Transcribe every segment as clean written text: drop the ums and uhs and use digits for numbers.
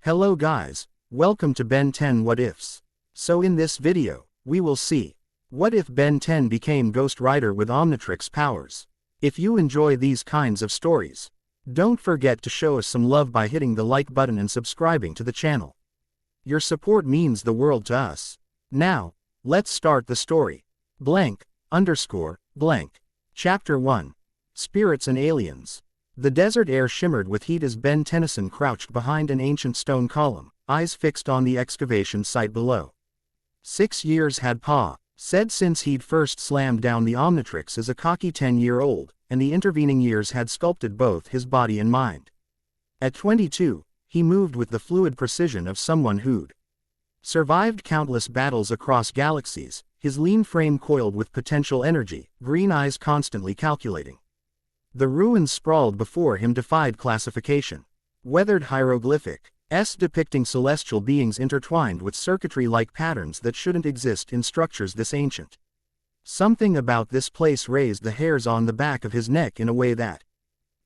Hello guys, welcome to Ben 10 What Ifs. So in this video, we will see, what if Ben 10 became Ghost Rider with Omnitrix powers? If you enjoy these kinds of stories, don't forget to show us some love by hitting the like button and subscribing to the channel. Your support means the world to us. Now, let's start the story. Blank. Chapter 1. Spirits and Aliens. The desert air shimmered with heat as Ben Tennyson crouched behind an ancient stone column, eyes fixed on the excavation site below. 6 years had said since he'd first slammed down the Omnitrix as a cocky 10-year-old, and the intervening years had sculpted both his body and mind. At 22, he moved with the fluid precision of someone who'd survived countless battles across galaxies, his lean frame coiled with potential energy, green eyes constantly calculating. The ruins sprawled before him defied classification. Weathered hieroglyphics depicting celestial beings intertwined with circuitry-like patterns that shouldn't exist in structures this ancient. Something about this place raised the hairs on the back of his neck in a way that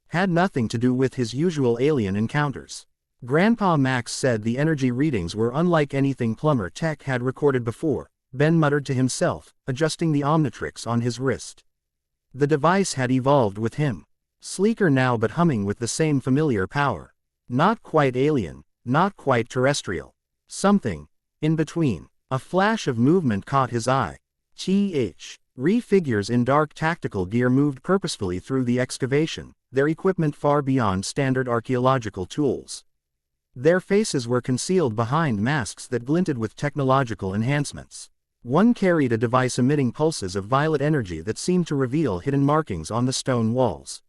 had nothing to do with his usual alien encounters. Grandpa Max said the energy readings were unlike anything Plumber Tech had recorded before, Ben muttered to himself, adjusting the Omnitrix on his wrist. The device had evolved with him. Sleeker now but humming with the same familiar power. Not quite alien, not quite terrestrial. Something in between. A flash of movement caught his eye. Figures in dark tactical gear moved purposefully through the excavation, their equipment far beyond standard archaeological tools. Their faces were concealed behind masks that glinted with technological enhancements. One carried a device emitting pulses of violet energy that seemed to reveal hidden markings on the stone walls.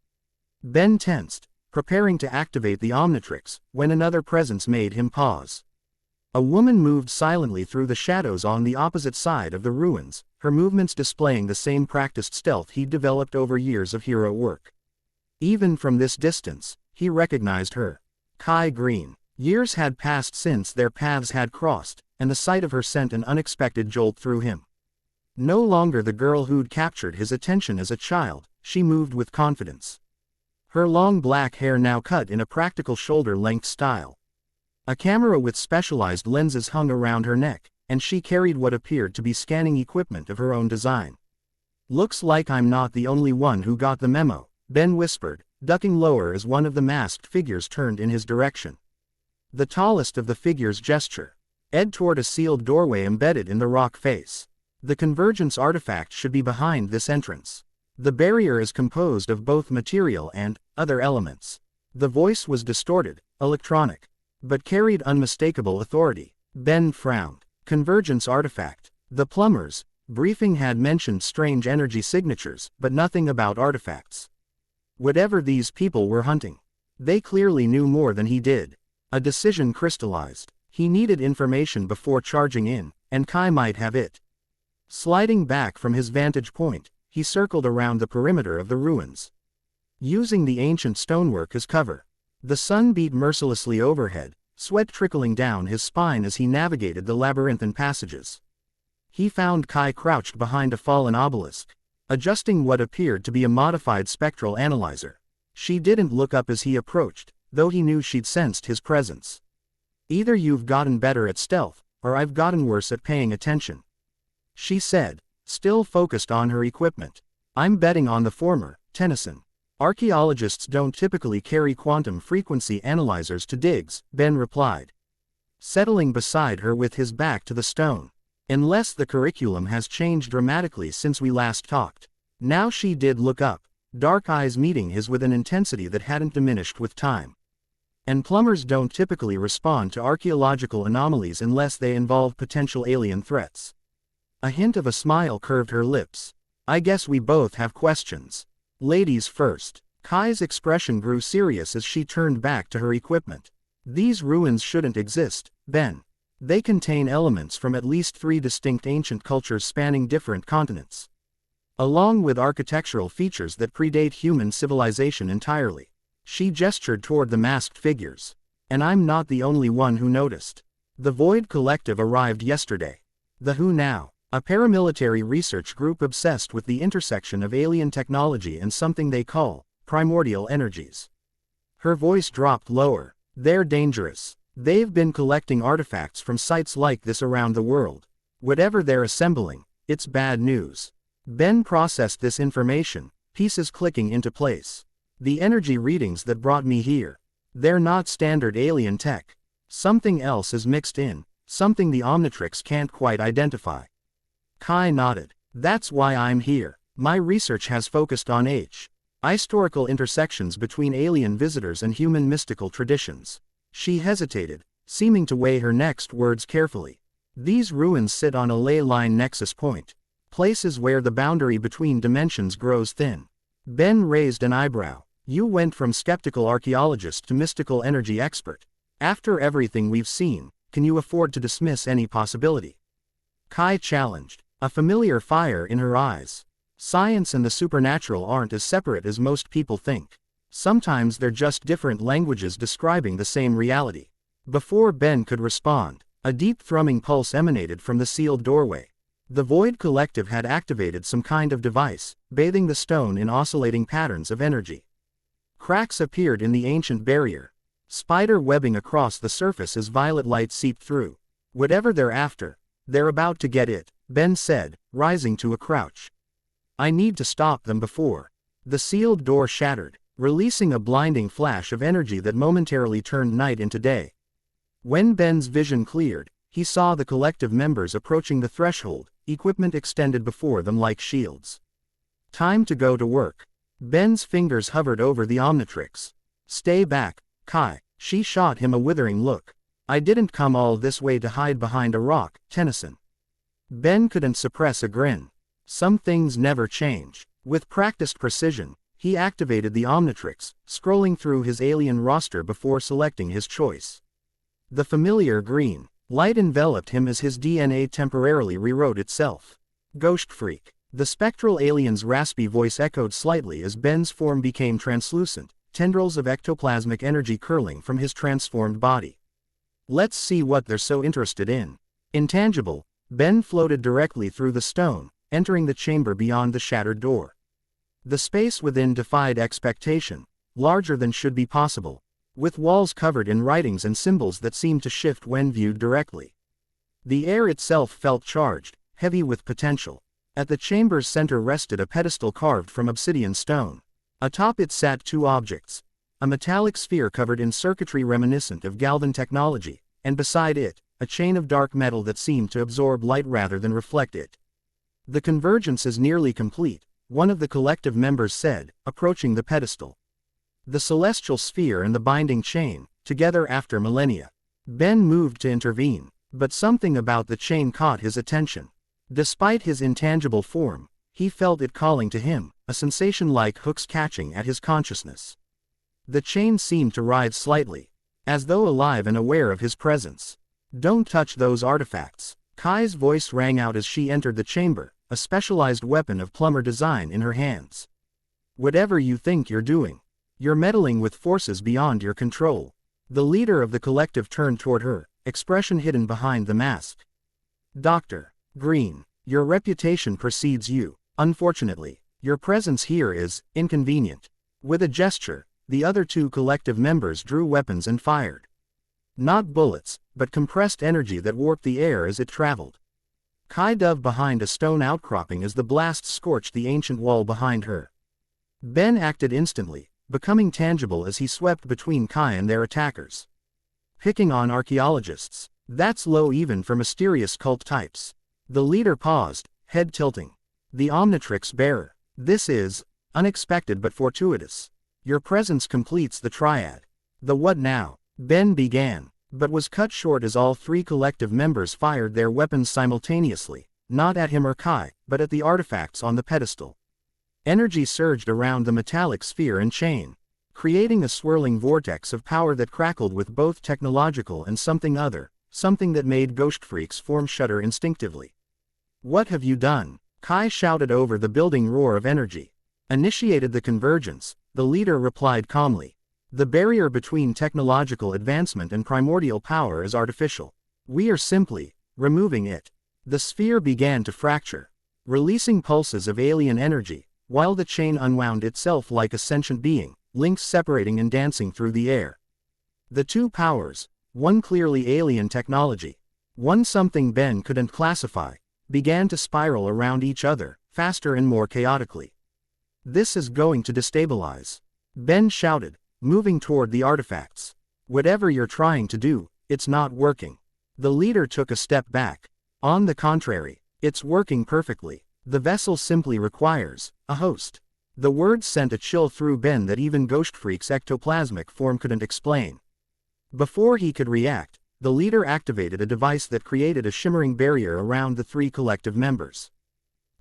Ben tensed, preparing to activate the Omnitrix, when another presence made him pause. A woman moved silently through the shadows on the opposite side of the ruins, her movements displaying the same practiced stealth he'd developed over years of hero work. Even from this distance, he recognized her. Kai Green. Years had passed since their paths had crossed, and the sight of her sent an unexpected jolt through him. No longer the girl who'd captured his attention as a child, she moved with confidence. Her long black hair now cut in a practical shoulder-length style. A camera with specialized lenses hung around her neck, and she carried what appeared to be scanning equipment of her own design. "Looks like I'm not the only one who got the memo," Ben whispered, ducking lower as one of the masked figures turned in his direction. The tallest of the figures gestured toward a sealed doorway embedded in the rock face. "The convergence artifact should be behind this entrance. The barrier is composed of both material and other elements." The voice was distorted, electronic, but carried unmistakable authority. Ben frowned. Convergence artifact. The Plumber's briefing had mentioned strange energy signatures, but nothing about artifacts. Whatever these people were hunting, they clearly knew more than he did. A decision crystallized. He needed information before charging in, and Kai might have it. Sliding back from his vantage point, he circled around the perimeter of the ruins, using the ancient stonework as cover. The sun beat mercilessly overhead, sweat trickling down his spine as he navigated the labyrinthine passages. He found Kai crouched behind a fallen obelisk, adjusting what appeared to be a modified spectral analyzer. She didn't look up as he approached, though he knew she'd sensed his presence. "Either you've gotten better at stealth, or I've gotten worse at paying attention," she said, still focused on her equipment. "I'm betting on the former, Tennyson. Archaeologists don't typically carry quantum frequency analyzers to digs," Ben replied, settling beside her with his back to the stone. "Unless the curriculum has changed dramatically since we last talked." Now she did look up, dark eyes meeting his with an intensity that hadn't diminished with time. "And plumbers don't typically respond to archaeological anomalies unless they involve potential alien threats." A hint of a smile curved her lips. "I guess we both have questions. Ladies first." Kai's expression grew serious as she turned back to her equipment. "These ruins shouldn't exist, Ben. They contain elements from at least 3 distinct ancient cultures spanning different continents, along with architectural features that predate human civilization entirely." She gestured toward the masked figures. "And I'm not the only one who noticed. The Void Collective arrived yesterday." "The who now?" "A paramilitary research group obsessed with the intersection of alien technology and something they call primordial energies." Her voice dropped lower. "They're dangerous. They've been collecting artifacts from sites like this around the world. Whatever they're assembling, it's bad news. Ben processed this information, pieces clicking into place. The energy readings that brought me here. They're not standard alien tech. Something else is mixed in, something the Omnitrix can't quite identify. Kai nodded. That's why I'm here. My research has focused on historical intersections between alien visitors and human mystical traditions. She hesitated, seeming to weigh her next words carefully. These ruins sit on a ley line nexus point. Places where the boundary between dimensions grows thin. Ben raised an eyebrow. You went from skeptical archaeologist to mystical energy expert. After everything we've seen, can you afford to dismiss any possibility? Kai challenged, a familiar fire in her eyes. Science and the supernatural aren't as separate as most people think. Sometimes they're just different languages describing the same reality. Before Ben could respond, a deep thrumming pulse emanated from the sealed doorway. The Void Collective had activated some kind of device, bathing the stone in oscillating patterns of energy. Cracks appeared in the ancient barrier. Spider webbing across the surface as violet light seeped through. Whatever they're after, they're about to get it, Ben said, rising to a crouch. I need to stop them before. The sealed door shattered, releasing a blinding flash of energy that momentarily turned night into day. When Ben's vision cleared, he saw the collective members approaching the threshold, equipment extended before them like shields. Time to go to work. Ben's fingers hovered over the Omnitrix. Stay back, Kai. She shot him a withering look. I didn't come all this way to hide behind a rock, Tennyson. Ben couldn't suppress a grin. Some things never change. With practiced precision, he activated the Omnitrix, scrolling through his alien roster before selecting his choice. The familiar green light enveloped him as his DNA temporarily rewrote itself. Ghost freak. The spectral alien's raspy voice echoed slightly as Ben's form became translucent, tendrils of ectoplasmic energy curling from his transformed body. Let's see what they're so interested in. Intangible, Ben floated directly through the stone, entering the chamber beyond the shattered door. The space within defied expectation, larger than should be possible, with walls covered in writings and symbols that seemed to shift when viewed directly. The air itself felt charged, heavy with potential. At the chamber's center rested a pedestal carved from obsidian stone. Atop it sat two objects, a metallic sphere covered in circuitry reminiscent of Galvan technology, and beside it, a chain of dark metal that seemed to absorb light rather than reflect it. The convergence is nearly complete, one of the collective members said, approaching the pedestal. The celestial sphere and the binding chain, together after millennia. Ben moved to intervene, but something about the chain caught his attention. Despite his intangible form, he felt it calling to him, a sensation like hooks catching at his consciousness. The chain seemed to writhe slightly, as though alive and aware of his presence. Don't touch those artifacts. Kai's voice rang out as she entered the chamber, a specialized weapon of plumber design in her hands. Whatever you think you're doing, you're meddling with forces beyond your control. The leader of the collective turned toward her, expression hidden behind the mask. Dr. Green, your reputation precedes you. Unfortunately, your presence here is inconvenient. With a gesture, the other two collective members drew weapons and fired. Not bullets, but compressed energy that warped the air as it traveled. Kai dove behind a stone outcropping as the blast scorched the ancient wall behind her. Ben acted instantly, becoming tangible as he swept between Kai and their attackers. Picking on archaeologists, that's low even for mysterious cult types. The leader paused, head tilting. The Omnitrix bearer. This is unexpected but fortuitous. Your presence completes the triad. The what now? Ben began, but was cut short as all three collective members fired their weapons simultaneously, not at him or Kai, but at the artifacts on the pedestal. Energy surged around the metallic sphere and chain, creating a swirling vortex of power that crackled with both technological and something other, something that made Ghost Freak's form shudder instinctively. What have you done? Kai shouted over the building roar of energy. Initiated the convergence, the leader replied calmly. The barrier between technological advancement and primordial power is artificial. We are simply removing it. The sphere began to fracture, releasing pulses of alien energy, while the chain unwound itself like a sentient being, links separating and dancing through the air. The two powers, One clearly alien technology. One something Ben couldn't classify, began to spiral around each other, faster and more chaotically. This is going to destabilize. Ben shouted, moving toward the artifacts. Whatever you're trying to do, it's not working. The leader took a step back. On the contrary, it's working perfectly. The vessel simply requires a host. The words sent a chill through Ben that even Ghost Freak's ectoplasmic form couldn't explain. Before he could react, the leader activated a device that created a shimmering barrier around the three collective members.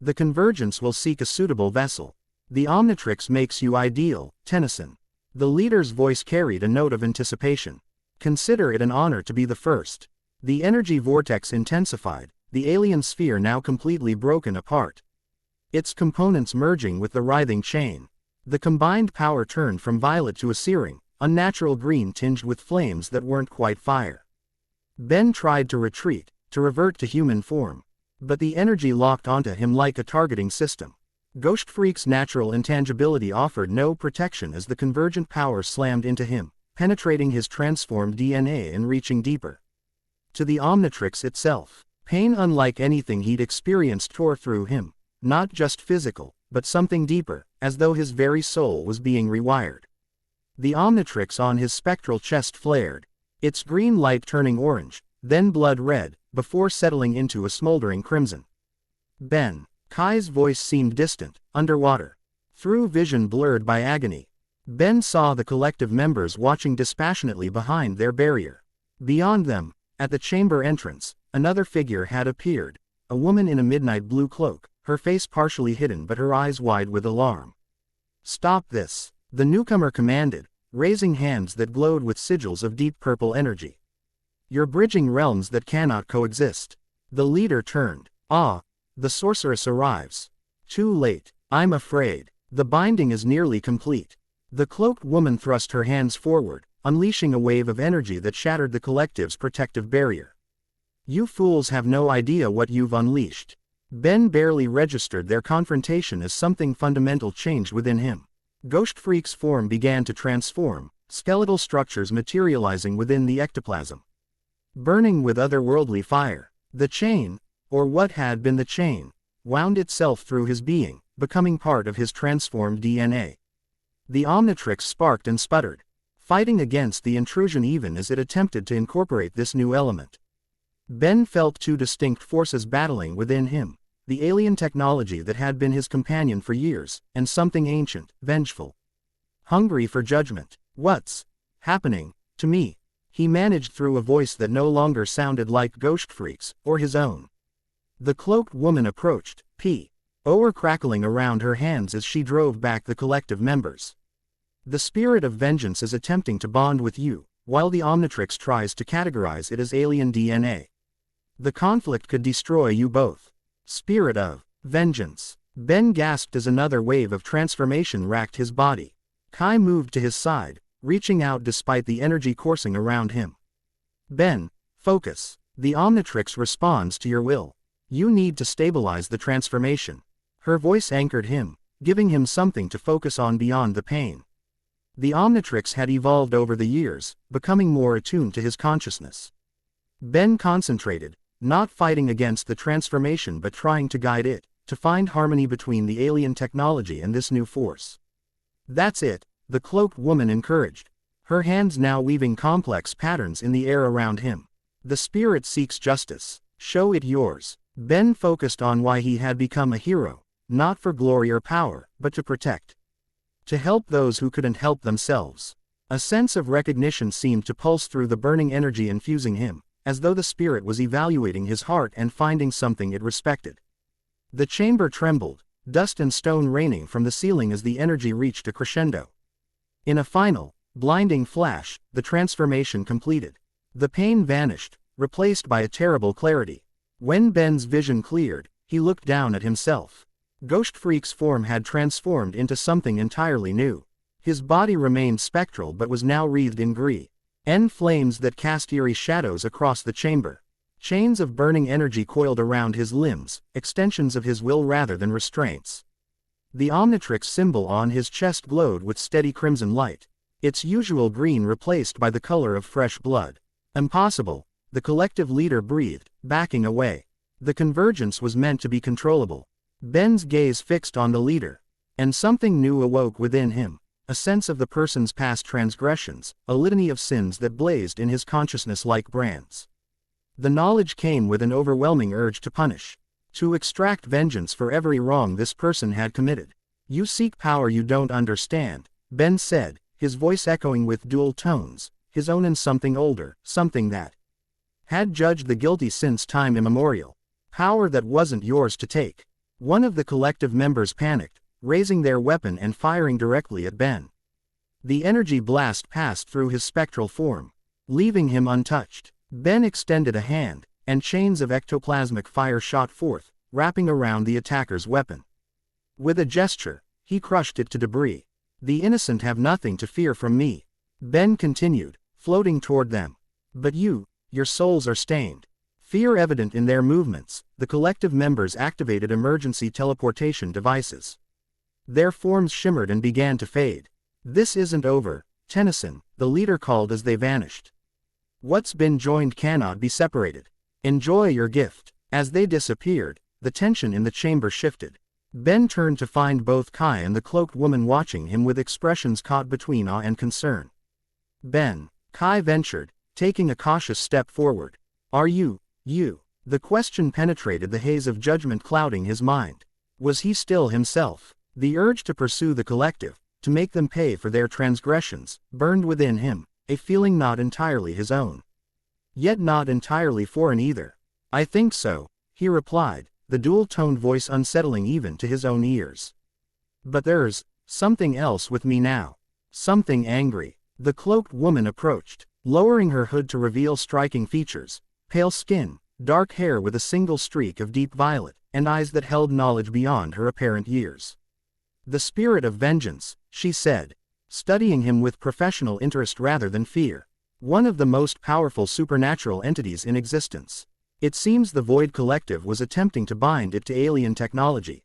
The convergence will seek a suitable vessel. The Omnitrix makes you ideal, Tennyson. The leader's voice carried a note of anticipation. Consider it an honor to be the first. The energy vortex intensified, the alien sphere now completely broken apart. Its components merging with the writhing chain. The combined power turned from violet to a searing, unnatural green tinged with flames that weren't quite fire. Ben tried to retreat, to revert to human form. But the energy locked onto him like a targeting system. Ghost Freak's natural intangibility offered no protection as the convergent power slammed into him, penetrating his transformed DNA and reaching deeper. To the Omnitrix itself, pain unlike anything he'd experienced tore through him, not just physical, but something deeper, as though his very soul was being rewired. The Omnitrix on his spectral chest flared, its green light turning orange, then blood red, before settling into a smoldering crimson. Ben. Kai's voice seemed distant, underwater. Through vision blurred by agony, Ben saw the collective members watching dispassionately behind their barrier. Beyond them, at the chamber entrance, another figure had appeared, a woman in a midnight blue cloak, her face partially hidden but her eyes wide with alarm. "Stop this," the newcomer commanded, raising hands that glowed with sigils of deep purple energy. "You're bridging realms that cannot coexist." The leader turned. "Ah, the sorceress arrives. Too late, I'm afraid. The binding is nearly complete." The cloaked woman thrust her hands forward, unleashing a wave of energy that shattered the collective's protective barrier. "You fools have no idea what you've unleashed." Ben barely registered their confrontation as something fundamental changed within him. Ghost Freak's form began to transform, skeletal structures materializing within the ectoplasm. Burning with otherworldly fire, the chain, or what had been the chain, wound itself through his being, becoming part of his transformed DNA. The Omnitrix sparked and sputtered, fighting against the intrusion even as it attempted to incorporate this new element. Ben felt two distinct forces battling within him, the alien technology that had been his companion for years, and something ancient, vengeful. Hungry for judgment. "What's happening to me?" he managed through a voice that no longer sounded like Ghost Freak's, or his own. The cloaked woman approached, P.O. crackling around her hands as she drove back the collective members. "The spirit of vengeance is attempting to bond with you, while the Omnitrix tries to categorize it as alien DNA. The conflict could destroy you both." Spirit of vengeance. Ben gasped as another wave of transformation racked his body. Kai moved to his side, reaching out despite the energy coursing around him. "Ben, focus. The Omnitrix responds to your will. You need to stabilize the transformation." Her voice anchored him, giving him something to focus on beyond the pain. The Omnitrix had evolved over the years, becoming more attuned to his consciousness. Ben concentrated, not fighting against the transformation but trying to guide it, to find harmony between the alien technology and this new force. "That's it," the cloaked woman encouraged, her hands now weaving complex patterns in the air around him. "The spirit seeks justice. Show it yours." Ben focused on why he had become a hero, not for glory or power, but to protect. To help those who couldn't help themselves. A sense of recognition seemed to pulse through the burning energy infusing him, as though the spirit was evaluating his heart and finding something it respected. The chamber trembled, dust and stone raining from the ceiling as the energy reached a crescendo. In a final, blinding flash, the transformation completed. The pain vanished, replaced by a terrible clarity. When Ben's vision cleared, he looked down at himself. Ghost Freak's form had transformed into something entirely new. His body remained spectral but was now wreathed in green flames that cast eerie shadows across the chamber. Chains of burning energy coiled around his limbs, extensions of his will rather than restraints. The Omnitrix symbol on his chest glowed with steady crimson light, its usual green replaced by the color of fresh blood. Impossible, the collective leader breathed, backing away. The convergence was meant to be controllable. Ben's gaze fixed on the leader. And something new awoke within him. A sense of the person's past transgressions, a litany of sins that blazed in his consciousness like brands. The knowledge came with an overwhelming urge to punish. To extract vengeance for every wrong this person had committed. You seek power you don't understand, Ben said, his voice echoing with dual tones, his own and something older, something that had judged the guilty since time immemorial. Power that wasn't yours to take. One of the collective members panicked, raising their weapon and firing directly at Ben. The energy blast passed through his spectral form, leaving him untouched. Ben extended a hand, and chains of ectoplasmic fire shot forth, wrapping around the attacker's weapon. With a gesture, he crushed it to debris. The innocent have nothing to fear from me, Ben continued, floating toward them. But your souls are stained. Fear evident in their movements, the collective members activated emergency teleportation devices. Their forms shimmered and began to fade. This isn't over, Tennyson, the leader called as they vanished. What's been joined cannot be separated. Enjoy your gift. As they disappeared, the tension in the chamber shifted. Ben turned to find both Kai and the cloaked woman watching him with expressions caught between awe and concern. Ben, Kai ventured, taking a cautious step forward. Are you? The question penetrated the haze of judgment clouding his mind. Was he still himself? The urge to pursue the collective, to make them pay for their transgressions, burned within him, a feeling not entirely his own. Yet not entirely foreign either. I think so, he replied, the dual-toned voice unsettling even to his own ears. But there's something else with me now. Something angry. The cloaked woman approached, lowering her hood to reveal striking features, pale skin, dark hair with a single streak of deep violet, and eyes that held knowledge beyond her apparent years. The spirit of vengeance, she said, studying him with professional interest rather than fear. One of the most powerful supernatural entities in existence. It seems the Void Collective was attempting to bind it to alien technology,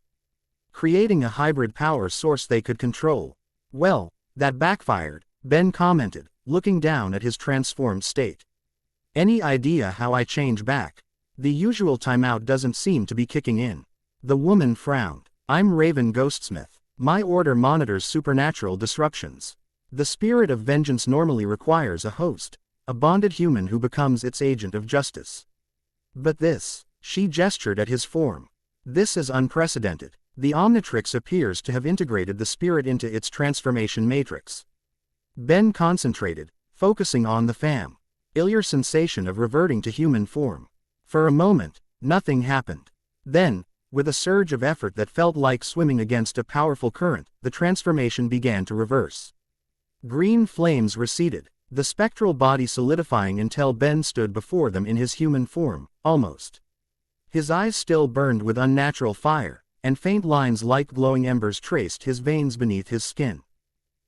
creating a hybrid power source they could control. Well, that backfired, Ben commented, looking down at his transformed state. Any idea how I change back? The usual timeout doesn't seem to be kicking in. The woman frowned. I'm Raven Ghostsmith. My order monitors supernatural disruptions. The spirit of vengeance normally requires a host, a bonded human who becomes its agent of justice. But this, she gestured at his form. This is unprecedented. The Omnitrix appears to have integrated the spirit into its transformation matrix. Ben concentrated, focusing on the familiar sensation of reverting to human form. For a moment, nothing happened. Then, with a surge of effort that felt like swimming against a powerful current, the transformation began to reverse. Green flames receded, the spectral body solidifying until Ben stood before them in his human form, almost. His eyes still burned with unnatural fire, and faint lines like glowing embers traced his veins beneath his skin.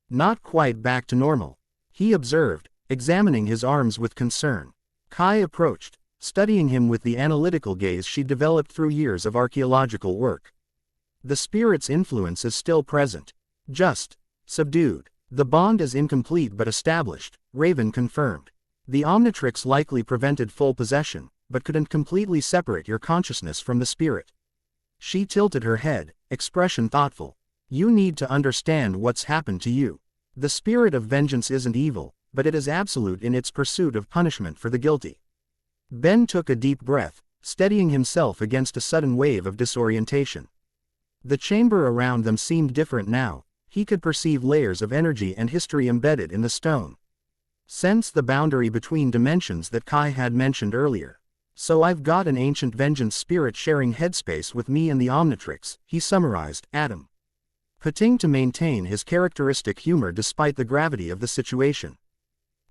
Not quite back to normal, he observed, examining his arms with concern. Kai approached, studying him with the analytical gaze she developed through years of archaeological work. The spirit's influence is still present. Just subdued. The bond is incomplete but established, Raven confirmed. The Omnitrix likely prevented full possession, but couldn't completely separate your consciousness from the spirit. She tilted her head, expression thoughtful. You need to understand what's happened to you. The spirit of vengeance isn't evil, but it is absolute in its pursuit of punishment for the guilty. Ben took a deep breath, steadying himself against a sudden wave of disorientation. The chamber around them seemed different now. He could perceive layers of energy and history embedded in the stone. Sense the boundary between dimensions that Kai had mentioned earlier. So I've got an ancient vengeance spirit sharing headspace with me and the Omnitrix, he summarized, Adam. Putting to maintain his characteristic humor despite the gravity of the situation.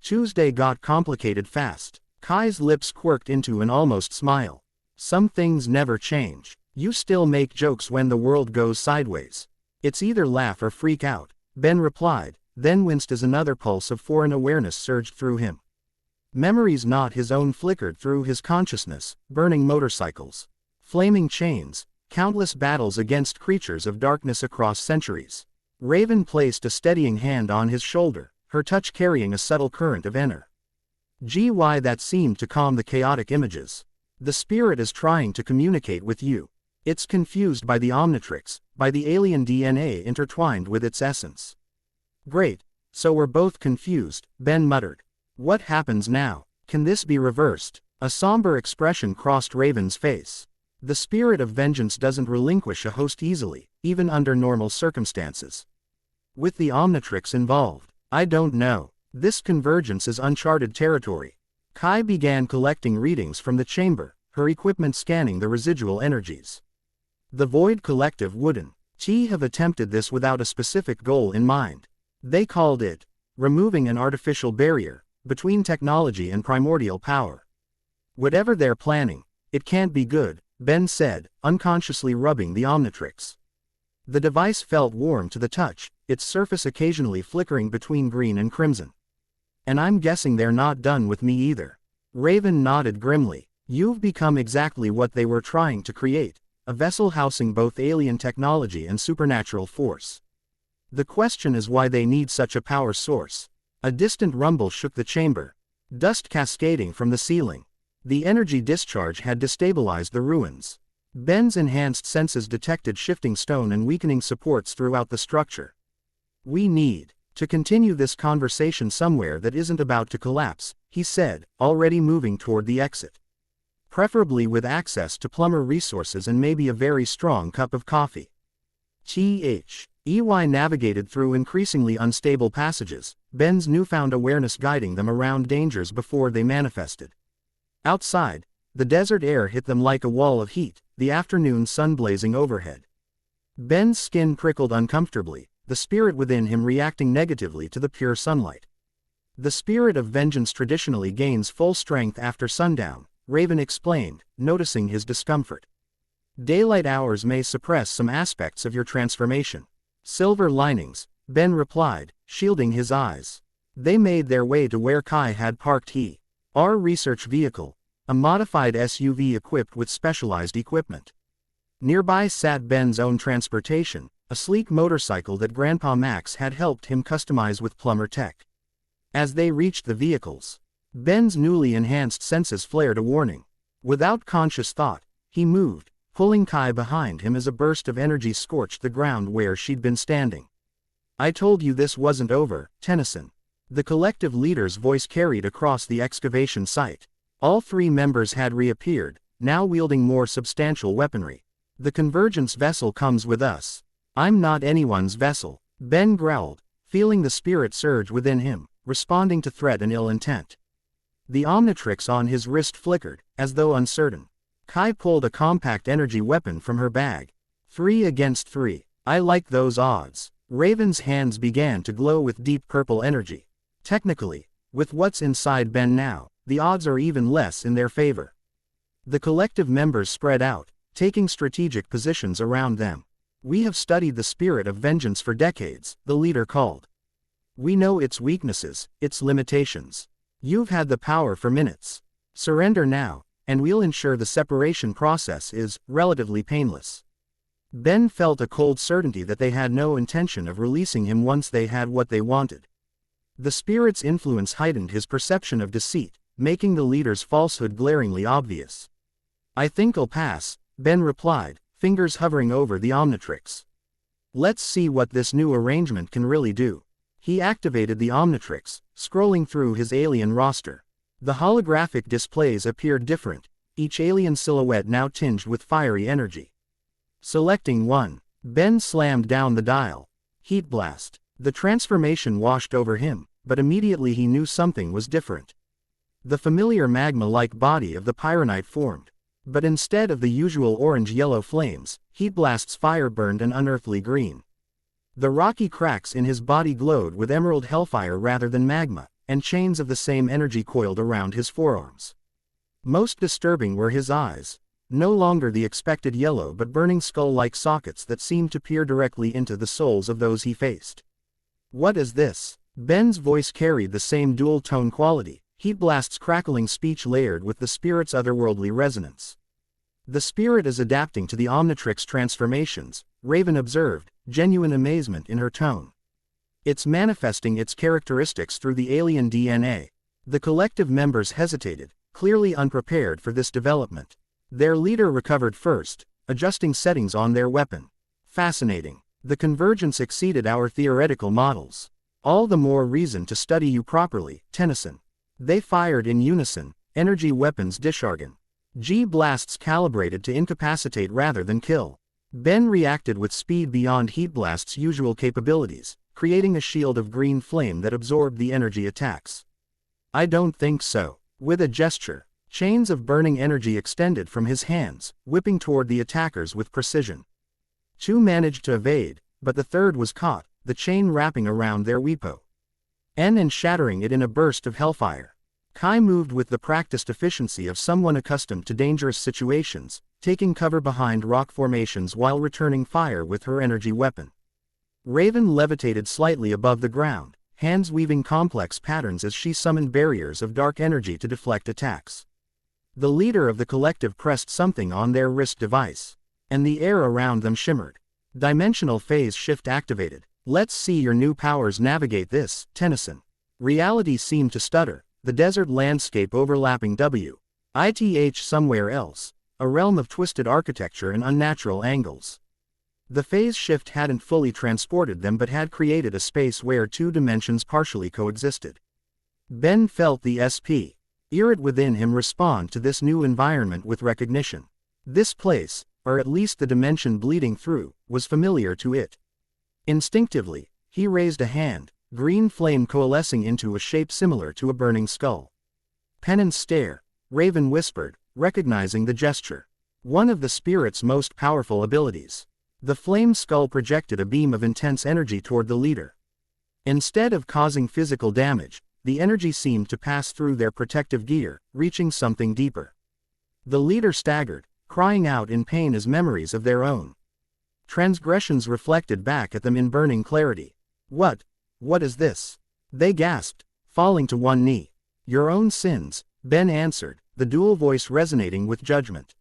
Tuesday got complicated fast. Kai's lips quirked into an almost smile. Some things never change. You still make jokes when the world goes sideways. It's either laugh or freak out, Ben replied, then winced as another pulse of foreign awareness surged through him. Memories not his own flickered through his consciousness, burning motorcycles, flaming chains, countless battles against creatures of darkness across centuries. Raven placed a steadying hand on his shoulder, her touch carrying a subtle current of energy. That seemed to calm the chaotic images. The spirit is trying to communicate with you. It's confused by the Omnitrix, by the alien DNA intertwined with its essence. Great, so we're both confused, Ben muttered. What happens now? Can this be reversed? A somber expression crossed Raven's face. The spirit of vengeance doesn't relinquish a host easily, even under normal circumstances. With the Omnitrix involved, I don't know. This convergence is uncharted territory. Kai began collecting readings from the chamber, her equipment scanning the residual energies. The Void Collective wouldn't have attempted this without a specific goal in mind. They called it removing an artificial barrier between technology and primordial power. Whatever they're planning, it can't be good, Ben said, unconsciously rubbing the Omnitrix. The device felt warm to the touch, its surface occasionally flickering between green and crimson. And I'm guessing they're not done with me either. Raven nodded grimly. You've become exactly what they were trying to create, a vessel housing both alien technology and supernatural force. The question is why they need such a power source. A distant rumble shook the chamber, dust cascading from the ceiling. The energy discharge had destabilized the ruins. Ben's enhanced senses detected shifting stone and weakening supports throughout the structure. We need to continue this conversation somewhere that isn't about to collapse, he said, already moving toward the exit. Preferably with access to plumber resources and maybe a very strong cup of coffee. EY navigated through increasingly unstable passages, Ben's newfound awareness guiding them around dangers before they manifested. Outside, the desert air hit them like a wall of heat, the afternoon sun blazing overhead. Ben's skin prickled uncomfortably, the spirit within him reacting negatively to the pure sunlight. The spirit of vengeance traditionally gains full strength after sundown, Raven explained, noticing his discomfort. Daylight hours may suppress some aspects of your transformation. Silver linings, Ben replied, shielding his eyes. They made their way to where Kai had parked our research vehicle, a modified SUV equipped with specialized equipment. Nearby sat Ben's own transportation, a sleek motorcycle that Grandpa Max had helped him customize with plumber tech. As they reached the vehicles, Ben's newly enhanced senses flared a warning. Without conscious thought, he moved, pulling Kai behind him as a burst of energy scorched the ground where she'd been standing. I told you this wasn't over, Tennyson. The collective leader's voice carried across the excavation site. All three members had reappeared, now wielding more substantial weaponry. The convergence vessel comes with us. I'm not anyone's vessel, Ben growled, feeling the spirit surge within him, responding to threat and ill intent. The Omnitrix on his wrist flickered, as though uncertain. Kai pulled a compact energy weapon from her bag. 3 against 3. I like those odds. Raven's hands began to glow with deep purple energy. Technically, with what's inside Ben now, the odds are even less in their favor. The collective members spread out, taking strategic positions around them. We have studied the spirit of vengeance for decades, the leader called. We know its weaknesses, its limitations. You've had the power for minutes. Surrender now, and we'll ensure the separation process is relatively painless. Ben felt a cold certainty that they had no intention of releasing him once they had what they wanted. The spirit's influence heightened his perception of deceit, making the leader's falsehood glaringly obvious. I think I'll pass, Ben replied, fingers hovering over the Omnitrix. Let's see what this new arrangement can really do. He activated the Omnitrix, scrolling through his alien roster. The holographic displays appeared different, each alien silhouette now tinged with fiery energy. Selecting one, Ben slammed down the dial. Heat blast. The transformation washed over him, but immediately he knew something was different. The familiar magma-like body of the Pyronite formed. But instead of the usual orange-yellow flames, heat blast's fire burned an unearthly green. The rocky cracks in his body glowed with emerald hellfire rather than magma, and chains of the same energy coiled around his forearms. Most disturbing were his eyes, no longer the expected yellow but burning skull-like sockets that seemed to peer directly into the souls of those he faced. What is this? Ben's voice carried the same dual-tone quality, Heat Blast's crackling speech layered with the spirit's otherworldly resonance. The spirit is adapting to the Omnitrix transformations, Raven observed, genuine amazement in her tone. It's manifesting its characteristics through the alien DNA. The collective members hesitated, clearly unprepared for this development. Their leader recovered first, adjusting settings on their weapon. Fascinating. The convergence exceeded our theoretical models. All the more reason to study you properly, Tennyson. They fired in unison, energy weapons discharging. G-blasts calibrated to incapacitate rather than kill. Ben reacted with speed beyond Heat Blast's usual capabilities, creating a shield of green flame that absorbed the energy attacks. I don't think so. With a gesture, chains of burning energy extended from his hands, whipping toward the attackers with precision. Two managed to evade, but the third was caught, the chain wrapping around their weepo and shattering it in a burst of hellfire. Kai moved with the practiced efficiency of someone accustomed to dangerous situations, taking cover behind rock formations while returning fire with her energy weapon. Raven levitated slightly above the ground, hands weaving complex patterns as she summoned barriers of dark energy to deflect attacks. The leader of the collective pressed something on their wrist device, and the air around them shimmered. Dimensional phase shift activated. Let's see your new powers navigate this, Tennyson. Reality seemed to stutter, the desert landscape overlapping WITH somewhere else, a realm of twisted architecture and unnatural angles. The phase shift hadn't fully transported them but had created a space where two dimensions partially coexisted. Ben felt the spirit within him respond to this new environment with recognition. This place, or at least the dimension bleeding through, was familiar to it. Instinctively, he raised a hand, green flame coalescing into a shape similar to a burning skull. Penance stare, Raven whispered, recognizing the gesture. One of the spirit's most powerful abilities. The flame skull projected a beam of intense energy toward the leader. Instead of causing physical damage, the energy seemed to pass through their protective gear, reaching something deeper. The leader staggered, crying out in pain as memories of their own transgressions reflected back at them in burning clarity. What is this? They gasped, falling to one knee. Your own sins, Ben answered, the dual voice resonating with judgment.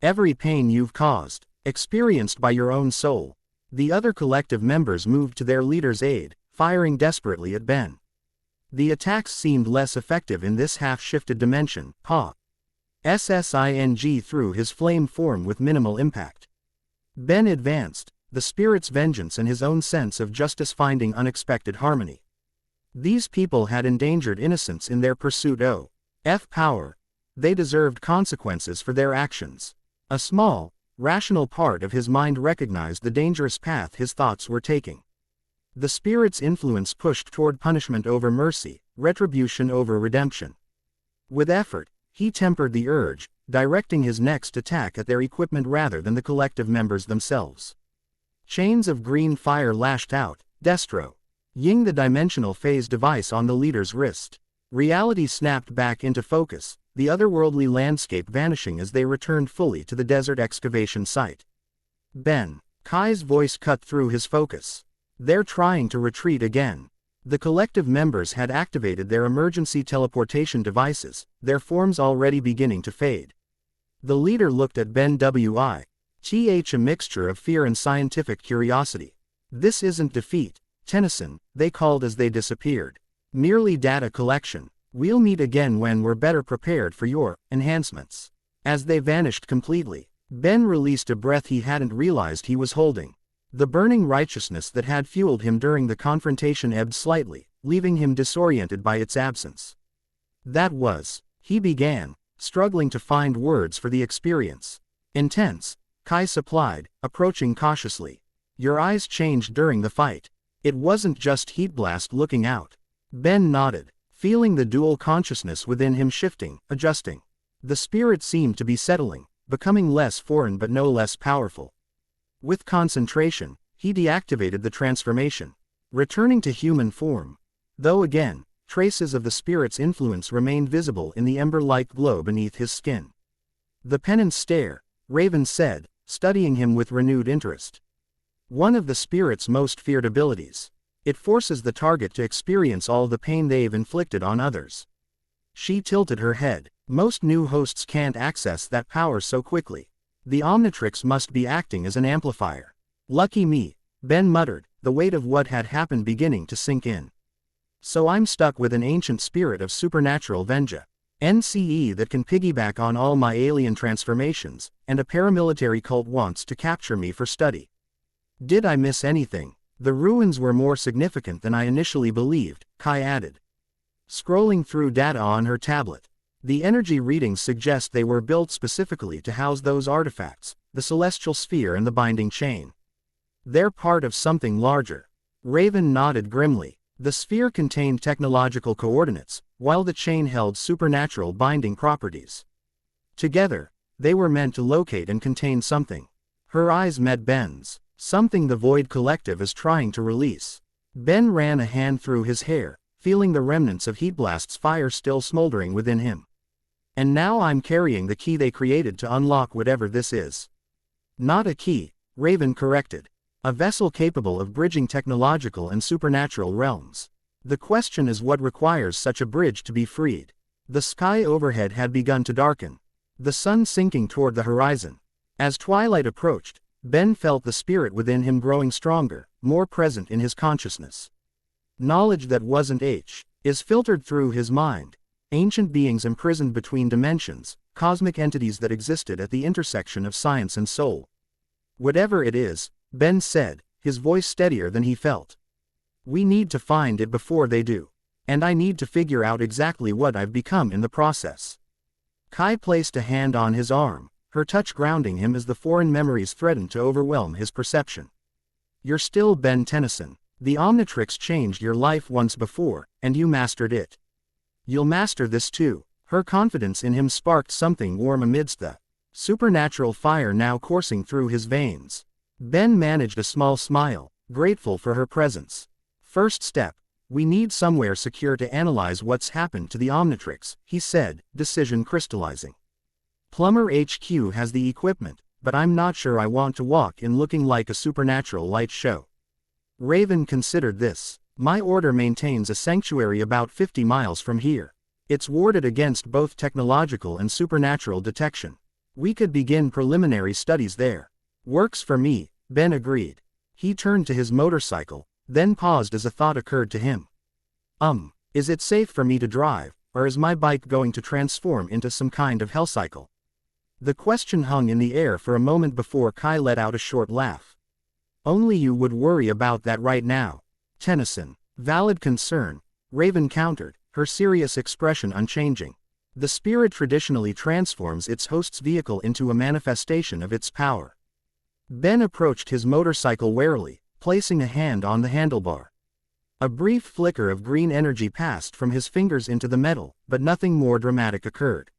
Every pain you've caused, experienced by your own soul. The other collective members moved to their leader's aid, firing desperately at Ben. The attacks seemed less effective in this half-shifted dimension. SSING through his flame form with minimal impact. Ben advanced, the spirit's vengeance and his own sense of justice finding unexpected harmony. These people had endangered innocence in their pursuit of power. They deserved consequences for their actions. A small, rational part of his mind recognized the dangerous path his thoughts were taking. The spirit's influence pushed toward punishment over mercy, retribution over redemption. With effort, he tempered the urge, directing his next attack at their equipment rather than the collective members themselves. Chains of green fire lashed out, Destro. Ying the dimensional phase device on the leader's wrist. Reality snapped back into focus, the otherworldly landscape vanishing as they returned fully to the desert excavation site. Ben. Kai's voice cut through his focus. They're trying to retreat again. The collective members had activated their emergency teleportation devices, their forms already beginning to fade. The leader looked at Ben with a mixture of fear and scientific curiosity. This isn't defeat, Tennyson, they called as they disappeared. Merely data collection. We'll meet again when we're better prepared for your enhancements. As they vanished completely, Ben released a breath he hadn't realized he was holding. The burning righteousness that had fueled him during the confrontation ebbed slightly, leaving him disoriented by its absence. That was, he began, struggling to find words for the experience. Intense, Kai supplied, approaching cautiously. Your eyes changed during the fight. It wasn't just Heat Blast looking out. Ben nodded, feeling the dual consciousness within him shifting, adjusting. The spirit seemed to be settling, becoming less foreign but no less powerful. With concentration, he deactivated the transformation, returning to human form. Though again, traces of the spirit's influence remained visible in the ember-like glow beneath his skin. The penance stare, Raven said, studying him with renewed interest. One of the spirit's most feared abilities. It forces the target to experience all the pain they've inflicted on others. She tilted her head. Most new hosts can't access that power so quickly. The Omnitrix must be acting as an amplifier. Lucky me, Ben muttered, the weight of what had happened beginning to sink in. So I'm stuck with an ancient spirit of supernatural NCE that can piggyback on all my alien transformations, and a paramilitary cult wants to capture me for study. Did I miss anything? The ruins were more significant than I initially believed, Kai added. Scrolling through data on her tablet. The energy readings suggest they were built specifically to house those artifacts, the celestial sphere and the binding chain. They're part of something larger. Raven nodded grimly. The sphere contained technological coordinates, while the chain held supernatural binding properties. Together, they were meant to locate and contain something. Her eyes met Ben's. Something the Void Collective is trying to release. Ben ran a hand through his hair, feeling the remnants of Heatblast's fire still smoldering within him. And now I'm carrying the key they created to unlock whatever this is. Not a key, Raven corrected. A vessel capable of bridging technological and supernatural realms. The question is what requires such a bridge to be freed. The sky overhead had begun to darken. The sun sinking toward the horizon. As twilight approached, Ben felt the spirit within him growing stronger, more present in his consciousness. Knowledge that wasn't is filtered through his mind. Ancient beings imprisoned between dimensions, cosmic entities that existed at the intersection of science and soul. Whatever it is, Ben said, his voice steadier than he felt. We need to find it before they do. And I need to figure out exactly what I've become in the process. Kai placed a hand on his arm, her touch grounding him as the foreign memories threatened to overwhelm his perception. You're still Ben Tennyson. The Omnitrix changed your life once before, and you mastered it. You'll master this too. Her confidence in him sparked something warm amidst the supernatural fire now coursing through his veins. Ben managed a small smile, grateful for her presence. First step, we need somewhere secure to analyze what's happened to the Omnitrix, he said, decision crystallizing. Plumber HQ has the equipment, but I'm not sure I want to walk in looking like a supernatural light show. Raven considered this. My order maintains a sanctuary about 50 miles from here. It's warded against both technological and supernatural detection. We could begin preliminary studies there. Works for me, Ben agreed. He turned to his motorcycle, then paused as a thought occurred to him. Is it safe for me to drive, or is my bike going to transform into some kind of hellcycle? The question hung in the air for a moment before Kai let out a short laugh. Only you would worry about that right now, Tennyson. Valid concern, Raven countered, her serious expression unchanging. The spirit traditionally transforms its host's vehicle into a manifestation of its power. Ben approached his motorcycle warily, placing a hand on the handlebar. A brief flicker of green energy passed from his fingers into the metal, but nothing more dramatic occurred.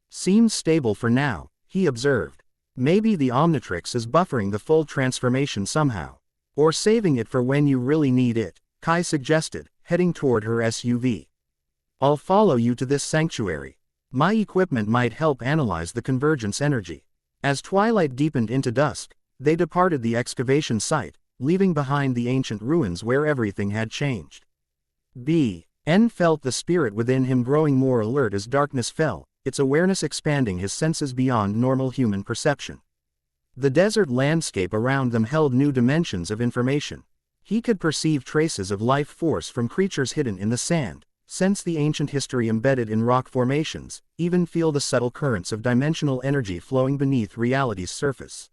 Seems stable for now, he observed. Maybe the Omnitrix is buffering the full transformation somehow. Or saving it for when you really need it, Kai suggested, heading toward her SUV. I'll follow you to this sanctuary. My equipment might help analyze the convergence energy. As twilight deepened into dusk, they departed the excavation site, leaving behind the ancient ruins where everything had changed. Ben felt the spirit within him growing more alert as darkness fell, its awareness expanding his senses beyond normal human perception. The desert landscape around them held new dimensions of information. He could perceive traces of life force from creatures hidden in the sand, sense the ancient history embedded in rock formations, even feel the subtle currents of dimensional energy flowing beneath reality's surface.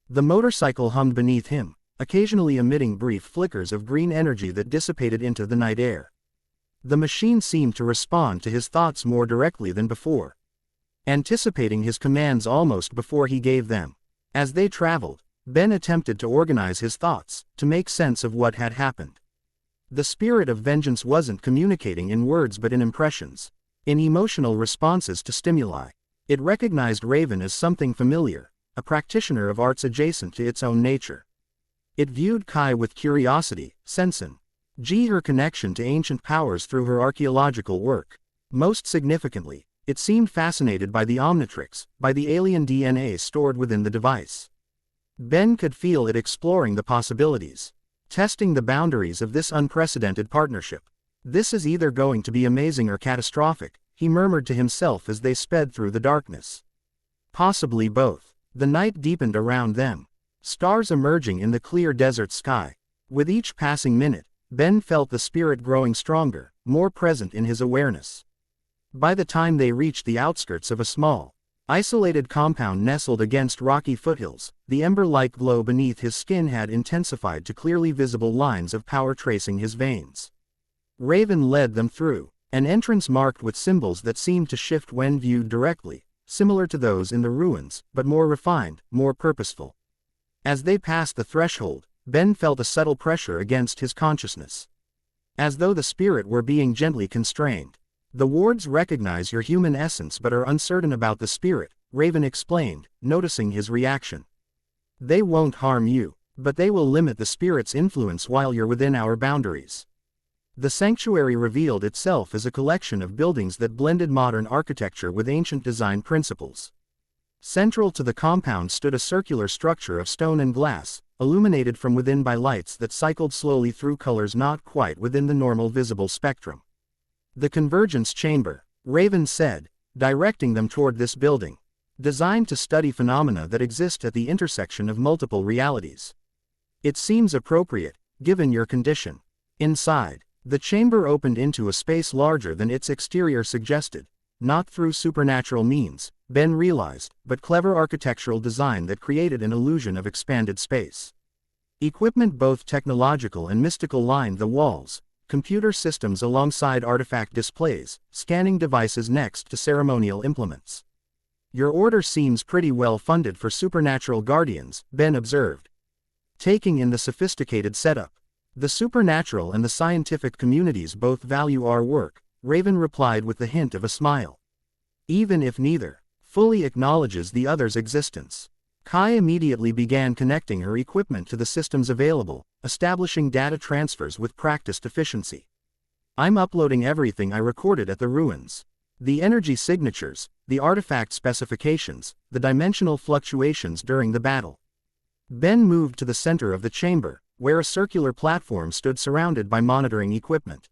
The motorcycle hummed beneath him, occasionally emitting brief flickers of green energy that dissipated into the night air. The machine seemed to respond to his thoughts more directly than before, anticipating his commands almost before he gave them. As they traveled, Ben attempted to organize his thoughts, to make sense of what had happened. The spirit of vengeance wasn't communicating in words but in impressions, in emotional responses to stimuli. It recognized Raven as something familiar, a practitioner of arts adjacent to its own nature. It viewed Kai with curiosity, sensing her connection to ancient powers through her archaeological work. Most significantly, it seemed fascinated by the Omnitrix, by the alien DNA stored within the device. Ben could feel it exploring the possibilities, testing the boundaries of this unprecedented partnership. This is either going to be amazing or catastrophic, he murmured to himself as they sped through the darkness. Possibly both. The night deepened around them, stars emerging in the clear desert sky. With each passing minute, Ben felt the spirit growing stronger, more present in his awareness. By the time they reached the outskirts of a small, isolated compound nestled against rocky foothills, the ember-like glow beneath his skin had intensified to clearly visible lines of power tracing his veins. Raven led them through an entrance marked with symbols that seemed to shift when viewed directly, similar to those in the ruins, but more refined, more purposeful. As they passed the threshold, Ben felt a subtle pressure against his consciousness, as though the spirit were being gently constrained. The wards recognize your human essence but are uncertain about the spirit, Raven explained, noticing his reaction. They won't harm you, but they will limit the spirit's influence while you're within our boundaries. The sanctuary revealed itself as a collection of buildings that blended modern architecture with ancient design principles. Central to the compound stood a circular structure of stone and glass, illuminated from within by lights that cycled slowly through colors not quite within the normal visible spectrum. The Convergence Chamber, Raven said, directing them toward this building, designed to study phenomena that exist at the intersection of multiple realities. It seems appropriate, given your condition. Inside, the chamber opened into a space larger than its exterior suggested, not through supernatural means, Ben realized, but clever architectural design that created an illusion of expanded space. Equipment both technological and mystical lined the walls, computer systems alongside artifact displays, scanning devices next to ceremonial implements. Your order seems pretty well funded for supernatural guardians, Ben observed, taking in the sophisticated setup. The supernatural and the scientific communities both value our work, Raven replied with the hint of a smile. Even if neither fully acknowledges the other's existence. Kai immediately began connecting her equipment to the systems available, establishing data transfers with practiced efficiency. I'm uploading everything I recorded at the ruins. The energy signatures, the artifact specifications, the dimensional fluctuations during the battle. Ben moved to the center of the chamber, where a circular platform stood surrounded by monitoring equipment.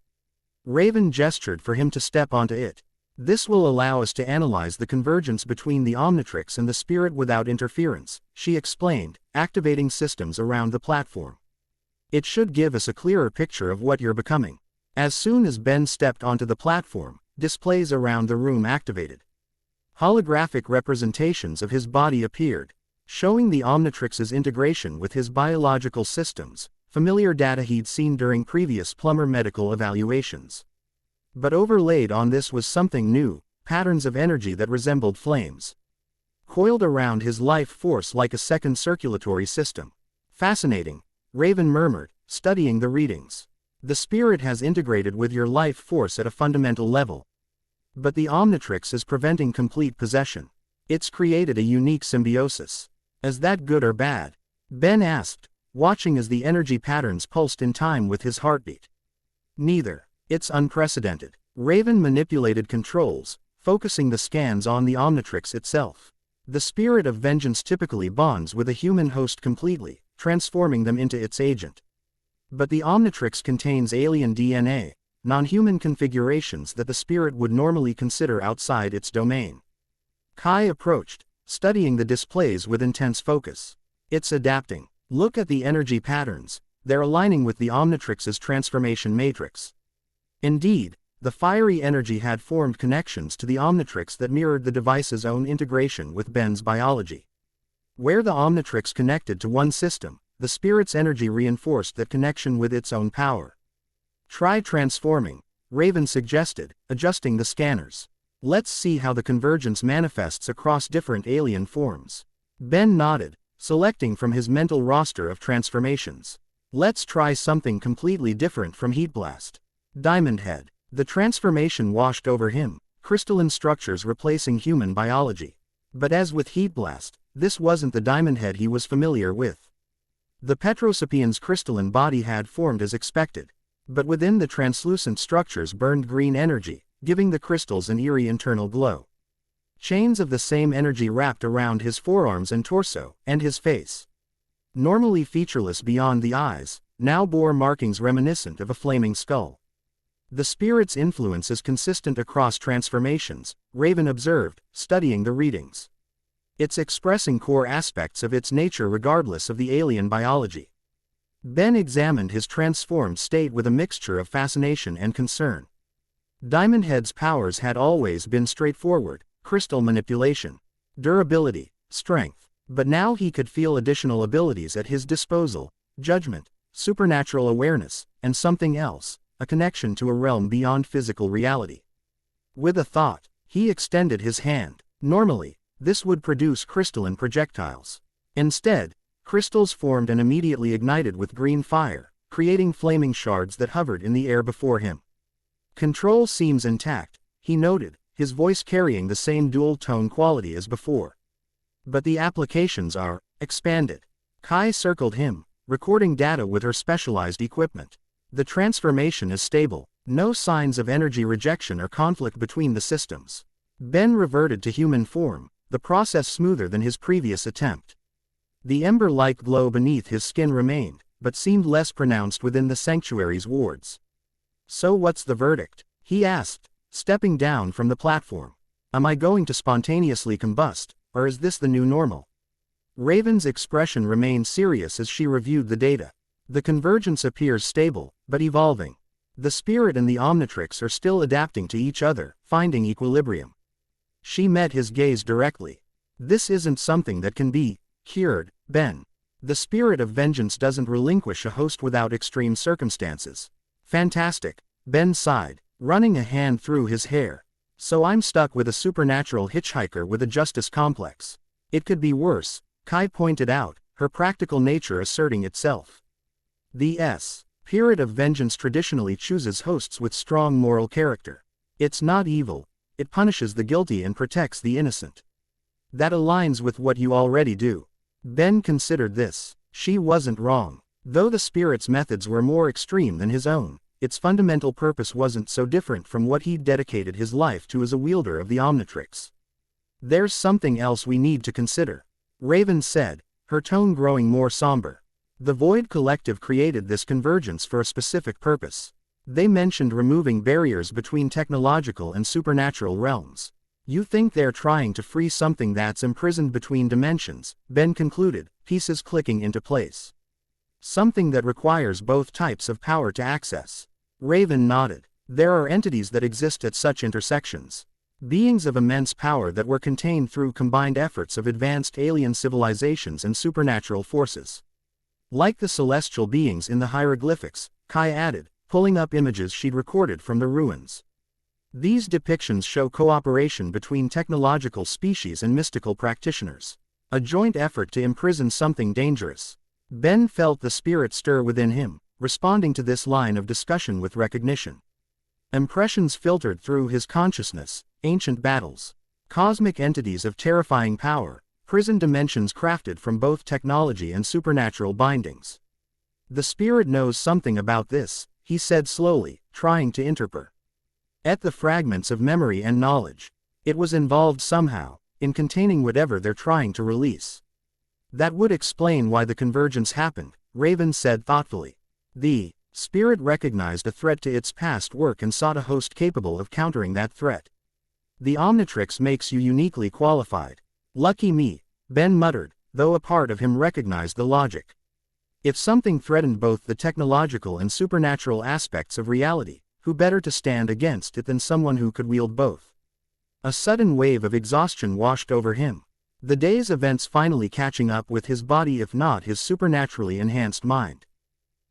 Raven gestured for him to step onto it. This will allow us to analyze the convergence between the Omnitrix and the spirit without interference, she explained, activating systems around the platform. It should give us a clearer picture of what you're becoming. As soon as Ben stepped onto the platform, displays around the room activated. Holographic representations of his body appeared, showing the Omnitrix's integration with his biological systems, familiar data he'd seen during previous plumber medical evaluations. But overlaid on this was something new, patterns of energy that resembled flames, coiled around his life force like a second circulatory system. Fascinating, Raven murmured, studying the readings. The spirit has integrated with your life force at a fundamental level. But the Omnitrix is preventing complete possession. It's created a unique symbiosis. Is that good or bad? Ben asked, watching as the energy patterns pulsed in time with his heartbeat. Neither. It's unprecedented. Raven manipulated controls, focusing the scans on the Omnitrix itself. The spirit of vengeance typically bonds with a human host completely, transforming them into its agent. But the Omnitrix contains alien DNA, non-human configurations that the spirit would normally consider outside its domain. Kai approached, studying the displays with intense focus. It's adapting. Look at the energy patterns, they're aligning with the Omnitrix's transformation matrix. Indeed, the fiery energy had formed connections to the Omnitrix that mirrored the device's own integration with Ben's biology. Where the Omnitrix connected to one system, the spirit's energy reinforced that connection with its own power. Try transforming, Raven suggested, adjusting the scanners. Let's see how the convergence manifests across different alien forms. Ben nodded, selecting from his mental roster of transformations. Let's try something completely different from Heatblast. Diamond Head. The transformation washed over him, crystalline structures replacing human biology. But as with Heatblast, this wasn't the Diamond Head he was familiar with. The Petrosapian's crystalline body had formed as expected, but within the translucent structures burned green energy, giving the crystals an eerie internal glow. Chains of the same energy wrapped around his forearms and torso, and his face. Normally featureless beyond the eyes, now bore markings reminiscent of a flaming skull. The spirit's influence is consistent across transformations, Raven observed, studying the readings. It's expressing core aspects of its nature regardless of the alien biology. Ben examined his transformed state with a mixture of fascination and concern. Diamond Head's powers had always been straightforward: crystal manipulation, durability, strength. But now he could feel additional abilities at his disposal: judgment, supernatural awareness, and something else, a connection to a realm beyond physical reality. With a thought, he extended his hand. Normally, this would produce crystalline projectiles. Instead, crystals formed and immediately ignited with green fire, creating flaming shards that hovered in the air before him. Control seems intact, he noted, his voice carrying the same dual-tone quality as before. But the applications are expanded. Kai circled him, recording data with her specialized equipment. The transformation is stable, no signs of energy rejection or conflict between the systems. Ben reverted to human form, the process smoother than his previous attempt. The ember-like glow beneath his skin remained, but seemed less pronounced within the sanctuary's wards. "So what's the verdict?" he asked, stepping down from the platform. "Am I going to spontaneously combust, or is this the new normal?" Raven's expression remained serious as she reviewed the data. The convergence appears stable, but evolving. The spirit and the Omnitrix are still adapting to each other, finding equilibrium. She met his gaze directly. "This isn't something that can be cured, Ben. The spirit of vengeance doesn't relinquish a host without extreme circumstances." "Fantastic," Ben sighed, running a hand through his hair. "So I'm stuck with a supernatural hitchhiker with a justice complex. It could be worse," Kai pointed out, her practical nature asserting itself. The spirit of vengeance traditionally chooses hosts with strong moral character. It's not evil, it punishes the guilty and protects the innocent. That aligns with what you already do. Ben considered this. She wasn't wrong. Though the spirit's methods were more extreme than his own, its fundamental purpose wasn't so different from what he'd dedicated his life to as a wielder of the Omnitrix. "There's something else we need to consider," Raven said, her tone growing more somber. "The Void Collective created this convergence for a specific purpose. They mentioned removing barriers between technological and supernatural realms. You think they're trying to free something that's imprisoned between dimensions," Ben concluded, pieces clicking into place. "Something that requires both types of power to access." Raven nodded. "There are entities that exist at such intersections. Beings of immense power that were contained through combined efforts of advanced alien civilizations and supernatural forces. Like the celestial beings in the hieroglyphics," Kai added, pulling up images she'd recorded from the ruins. "These depictions show cooperation between technological species and mystical practitioners. A joint effort to imprison something dangerous." Ben felt the spirit stir within him, responding to this line of discussion with recognition. Impressions filtered through his consciousness: ancient battles, cosmic entities of terrifying power, prison dimensions crafted from both technology and supernatural bindings. "The spirit knows something about this," he said slowly, trying to interpret the fragments of memory and knowledge. It was involved somehow, in containing whatever they're trying to release. "That would explain why the convergence happened," Raven said thoughtfully. "The spirit recognized a threat to its past work and sought a host capable of countering that threat. The Omnitrix makes you uniquely qualified." "Lucky me," Ben muttered, though a part of him recognized the logic. If something threatened both the technological and supernatural aspects of reality, who better to stand against it than someone who could wield both? A sudden wave of exhaustion washed over him. The day's events finally catching up with his body, if not his supernaturally enhanced mind.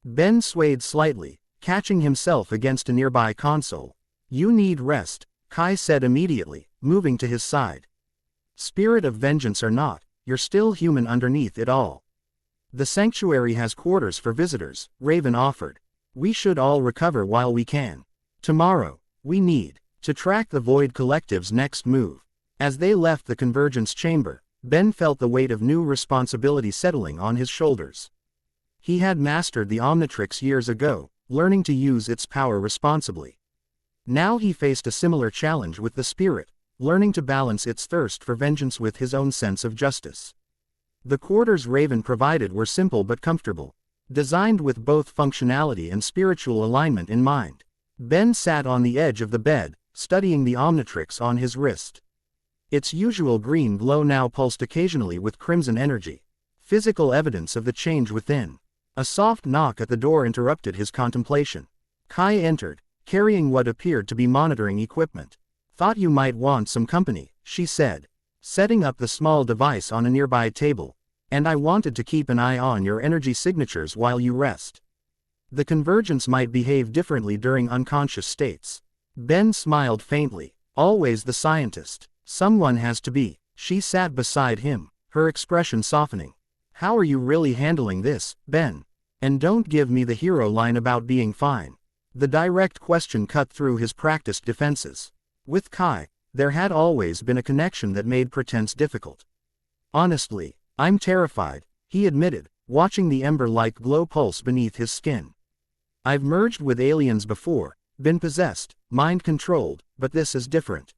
Ben swayed slightly, catching himself against a nearby console. "You need rest," Kai said immediately, moving to his side. "Spirit of vengeance or not, you're still human underneath it all." "The sanctuary has quarters for visitors," Raven offered. "We should all recover while we can. Tomorrow, we need to track the Void Collective's next move." As they left the convergence chamber, Ben felt the weight of new responsibility settling on his shoulders. He had mastered the Omnitrix years ago, learning to use its power responsibly. Now he faced a similar challenge with the spirit, learning to balance its thirst for vengeance with his own sense of justice. The quarters Raven provided were simple but comfortable, designed with both functionality and spiritual alignment in mind. Ben sat on the edge of the bed, studying the Omnitrix on his wrist. Its usual green glow now pulsed occasionally with crimson energy, physical evidence of the change within. A soft knock at the door interrupted his contemplation. Kai entered, carrying what appeared to be monitoring equipment. "Thought you might want some company," she said, setting up the small device on a nearby table. "And I wanted to keep an eye on your energy signatures while you rest. The convergence might behave differently during unconscious states." Ben smiled faintly. "Always the scientist. Someone has to be." She sat beside him, her expression softening. "How are you really handling this, Ben? And don't give me the hero line about being fine." The direct question cut through his practiced defenses. With Kai, there had always been a connection that made pretense difficult. "Honestly, I'm terrified," he admitted, watching the ember-like glow pulse beneath his skin. "I've merged with aliens before, been possessed, mind-controlled, but this is different.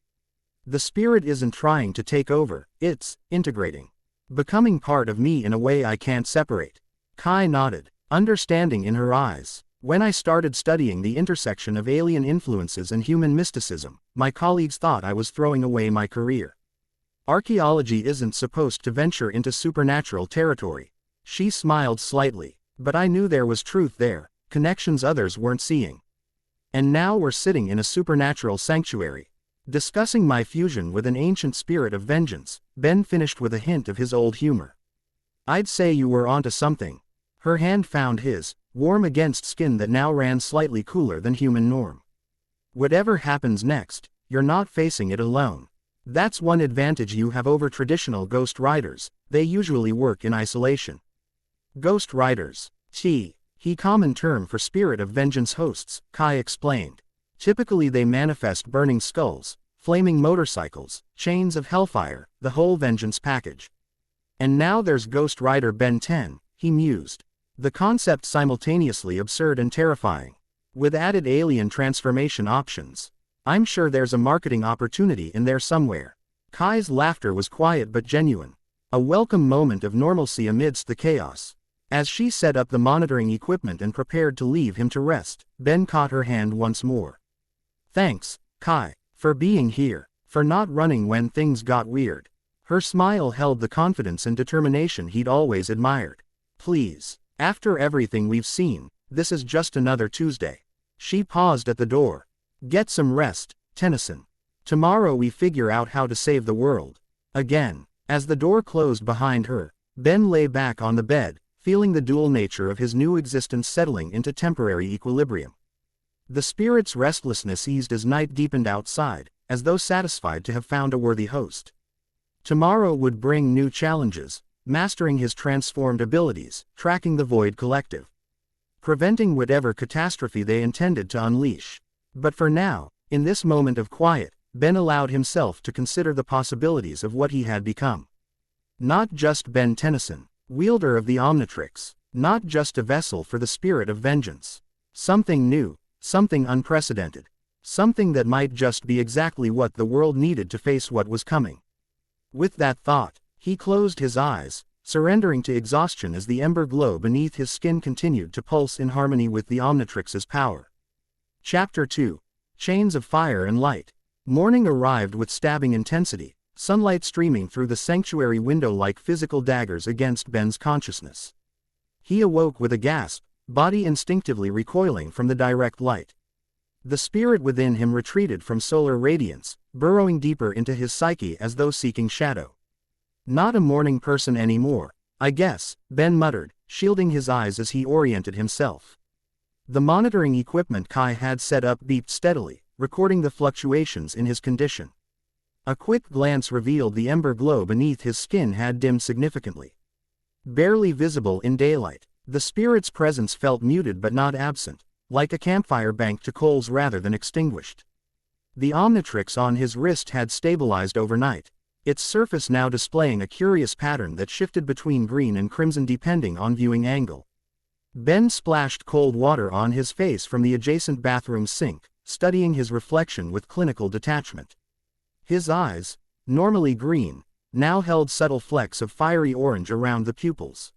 The spirit isn't trying to take over, it's integrating. Becoming part of me in a way I can't separate." Kai nodded, understanding in her eyes. "When I started studying the intersection of alien influences and human mysticism, my colleagues thought I was throwing away my career. Archaeology isn't supposed to venture into supernatural territory." She smiled slightly. "But I knew there was truth there, connections others weren't seeing. And now we're sitting in a supernatural sanctuary, discussing my fusion with an ancient spirit of vengeance." Ben finished with a hint of his old humor. "I'd say you were onto something." Her hand found his, warm against skin that now ran slightly cooler than human norm. "Whatever happens next, you're not facing it alone. That's one advantage you have over traditional ghost riders, they usually work in isolation." "Ghost riders. He common term for spirit of vengeance hosts," Kai explained. "Typically they manifest burning skulls, flaming motorcycles, chains of hellfire, the whole vengeance package. And now there's Ghost Rider Ben 10, he mused. The concept simultaneously absurd and terrifying. With added alien transformation options. I'm sure there's a marketing opportunity in there somewhere." Kai's laughter was quiet but genuine. A welcome moment of normalcy amidst the chaos. As she set up the monitoring equipment and prepared to leave him to rest, Ben caught her hand once more. "Thanks, Kai, for being here, for not running when things got weird." Her smile held the confidence and determination he'd always admired. "Please, after everything we've seen, this is just another Tuesday." She paused at the door. "Get some rest, Tennyson. Tomorrow we figure out how to save the world." Again, as the door closed behind her, Ben lay back on the bed, feeling the dual nature of his new existence settling into temporary equilibrium. The spirit's restlessness eased as night deepened outside, as though satisfied to have found a worthy host. Tomorrow would bring new challenges, mastering his transformed abilities, tracking the Void Collective, preventing whatever catastrophe they intended to unleash. But for now, in this moment of quiet, Ben allowed himself to consider the possibilities of what he had become. Not just Ben Tennyson, wielder of the Omnitrix, not just a vessel for the spirit of vengeance. Something new, something unprecedented, something that might just be exactly what the world needed to face what was coming. With that thought, he closed his eyes, surrendering to exhaustion as the ember glow beneath his skin continued to pulse in harmony with the Omnitrix's power. Chapter 2. Chains of Fire and Light. Morning arrived with stabbing intensity, sunlight streaming through the sanctuary window like physical daggers against Ben's consciousness. He awoke with a gasp, body instinctively recoiling from the direct light. The spirit within him retreated from solar radiance, burrowing deeper into his psyche as though seeking shadow. "Not a morning person anymore, I guess," Ben muttered, shielding his eyes as he oriented himself. The monitoring equipment Kai had set up beeped steadily, recording the fluctuations in his condition. A quick glance revealed the ember glow beneath his skin had dimmed significantly. Barely visible in daylight, the spirit's presence felt muted but not absent, like a campfire banked to coals rather than extinguished. The Omnitrix on his wrist had stabilized overnight, its surface now displaying a curious pattern that shifted between green and crimson depending on viewing angle. Ben splashed cold water on his face from the adjacent bathroom sink, studying his reflection with clinical detachment. His eyes, normally green, now held subtle flecks of fiery orange around the pupils.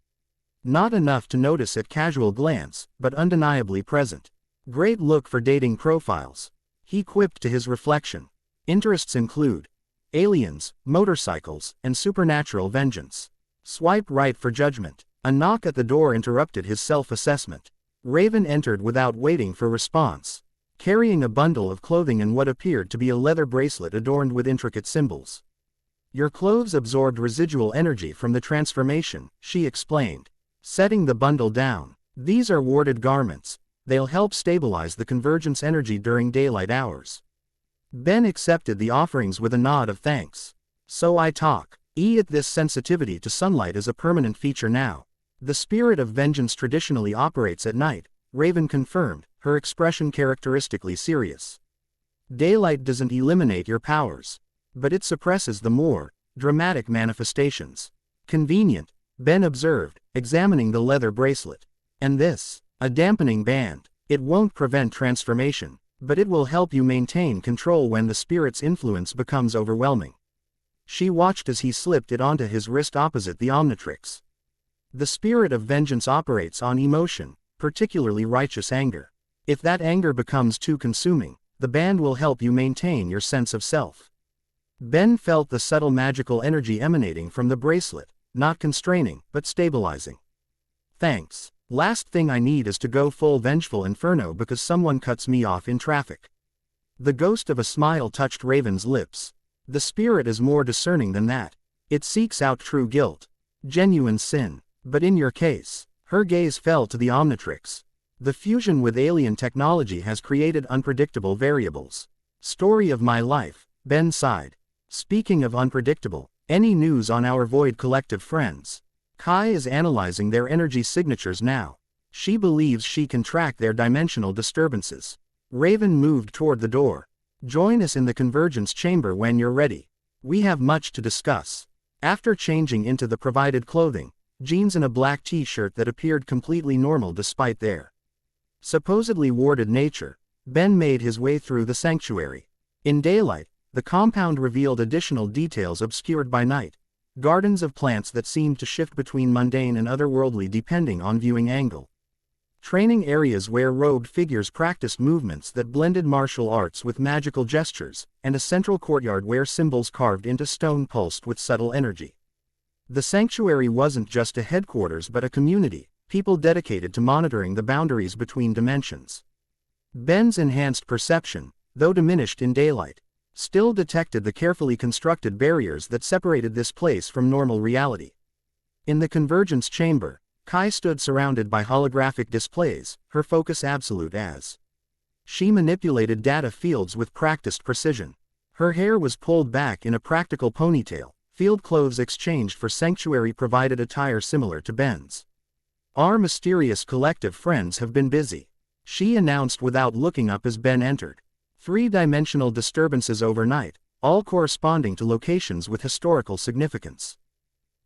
Not enough to notice at casual glance, but undeniably present. "Great look for dating profiles," he quipped to his reflection. "Interests include aliens, motorcycles, and supernatural vengeance. Swipe right for judgment." A knock at the door interrupted his self-assessment. Raven entered without waiting for response, carrying a bundle of clothing and what appeared to be a leather bracelet adorned with intricate symbols. "Your clothes absorbed residual energy from the transformation," she explained, setting the bundle down. "These are warded garments. They'll help stabilize the convergence energy during daylight hours." Ben accepted the offerings with a nod of thanks. "So I talk. This sensitivity to sunlight is a permanent feature now. The spirit of vengeance traditionally operates at night," Raven confirmed, her expression characteristically serious. "Daylight doesn't eliminate your powers, but it suppresses the more dramatic manifestations." "Convenient," Ben observed, examining the leather bracelet. "And this, a dampening band. It won't prevent transformation, but it will help you maintain control when the spirit's influence becomes overwhelming." She watched as he slipped it onto his wrist opposite the Omnitrix. "The spirit of vengeance operates on emotion, particularly righteous anger. If that anger becomes too consuming, the band will help you maintain your sense of self." Ben felt the subtle magical energy emanating from the bracelet, not constraining, but stabilizing. "Thanks. Last thing I need is to go full vengeful inferno because someone cuts me off in traffic." The ghost of a smile touched Raven's lips. "The spirit is more discerning than that. It seeks out true guilt, genuine sin. But in your case," her gaze fell to the Omnitrix. "The fusion with alien technology has created unpredictable variables." "Story of my life," Ben sighed. "Speaking of unpredictable, any news on our Void Collective friends?" "Kai is analyzing their energy signatures now. She believes she can track their dimensional disturbances." Raven moved toward the door. "Join us in the convergence chamber when you're ready. We have much to discuss." After changing into the provided clothing, jeans and a black t-shirt that appeared completely normal despite their supposedly warded nature, Ben made his way through the sanctuary. In daylight, the compound revealed additional details obscured by night. Gardens of plants that seemed to shift between mundane and otherworldly depending on viewing angle. Training areas where robed figures practiced movements that blended martial arts with magical gestures, and a central courtyard where symbols carved into stone pulsed with subtle energy. The sanctuary wasn't just a headquarters but a community, people dedicated to monitoring the boundaries between dimensions. Ben's enhanced perception, though diminished in daylight, still detected the carefully constructed barriers that separated this place from normal reality. In the convergence chamber, Kai stood surrounded by holographic displays, her focus absolute as she manipulated data fields with practiced precision. Her hair was pulled back in a practical ponytail, field clothes exchanged for sanctuary-provided attire similar to Ben's. "Our mysterious collective friends have been busy," she announced without looking up as Ben entered. "Three-dimensional disturbances overnight, all corresponding to locations with historical significance."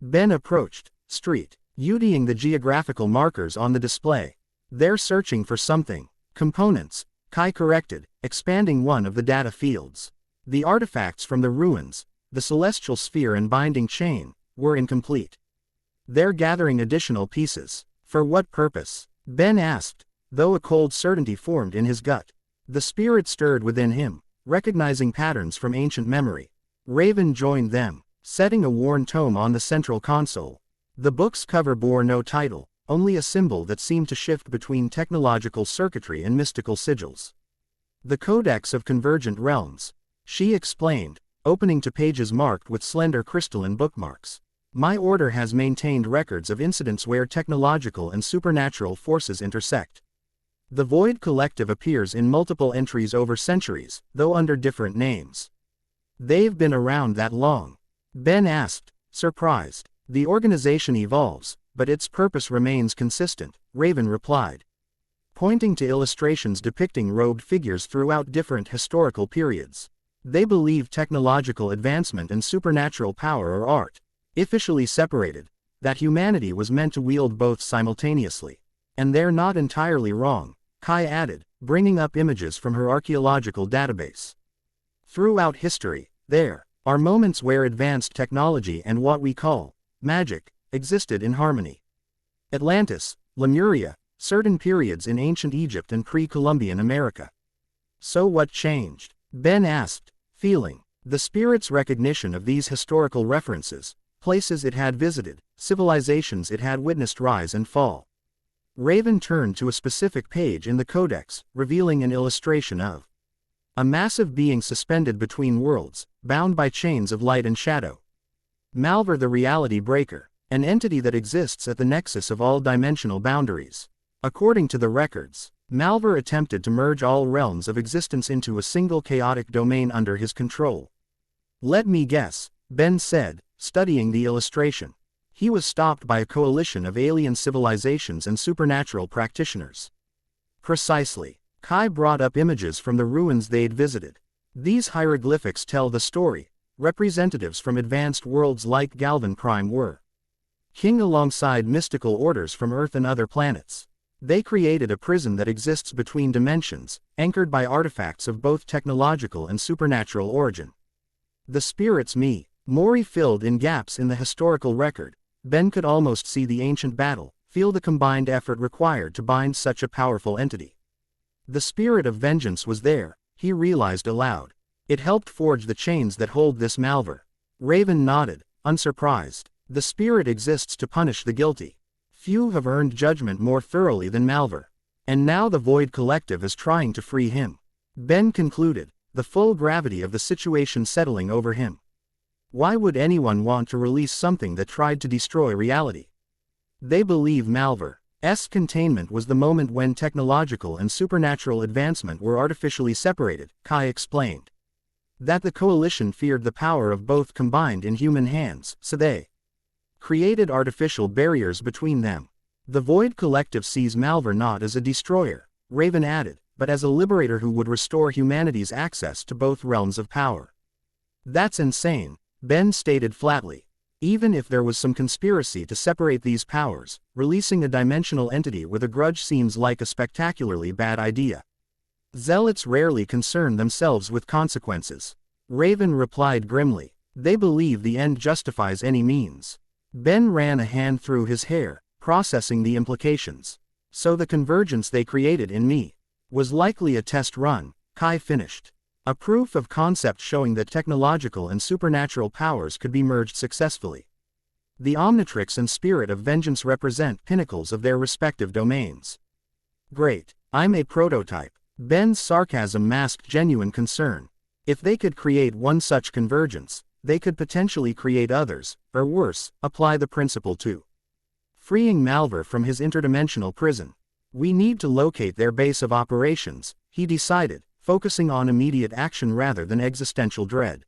Ben approached, studying the geographical markers on the display. "They're searching for something." "Components," Kai corrected, expanding one of the data fields. "The artifacts from the ruins, the celestial sphere and binding chain, were incomplete. They're gathering additional pieces." "For what purpose?" Ben asked, though a cold certainty formed in his gut. The spirit stirred within him, recognizing patterns from ancient memory. Raven joined them, setting a worn tome on the central console. The book's cover bore no title, only a symbol that seemed to shift between technological circuitry and mystical sigils. "The Codex of Convergent Realms," she explained, opening to pages marked with slender crystalline bookmarks. "My order has maintained records of incidents where technological and supernatural forces intersect. The Void Collective appears in multiple entries over centuries, though under different names." "They've been around that long?" Ben asked, surprised. "The organization evolves, but its purpose remains consistent," Raven replied, pointing to illustrations depicting robed figures throughout different historical periods. "They believe technological advancement and supernatural power are artificially separated, that humanity was meant to wield both simultaneously. And they're not entirely wrong," Kai added, bringing up images from her archaeological database. "Throughout history, there are moments where advanced technology and what we call magic existed in harmony. Atlantis, Lemuria, certain periods in ancient Egypt and pre-Columbian America." "So what changed?" Ben asked, feeling the spirit's recognition of these historical references, places it had visited, civilizations it had witnessed rise and fall. Raven turned to a specific page in the codex, revealing an illustration of a massive being suspended between worlds, bound by chains of light and shadow. Malvar the Reality Breaker, an entity that exists at the nexus of all dimensional boundaries. According to the records, Malvar attempted to merge all realms of existence into a single chaotic domain under his control. Let me guess, Ben said, studying the illustration. He was stopped by a coalition of alien civilizations and supernatural practitioners. Precisely. Kai brought up images from the ruins they'd visited. These hieroglyphics tell the story. Representatives from advanced worlds like Galvan Prime were king alongside mystical orders from Earth and other planets. They created a prison that exists between dimensions, anchored by artifacts of both technological and supernatural origin. The spirits Mori filled in gaps in the historical record. Ben could almost see the ancient battle, feel the combined effort required to bind such a powerful entity. The spirit of vengeance was there, he realized aloud. It helped forge the chains that hold this Malvar. Raven nodded, unsurprised. The spirit exists to punish the guilty. Few have earned judgment more thoroughly than Malvar. And now the Void Collective is trying to free him. Ben concluded, the full gravity of the situation settling over him. Why would anyone want to release something that tried to destroy reality? They believe Malvar's containment was the moment when technological and supernatural advancement were artificially separated, Kai explained. That the coalition feared the power of both combined in human hands, so they created artificial barriers between them. The Void Collective sees Malvar not as a destroyer, Raven added, but as a liberator who would restore humanity's access to both realms of power. That's insane, Ben stated flatly. Even if there was some conspiracy to separate these powers, releasing a dimensional entity with a grudge seems like a spectacularly bad idea. Zealots rarely concern themselves with consequences. Raven replied grimly. They believe the end justifies any means. Ben ran a hand through his hair, processing the implications. So the convergence they created in me was likely a test run, Kai finished. A proof of concept showing that technological and supernatural powers could be merged successfully. The Omnitrix and Spirit of Vengeance represent pinnacles of their respective domains. Great, I'm a prototype. Ben's sarcasm masked genuine concern. If they could create one such convergence, they could potentially create others, or worse, apply the principle to freeing Malvar from his interdimensional prison. We need to locate their base of operations, he decided, focusing on immediate action rather than existential dread.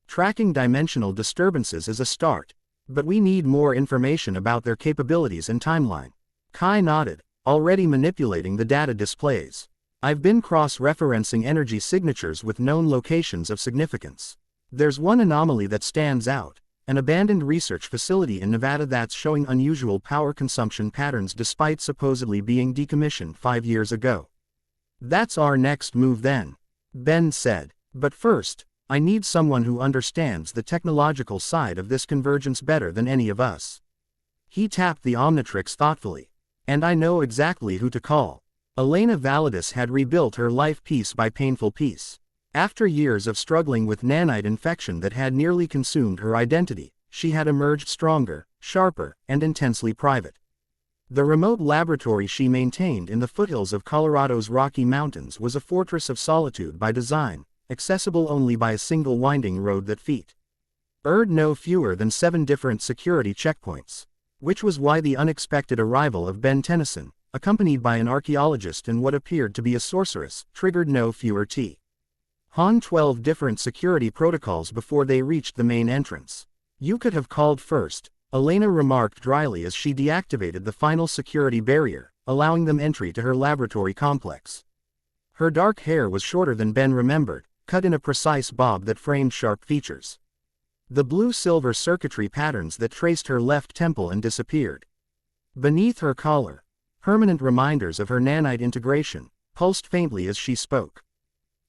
Tracking dimensional disturbances is a start, but we need more information about their capabilities and timeline. Kai nodded, already manipulating the data displays. I've been cross-referencing energy signatures with known locations of significance. There's one anomaly that stands out, an abandoned research facility in Nevada that's showing unusual power consumption patterns despite supposedly being decommissioned 5 years ago. That's our next move then, Ben said. But first, I need someone who understands the technological side of this convergence better than any of us. He tapped the Omnitrix thoughtfully. And I know exactly who to call. Elena Validus had rebuilt her life piece by painful piece. After years of struggling with nanite infection that had nearly consumed her identity, she had emerged stronger, sharper, and intensely private. The remote laboratory she maintained in the foothills of Colorado's Rocky Mountains was a fortress of solitude by design, accessible only by a single winding road that featured no fewer than 7 different security checkpoints. Which was why the unexpected arrival of Ben Tennyson, accompanied by an archaeologist and what appeared to be a sorceress, triggered no fewer than 12 different security protocols before they reached the main entrance. You could have called first, Elena remarked dryly as she deactivated the final security barrier, allowing them entry to her laboratory complex. Her dark hair was shorter than Ben remembered, cut in a precise bob that framed sharp features. The blue-silver circuitry patterns that traced her left temple and disappeared. Beneath her collar, permanent reminders of her nanite integration, pulsed faintly as she spoke.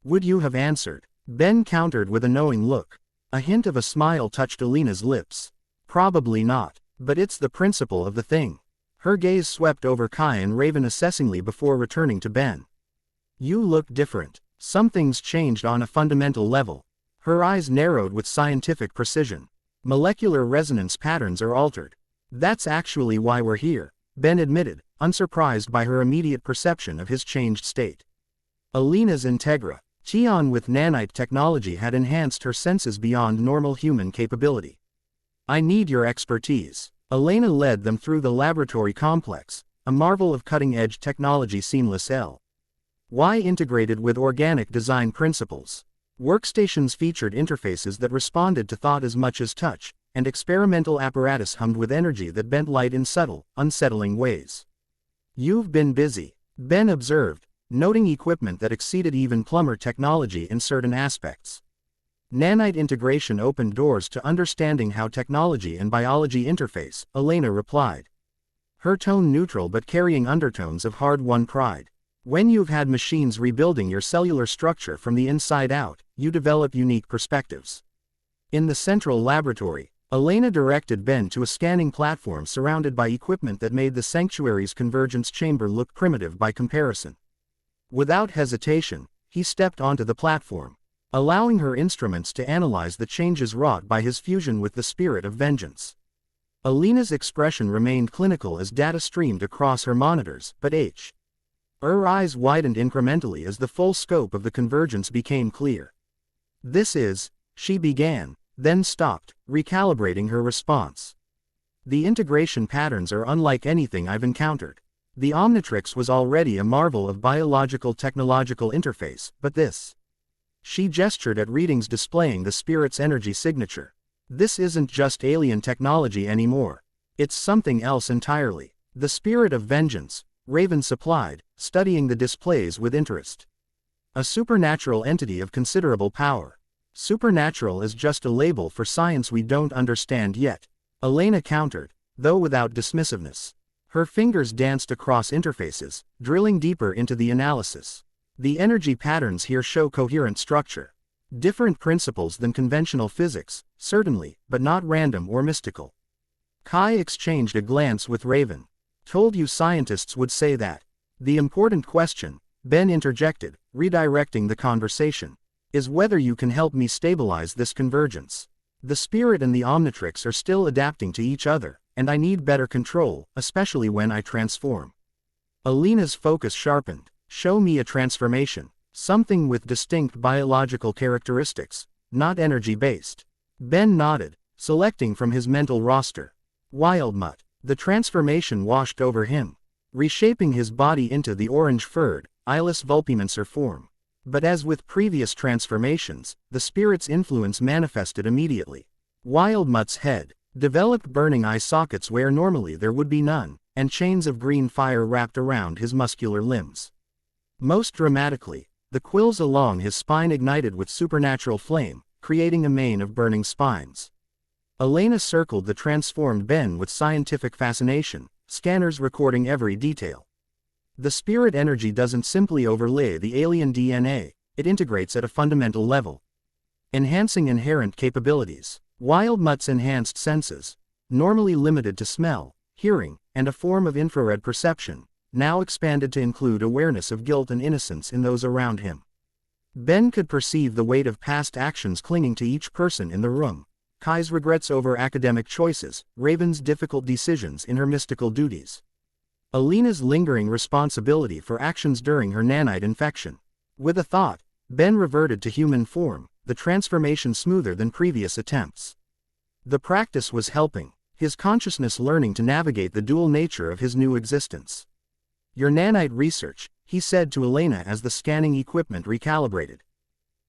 Would you have answered? Ben countered with a knowing look. A hint of a smile touched Elena's lips. Probably not, but it's the principle of the thing. Her gaze swept over Kai and Raven assessingly before returning to Ben. You look different. Something's changed on a fundamental level. Her eyes narrowed with scientific precision. Molecular resonance patterns are altered. That's actually why we're here, Ben admitted, unsurprised by her immediate perception of his changed state. Alina's Integra, Qian with nanite technology had enhanced her senses beyond normal human capability. I need your expertise. Elena led them through the laboratory complex, a marvel of cutting-edge technology seamless L.Y. integrated with organic design principles. Workstations featured interfaces that responded to thought as much as touch, and experimental apparatus hummed with energy that bent light in subtle, unsettling ways. You've been busy, Ben observed, noting equipment that exceeded even plumber technology in certain aspects. Nanite integration opened doors to understanding how technology and biology interface, Elena replied. Her tone neutral but carrying undertones of hard-won pride. When you've had machines rebuilding your cellular structure from the inside out, you develop unique perspectives. In the central laboratory, Elena directed Ben to a scanning platform surrounded by equipment that made the sanctuary's convergence chamber look primitive by comparison. Without hesitation, he stepped onto the platform, allowing her instruments to analyze the changes wrought by his fusion with the spirit of vengeance. Elena's expression remained clinical as data streamed across her monitors, but her eyes widened incrementally as the full scope of the convergence became clear. This is, she began, then stopped, recalibrating her response. The integration patterns are unlike anything I've encountered. The Omnitrix was already a marvel of biological technological interface, but this. She gestured at readings displaying the spirit's energy signature. This isn't just alien technology anymore. It's something else entirely. The spirit of vengeance, Raven supplied, studying the displays with interest. A supernatural entity of considerable power. Supernatural is just a label for science we don't understand yet, Elena countered, though without dismissiveness. Her fingers danced across interfaces, drilling deeper into the analysis. The energy patterns here show coherent structure. Different principles than conventional physics, certainly, but not random or mystical. Kai exchanged a glance with Raven. Told you scientists would say that. The important question, Ben interjected, redirecting the conversation, is whether you can help me stabilize this convergence. The spirit and the Omnitrix are still adapting to each other, and I need better control, especially when I transform. Elena's focus sharpened. Show me a transformation, something with distinct biological characteristics, not energy-based. Ben nodded, selecting from his mental roster. Wildmutt. The transformation washed over him, reshaping his body into the orange-furred, eyeless Vulpimancer form. But as with previous transformations, the spirit's influence manifested immediately. Wildmutt's head developed burning eye sockets where normally there would be none, and chains of green fire wrapped around his muscular limbs. Most dramatically, the quills along his spine ignited with supernatural flame, creating a mane of burning spines. Elena circled the transformed Ben with scientific fascination, scanners recording every detail. The spirit energy doesn't simply overlay the alien DNA, it integrates at a fundamental level, enhancing inherent capabilities. Wildmutt's enhanced senses, normally limited to smell, hearing, and a form of infrared perception, now expanded to include awareness of guilt and innocence in those around him. Ben could perceive the weight of past actions clinging to each person in the room. Kai's regrets over academic choices, Raven's difficult decisions in her mystical duties. Elena's lingering responsibility for actions during her nanite infection. With a thought, Ben reverted to human form, the transformation smoother than previous attempts. The practice was helping, his consciousness learning to navigate the dual nature of his new existence. Your nanite research, he said to Elena as the scanning equipment recalibrated.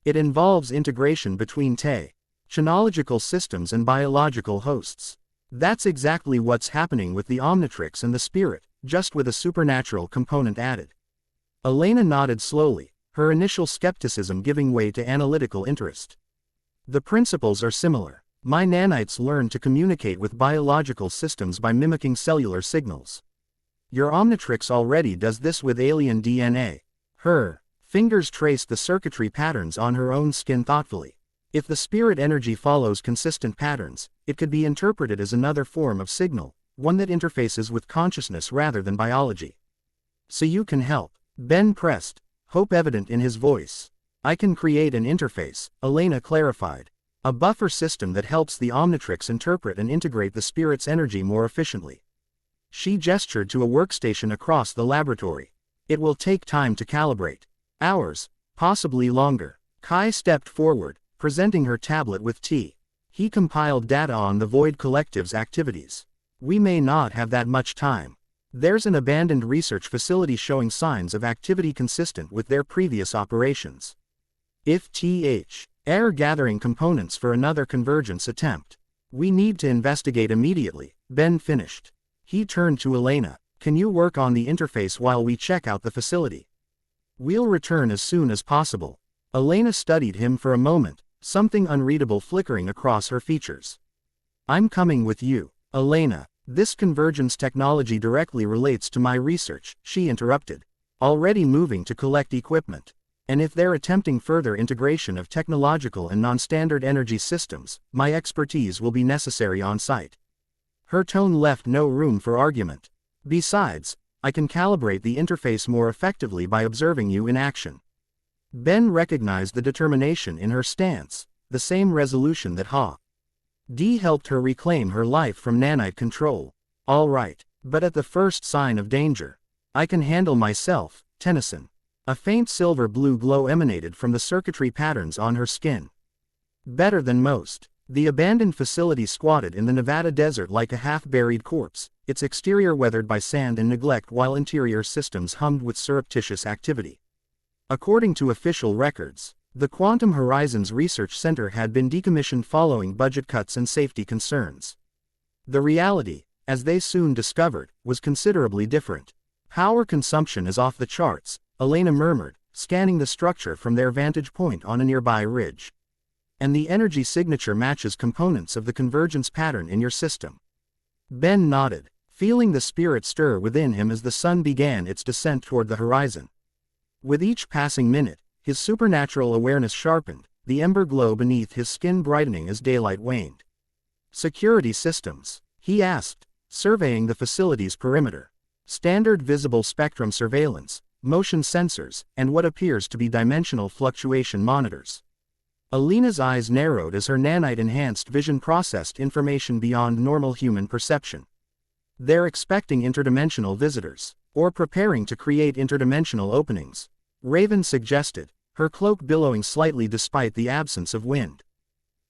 It involves integration between technological systems and biological hosts. That's exactly what's happening with the Omnitrix and the spirit, just with a supernatural component added. Elena nodded slowly, her initial skepticism giving way to analytical interest. The principles are similar. My nanites learn to communicate with biological systems by mimicking cellular signals. Your Omnitrix already does this with alien DNA. Her fingers traced the circuitry patterns on her own skin thoughtfully. If the spirit energy follows consistent patterns, it could be interpreted as another form of signal, one that interfaces with consciousness rather than biology. So you can help. Ben pressed, hope evident in his voice. I can create an interface, Elena clarified. A buffer system that helps the Omnitrix interpret and integrate the spirit's energy more efficiently. She gestured to a workstation across the laboratory. It will take time to calibrate. Hours, possibly longer. Kai stepped forward, presenting her tablet with T. He compiled data on the Void Collective's activities. We may not have that much time. There's an abandoned research facility showing signs of activity consistent with their previous operations. If Air gathering components for another convergence attempt. We need to investigate immediately, Ben finished. He turned to Elena. Can you work on the interface while we check out the facility? We'll return as soon as possible. Elena studied him for a moment, something unreadable flickering across her features. I'm coming with you, Elena. This convergence technology directly relates to my research, she interrupted. Already moving to collect equipment. And if they're attempting further integration of technological and non-standard energy systems, my expertise will be necessary on site. Her tone left no room for argument. Besides, I can calibrate the interface more effectively by observing you in action. Ben recognized the determination in her stance, the same resolution that D helped her reclaim her life from nanite control. All right, but at the first sign of danger. I can handle myself, Tennyson. A faint silver-blue glow emanated from the circuitry patterns on her skin. Better than most. The abandoned facility squatted in the Nevada desert like a half-buried corpse, its exterior weathered by sand and neglect while interior systems hummed with surreptitious activity. According to official records, the Quantum Horizons Research Center had been decommissioned following budget cuts and safety concerns. The reality, as they soon discovered, was considerably different. Power consumption is off the charts, Elena murmured, scanning the structure from their vantage point on a nearby ridge. And the energy signature matches components of the convergence pattern in your system. Ben nodded, feeling the spirit stir within him as the sun began its descent toward the horizon. With each passing minute, his supernatural awareness sharpened, the ember glow beneath his skin brightening as daylight waned. Security systems, he asked, surveying the facility's perimeter. Standard visible spectrum surveillance, motion sensors, and what appears to be dimensional fluctuation monitors. Elena's eyes narrowed as her nanite-enhanced vision processed information beyond normal human perception. They're expecting interdimensional visitors, or preparing to create interdimensional openings, Raven suggested, her cloak billowing slightly despite the absence of wind.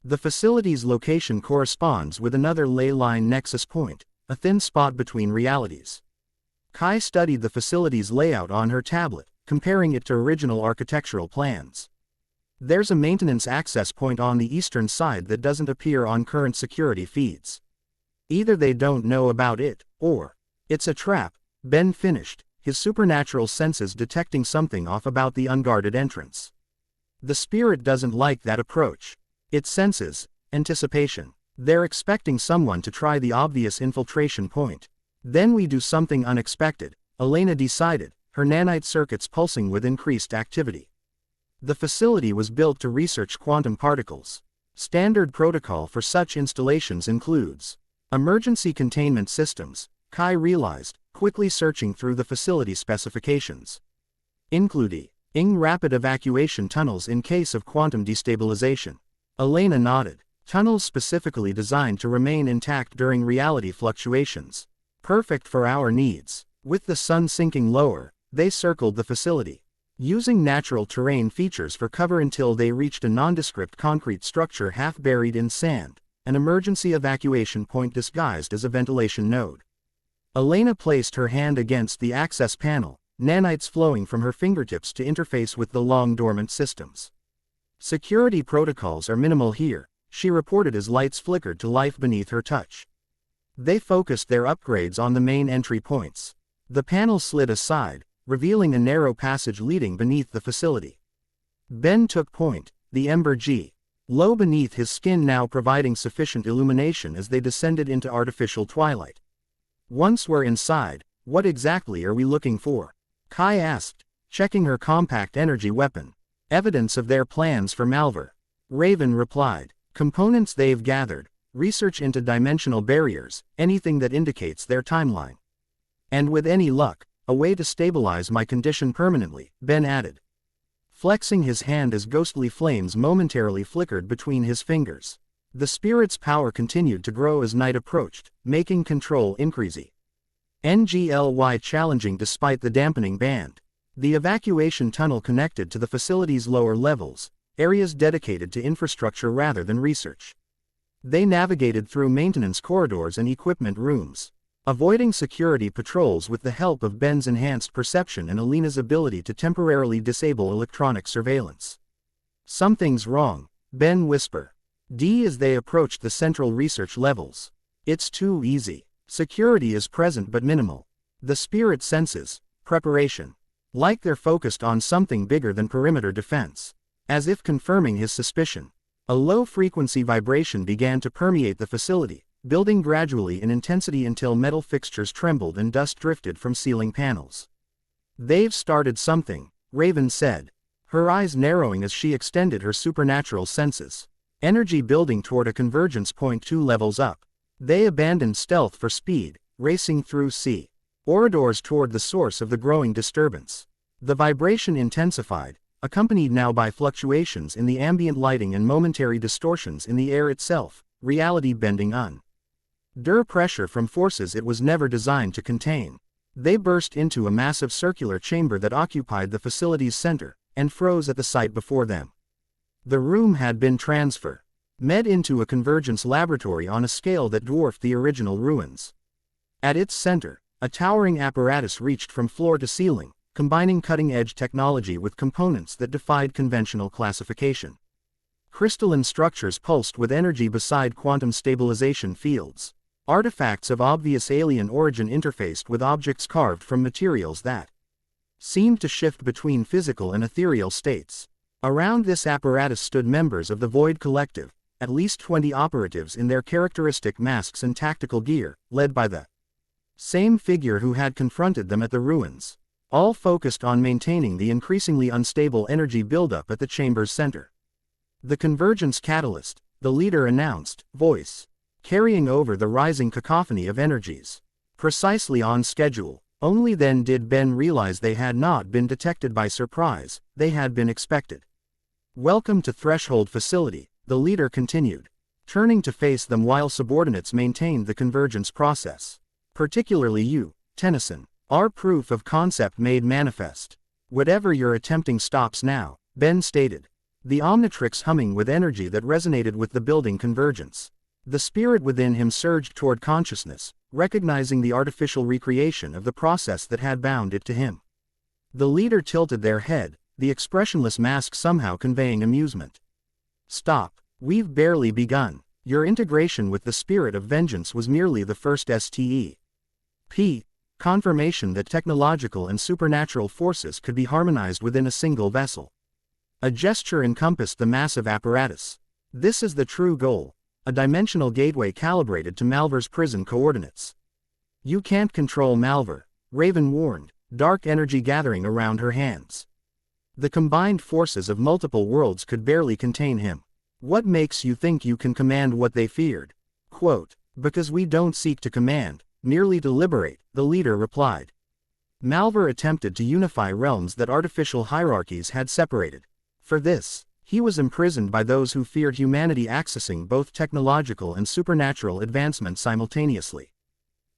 The facility's location corresponds with another ley line nexus point, a thin spot between realities. Kai studied the facility's layout on her tablet, comparing it to original architectural plans. There's a maintenance access point on the eastern side that doesn't appear on current security feeds. Either they don't know about it, or it's a trap, Ben finished, his supernatural senses detecting something off about the unguarded entrance. The spirit doesn't like that approach. It senses anticipation. They're expecting someone to try the obvious infiltration point. Then we do something unexpected, Elena decided, her nanite circuits pulsing with increased activity. The facility was built to research quantum particles. Standard protocol for such installations includes emergency containment systems, Kai realized, quickly searching through the facility specifications. Including rapid evacuation tunnels in case of quantum destabilization. Elena nodded. Tunnels specifically designed to remain intact during reality fluctuations. Perfect for our needs. With the sun sinking lower, they circled the facility, using natural terrain features for cover until they reached a nondescript concrete structure half buried in sand, an emergency evacuation point disguised as a ventilation node. Elena placed her hand against the access panel, nanites flowing from her fingertips to interface with the long-dormant systems. Security protocols are minimal here, she reported as lights flickered to life beneath her touch. They focused their upgrades on the main entry points. The panel slid aside, revealing a narrow passage leading beneath the facility. Ben took point, the ember G. Low beneath his skin now providing sufficient illumination as they descended into artificial twilight. Once we're inside, what exactly are we looking for? Kai asked, checking her compact energy weapon. Evidence of their plans for Malver. Raven replied. Components they've gathered, research into dimensional barriers, anything that indicates their timeline. And with any luck, a way to stabilize my condition permanently, Ben added. flexing his hand as ghostly flames momentarily flickered between his fingers. The spirit's power continued to grow as night approached, making control increasingly challenging despite the dampening band. The evacuation tunnel connected to the facility's lower levels, areas dedicated to infrastructure rather than research. They navigated through maintenance corridors and equipment rooms, avoiding security patrols with the help of Ben's enhanced perception and Alina's ability to temporarily disable electronic surveillance. "Something's wrong," Ben whispered. As they approached the central research levels. "It's too easy. Security is present but minimal." The spirit senses preparation. Like they're focused on something bigger than perimeter defense. As if confirming his suspicion, a low-frequency vibration began to permeate the facility, building gradually in intensity until metal fixtures trembled and dust drifted from ceiling panels. "They've started something," Raven said, her eyes narrowing as she extended her supernatural senses. Energy building toward a convergence point 2 levels up. They abandoned stealth for speed, racing through corridors toward the source of the growing disturbance. The vibration intensified, accompanied now by fluctuations in the ambient lighting and momentary distortions in the air itself, reality bending under pressure from forces it was never designed to contain. They burst into a massive circular chamber that occupied the facility's center, and froze at the sight before them. The room had been transferred into a convergence laboratory on a scale that dwarfed the original ruins. At its center, a towering apparatus reached from floor to ceiling, combining cutting-edge technology with components that defied conventional classification. Crystalline structures pulsed with energy beside quantum stabilization fields. Artifacts of obvious alien origin interfaced with objects carved from materials that seemed to shift between physical and ethereal states. Around this apparatus stood members of the Void Collective, at least 20 operatives in their characteristic masks and tactical gear, led by the same figure who had confronted them at the ruins. All focused on maintaining the increasingly unstable energy buildup at the chamber's center. "The convergence catalyst," the leader announced, voice carrying over the rising cacophony of energies. Precisely on schedule. Only then did Ben realize they had not been detected by surprise, they had been expected. "Welcome to Threshold Facility," the leader continued, turning to face them while subordinates maintained the convergence process. "Particularly you, Tennyson. Our proof of concept made manifest. Whatever you're attempting stops now," Ben stated, the Omnitrix humming with energy that resonated with the building convergence. The spirit within him surged toward consciousness, recognizing the artificial recreation of the process that had bound it to him. The leader tilted their head, the expressionless mask somehow conveying amusement. "Stop. We've barely begun. Your integration with the spirit of vengeance was merely the first step. Confirmation that technological and supernatural forces could be harmonized within a single vessel." A gesture encompassed the massive apparatus. "This is the true goal. A dimensional gateway calibrated to Malvar's prison coordinates." "You can't control Malvar," Raven warned, dark energy gathering around her hands. "The combined forces of multiple worlds could barely contain him." "What makes you think you can command what they feared?" Quote, "Because we don't seek to command, merely to liberate," the leader replied. Malvar attempted to unify realms that artificial hierarchies had separated. For this, he was imprisoned by those who feared humanity accessing both technological and supernatural advancement simultaneously.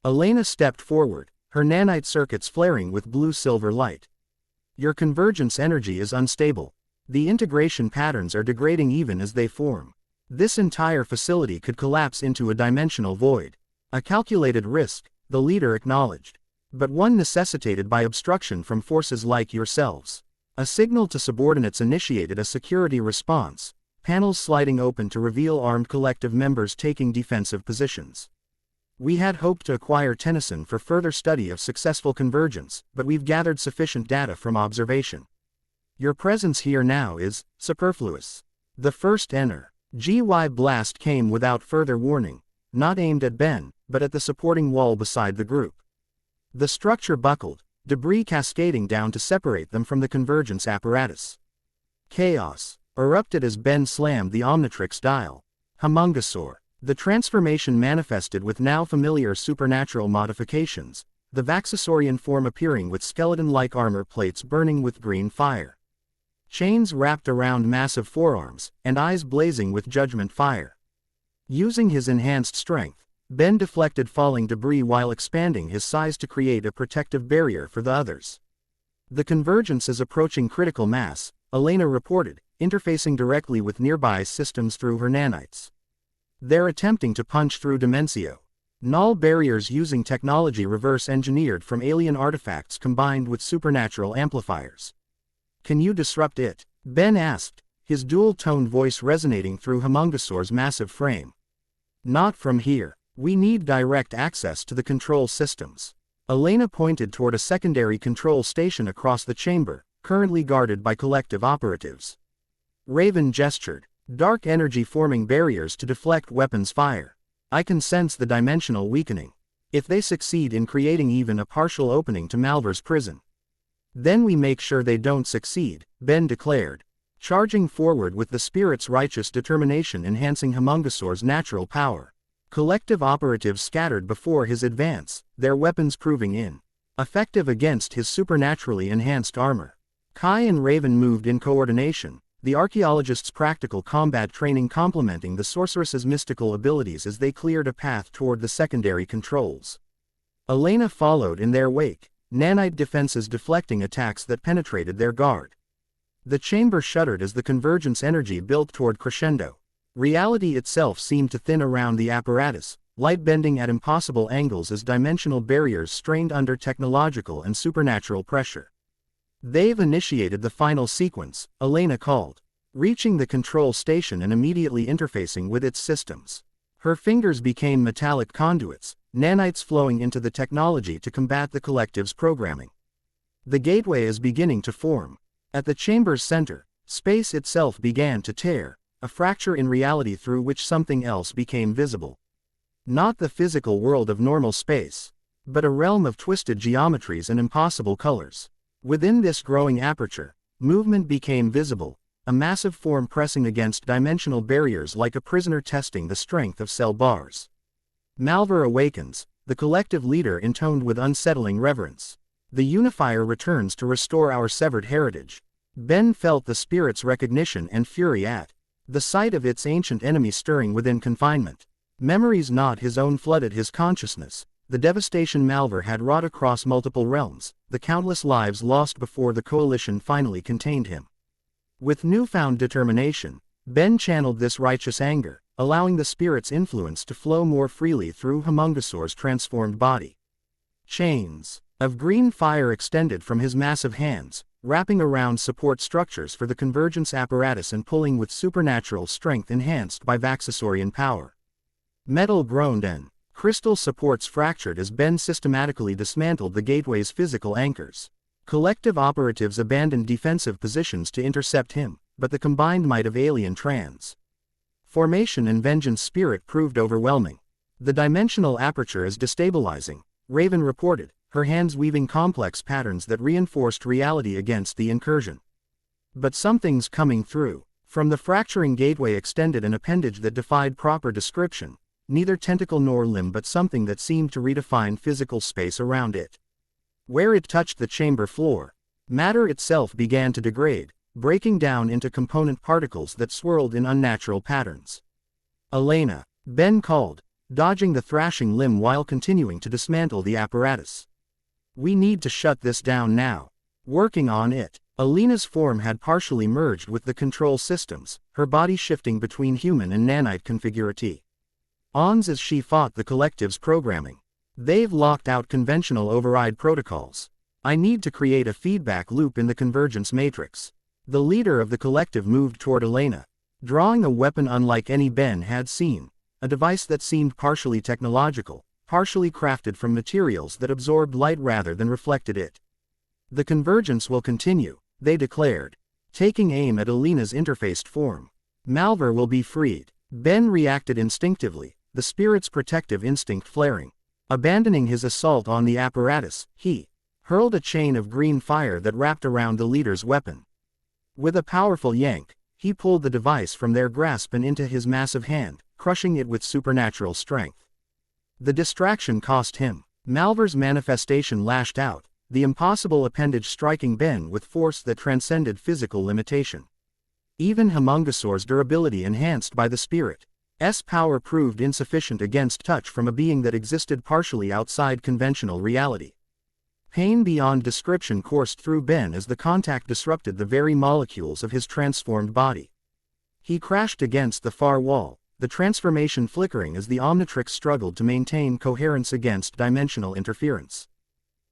Elena stepped forward, her nanite circuits flaring with blue-silver light. "Your convergence energy is unstable. The integration patterns are degrading even as they form. This entire facility could collapse into a dimensional void." "A calculated risk," the leader acknowledged, "but one necessitated by obstruction from forces like yourselves." A signal to subordinates initiated a security response, panels sliding open to reveal armed collective members taking defensive positions. "We had hoped to acquire Tennyson for further study of successful convergence, but we've gathered sufficient data from observation. Your presence here now is superfluous." The first GY blast came without further warning, not aimed at Ben, but at the supporting wall beside the group. The structure buckled, debris cascading down to separate them from the convergence apparatus. Chaos erupted as Ben slammed the Omnitrix dial. Humungosaur. The transformation manifested with now familiar supernatural modifications, the Vaxosaurian form appearing with skeleton-like armor plates burning with green fire. chains wrapped around massive forearms, and eyes blazing with judgment fire. Using his enhanced strength, Ben deflected falling debris while expanding his size to create a protective barrier for the others. The convergence is approaching critical mass, Elena reported, interfacing directly with nearby systems through her nanites. They're attempting to punch through Dimensio. Null barriers using technology reverse-engineered from alien artifacts combined with supernatural amplifiers. Can you disrupt it? Ben asked, his dual-toned voice resonating through Homungosaur's massive frame. Not from here. We need direct access to the control systems. Elena pointed toward a secondary control station across the chamber, currently guarded by collective operatives. Raven gestured, dark energy forming barriers to deflect weapons fire. I can sense the dimensional weakening. If they succeed in creating even a partial opening to Malvar's prison, then we make sure they don't succeed, Ben declared, charging forward with the spirit's righteous determination enhancing Homungosaur's natural power. Collective operatives scattered before his advance, their weapons proving ineffective against his supernaturally enhanced armor. Kai and Raven moved in coordination, the archaeologist's practical combat training complementing the sorceress's mystical abilities as they cleared a path toward the secondary controls. Elena followed in their wake, nanite defenses deflecting attacks that penetrated their guard. The chamber shuddered as the convergence energy built toward crescendo. Reality itself seemed to thin around the apparatus, light bending at impossible angles as dimensional barriers strained under technological and supernatural pressure. They've initiated the final sequence, Elena called, reaching the control station and immediately interfacing with its systems. Her fingers became metallic conduits, nanites flowing into the technology to combat the collective's programming. The gateway is beginning to form. At the chamber's center, space itself began to tear, a fracture in reality through which something else became visible. Not the physical world of normal space, but a realm of twisted geometries and impossible colors. Within this growing aperture, movement became visible, a massive form pressing against dimensional barriers like a prisoner testing the strength of cell bars. Malvar awakens, the collective leader intoned with unsettling reverence. The unifier returns to restore our severed heritage. Ben felt the spirit's recognition and fury at the sight of its ancient enemy stirring within confinement. Memories not his own flooded his consciousness, the devastation Malvar had wrought across multiple realms, the countless lives lost before the coalition finally contained him. With newfound determination, Ben channeled this righteous anger, allowing the spirit's influence to flow more freely through Homungosaur's transformed body. Chains of green fire extended from his massive hands, wrapping around support structures for the convergence apparatus and pulling with supernatural strength enhanced by Vaxasaurian power. Metal groaned and crystal supports fractured as Ben systematically dismantled the gateway's physical anchors. Collective operatives abandoned defensive positions to intercept him, but the combined might of alien transformation and vengeance spirit proved overwhelming. The dimensional aperture is destabilizing, Raven reported, her hands weaving complex patterns that reinforced reality against the incursion. But something's coming through. From the fracturing gateway extended an appendage that defied proper description, neither tentacle nor limb but something that seemed to redefine physical space around it. Where it touched the chamber floor, matter itself began to degrade, breaking down into component particles that swirled in unnatural patterns. Elena, Ben called, dodging the thrashing limb while continuing to dismantle the apparatus. We need to shut this down now. Working on it. Elena's form had partially merged with the control systems, her body shifting between human and nanite configurity. Ons as she fought the collective's programming. They've locked out conventional override protocols. I need to create a feedback loop in the convergence matrix. The leader of the collective moved toward Elena, drawing a weapon unlike any Ben had seen, a device that seemed partially technological, partially crafted from materials that absorbed light rather than reflected it. The convergence will continue, they declared, taking aim at Elena's interfaced form. Malvar will be freed. Ben reacted instinctively, the spirit's protective instinct flaring. Abandoning his assault on the apparatus, he hurled a chain of green fire that wrapped around the leader's weapon. With a powerful yank, he pulled the device from their grasp and into his massive hand, crushing it with supernatural strength. The distraction cost him. Malvar's manifestation lashed out, the impossible appendage striking Ben with force that transcended physical limitation. Even Humungosaur's durability enhanced by the spirit's power proved insufficient against touch from a being that existed partially outside conventional reality. Pain beyond description coursed through Ben as the contact disrupted the very molecules of his transformed body. He crashed against the far wall, the transformation flickering as the Omnitrix struggled to maintain coherence against dimensional interference.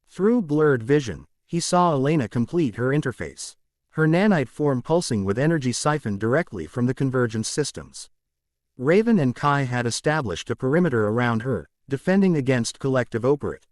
Through blurred vision, he saw Elena complete her interface, her nanite form pulsing with energy siphoned directly from the convergence systems. Raven and Kai had established a perimeter around her, defending against collective operate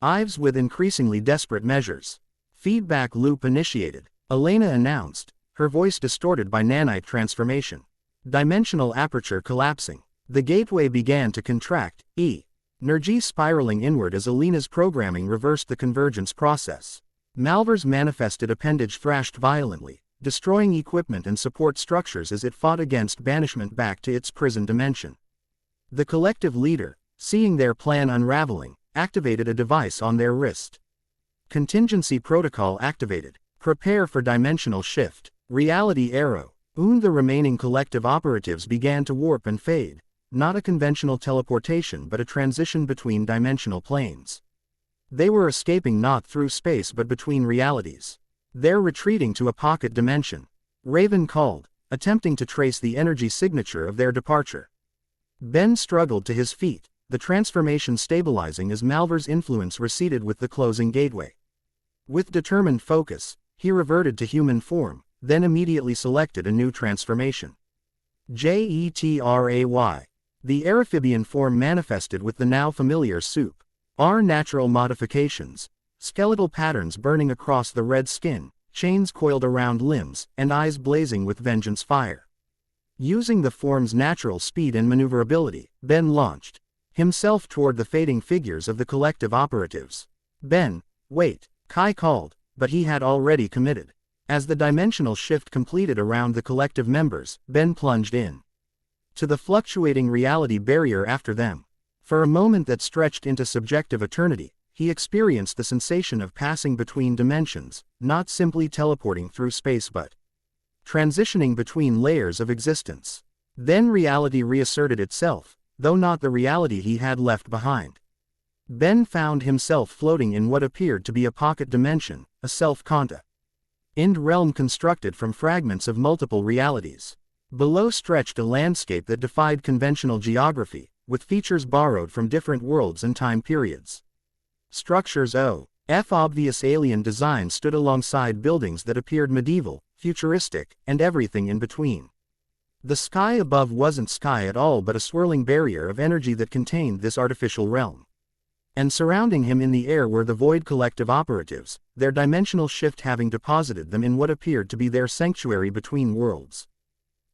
Ives with increasingly desperate measures. Feedback loop initiated, Elena announced, her voice distorted by nanite transformation. Dimensional aperture collapsing. The gateway began to contract, energy spiraling inward as Elena's programming reversed the convergence process. Malvar's manifested appendage thrashed violently, destroying equipment and support structures as it fought against banishment back to its prison dimension. The collective leader, seeing their plan unraveling, activated a device on their wrist. Contingency protocol activated. Prepare for dimensional shift. Reality arrow. The remaining collective operatives began to warp and fade, not a conventional teleportation but a transition between dimensional planes. They were escaping not through space but between realities. They're retreating to a pocket dimension. Raven called, attempting to trace the energy signature of their departure. Ben struggled to his feet, the transformation stabilizing as Malvar's influence receded with the closing gateway. With determined focus, he reverted to human form, then immediately selected a new transformation. Jetray. The amphibian form manifested with the now familiar soup. Natural modifications. Skeletal patterns burning across the red skin, chains coiled around limbs, and eyes blazing with vengeance fire. Using the form's natural speed and maneuverability, Ben launched himself toward the fading figures of the collective operatives. Ben, wait, Kai called, but he had already committed. As the dimensional shift completed around the collective members, Ben plunged in to the fluctuating reality barrier after them. For a moment that stretched into subjective eternity, he experienced the sensation of passing between dimensions, not simply teleporting through space but transitioning between layers of existence. Then reality reasserted itself, though not the reality he had left behind. Ben found himself floating in what appeared to be a pocket dimension, a self-contained realm constructed from fragments of multiple realities. Below stretched a landscape that defied conventional geography, with features borrowed from different worlds and time periods. Structures obvious alien design stood alongside buildings that appeared medieval, futuristic, and everything in between. The sky above wasn't sky at all but a swirling barrier of energy that contained this artificial realm. And surrounding him in the air were the Void Collective operatives, their dimensional shift having deposited them in what appeared to be their sanctuary between worlds.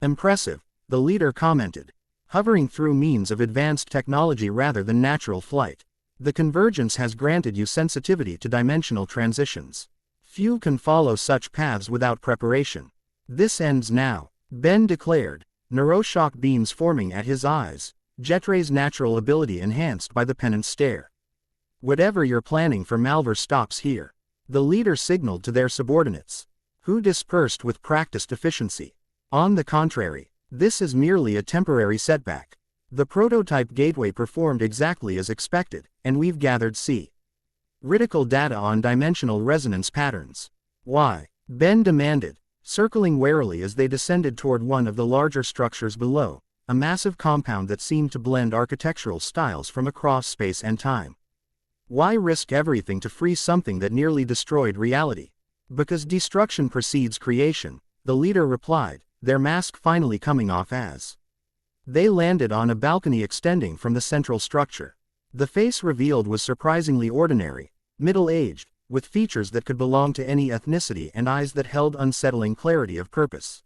Impressive, the leader commented. Hovering through means of advanced technology rather than natural flight. The convergence has granted you sensitivity to dimensional transitions. Few can follow such paths without preparation. This ends now, Ben declared, neuroshock beams forming at his eyes, Jetray's natural ability enhanced by the penance stare. Whatever you're planning for Malvar stops here. The leader signaled to their subordinates, who dispersed with practiced efficiency. On the contrary, this is merely a temporary setback. The prototype gateway performed exactly as expected, and we've gathered critical data on dimensional resonance patterns. Why? Ben demanded, circling warily as they descended toward one of the larger structures below, a massive compound that seemed to blend architectural styles from across space and time. Why risk everything to free something that nearly destroyed reality? Because destruction precedes creation, the leader replied, their mask finally coming off as they landed on a balcony extending from the central structure. The face revealed was surprisingly ordinary, middle-aged, with features that could belong to any ethnicity and eyes that held unsettling clarity of purpose.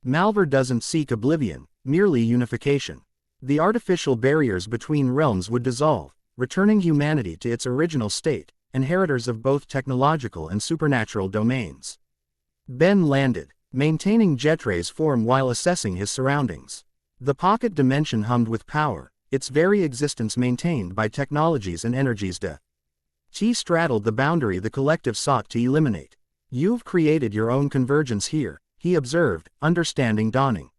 Malvar doesn't seek oblivion, merely unification. The artificial barriers between realms would dissolve, returning humanity to its original state, inheritors of both technological and supernatural domains. Ben landed, maintaining Jetray's form while assessing his surroundings. The pocket dimension hummed with power, its very existence maintained by technologies and energies T straddled the boundary the collective sought to eliminate. You've created your own convergence here, he observed, understanding dawning.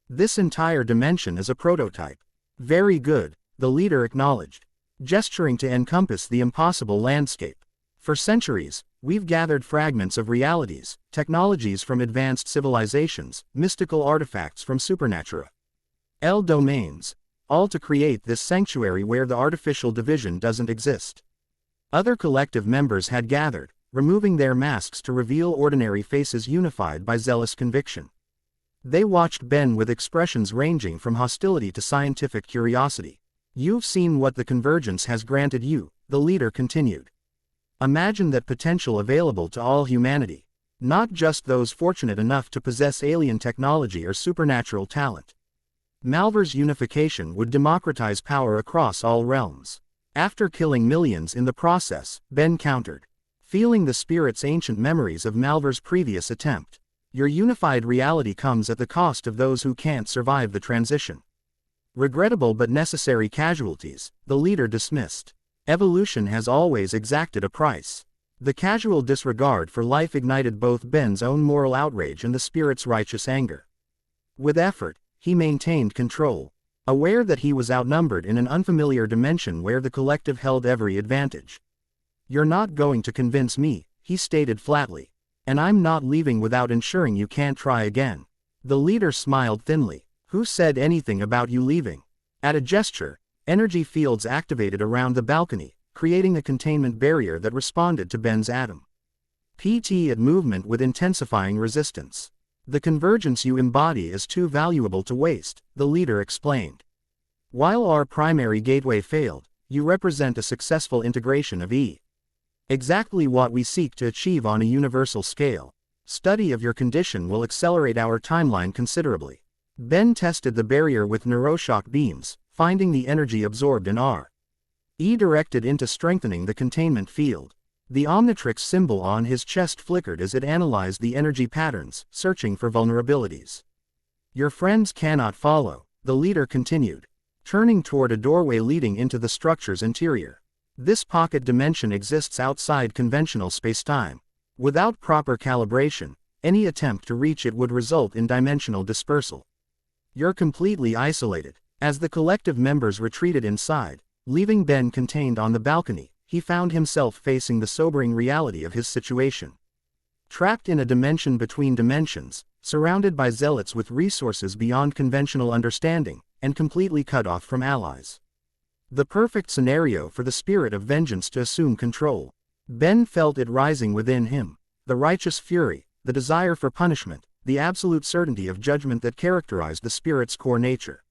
This entire dimension is a prototype. Very good, the leader acknowledged, gesturing to encompass the impossible landscape. For centuries, we've gathered fragments of realities, technologies from advanced civilizations, mystical artifacts from supernatural domains, all to create this sanctuary where the artificial division doesn't exist. Other collective members had gathered, removing their masks to reveal ordinary faces unified by zealous conviction. They watched Ben with expressions ranging from hostility to scientific curiosity. You've seen what the convergence has granted you, the leader continued. Imagine that potential available to all humanity, not just those fortunate enough to possess alien technology or supernatural talent. Malvar's unification would democratize power across all realms. After killing millions in the process, Ben countered, feeling the spirit's ancient memories of Malvar's previous attempt. Your unified reality comes at the cost of those who can't survive the transition. Regrettable but necessary casualties, the leader dismissed. Evolution has always exacted a price. The casual disregard for life ignited both Ben's own moral outrage and the spirit's righteous anger. With effort, he maintained control, aware that he was outnumbered in an unfamiliar dimension where the collective held every advantage. You're not going to convince me, he stated flatly. And I'm not leaving without ensuring you can't try again. The leader smiled thinly. Who said anything about you leaving? At a gesture, energy fields activated around the balcony, creating a containment barrier that responded to Ben's atom. PT at movement with intensifying resistance. The convergence you embody is too valuable to waste, the leader explained. While our primary gateway failed, you represent a successful integration of E. Exactly what we seek to achieve on a universal scale. Study of your condition will accelerate our timeline considerably. Ben tested the barrier with neuroshock beams, finding the energy absorbed in R.E. directed into strengthening the containment field. The Omnitrix symbol on his chest flickered as it analyzed the energy patterns, searching for vulnerabilities. Your friends cannot follow, the leader continued, turning toward a doorway leading into the structure's interior. This pocket dimension exists outside conventional spacetime. Without proper calibration, any attempt to reach it would result in dimensional dispersal. You're completely isolated. As the collective members retreated inside, leaving Ben contained on the balcony, he found himself facing the sobering reality of his situation. Trapped in a dimension between dimensions, surrounded by zealots with resources beyond conventional understanding, and completely cut off from allies. The perfect scenario for the spirit of vengeance to assume control. Ben felt it rising within him, the righteous fury, the desire for punishment, the absolute certainty of judgment that characterized the spirit's core nature.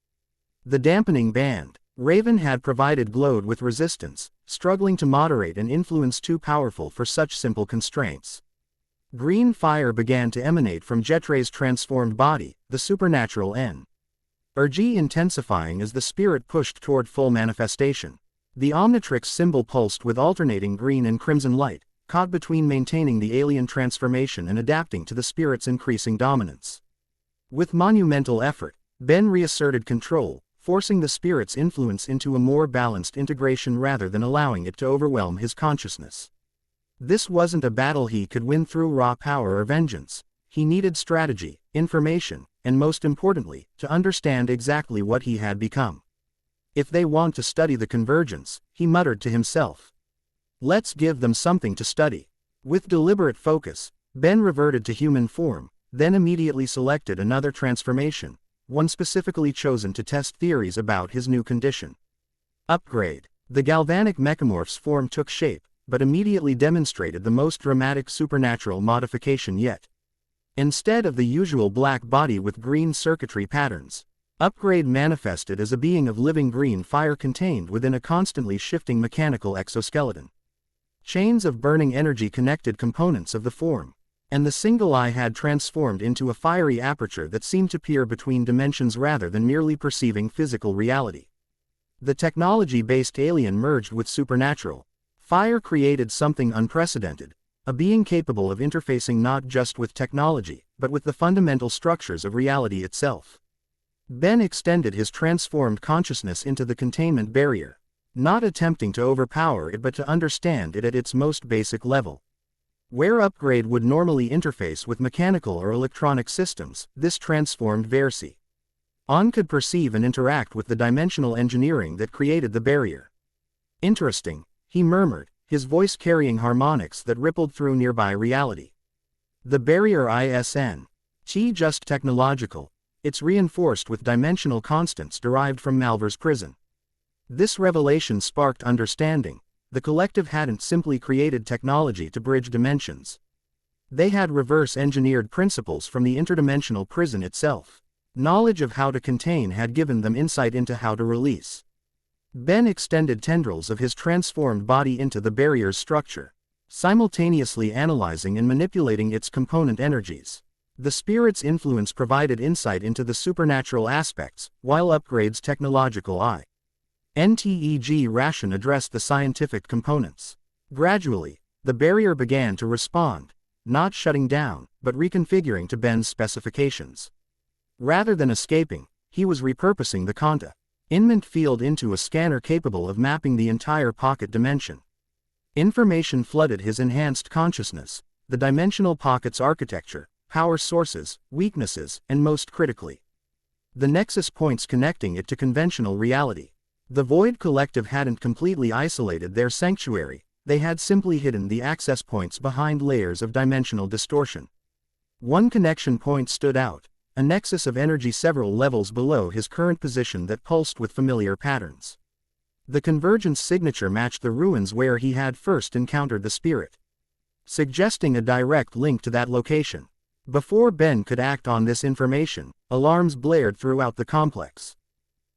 The dampening band, Raven had provided glowed with resistance, struggling to moderate an influence too powerful for such simple constraints. Green fire began to emanate from Jetray's transformed body, the supernatural energy intensifying as the spirit pushed toward full manifestation. The Omnitrix symbol pulsed with alternating green and crimson light, caught between maintaining the alien transformation and adapting to the spirit's increasing dominance. With monumental effort, Ben reasserted control, forcing the spirit's influence into a more balanced integration rather than allowing it to overwhelm his consciousness. This wasn't a battle he could win through raw power or vengeance. He needed strategy, information, and most importantly, to understand exactly what he had become. If they want to study the convergence, he muttered to himself. Let's give them something to study. With deliberate focus, Ben reverted to human form, then immediately selected another transformation, one specifically chosen to test theories about his new condition. Upgrade. The galvanic mechamorph's form took shape, but immediately demonstrated the most dramatic supernatural modification yet. Instead of the usual black body with green circuitry patterns, Upgrade manifested as a being of living green fire contained within a constantly shifting mechanical exoskeleton. Chains of burning energy connected components of the form, and the single eye had transformed into a fiery aperture that seemed to peer between dimensions rather than merely perceiving physical reality. The technology-based alien merged with supernatural. Fire created something unprecedented, a being capable of interfacing not just with technology, but with the fundamental structures of reality itself. Ben extended his transformed consciousness into the containment barrier. not attempting to overpower it but to understand it at its most basic level. Where upgrade would normally interface with mechanical or electronic systems, this transformed Versi. On could perceive and interact with the dimensional engineering that created the barrier. Interesting, he murmured, his voice carrying harmonics that rippled through nearby reality. The barrier isn't just technological, it's reinforced with dimensional constants derived from Malvar's prison. This revelation sparked understanding. The collective hadn't simply created technology to bridge dimensions. They had reverse-engineered principles from the interdimensional prison itself. Knowledge of how to contain had given them insight into how to release. Ben extended tendrils of his transformed body into the barrier's structure, simultaneously analyzing and manipulating its component energies. The spirit's influence provided insight into the supernatural aspects, while Upgrade's technological NTEG ration addressed the scientific components. Gradually, the barrier began to respond, not shutting down, but reconfiguring to Ben's specifications. Rather than escaping, he was repurposing the containment field into a scanner capable of mapping the entire pocket dimension. Information flooded his enhanced consciousness, the dimensional pocket's architecture, power sources, weaknesses, and most critically, the nexus points connecting it to conventional reality. The Void Collective hadn't completely isolated their sanctuary, they had simply hidden the access points behind layers of dimensional distortion. One connection point stood out, a nexus of energy several levels below his current position that pulsed with familiar patterns. The convergence signature matched the ruins where he had first encountered the spirit, suggesting a direct link to that location. Before Ben could act on this information, alarms blared throughout the complex.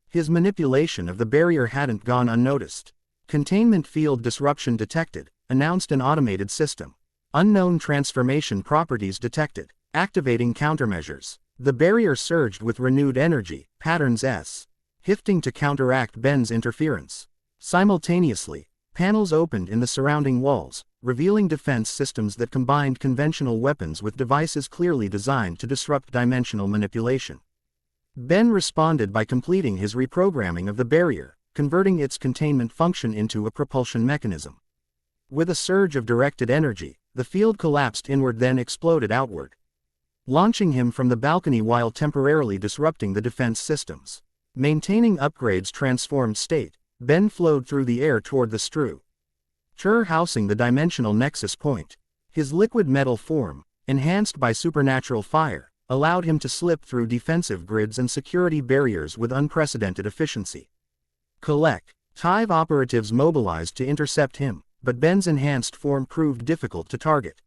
His manipulation of the barrier hadn't gone unnoticed. Containment field disruption detected, announced an automated system. Unknown transformation properties detected, activating countermeasures. The barrier surged with renewed energy, patterns shifting to counteract Ben's interference. Simultaneously, panels opened in the surrounding walls, revealing defense systems that combined conventional weapons with devices clearly designed to disrupt dimensional manipulation. Ben responded by completing his reprogramming of the barrier, converting its containment function into a propulsion mechanism. With a surge of directed energy, the field collapsed inward then exploded outward, launching him from the balcony while temporarily disrupting the defense systems. Maintaining Upgrade's transformed state, Ben flowed through the air toward the structure housing the dimensional nexus point. His liquid metal form, enhanced by supernatural fire, allowed him to slip through defensive grids and security barriers with unprecedented efficiency. Collective operatives mobilized to intercept him, but Ben's enhanced form proved difficult to target.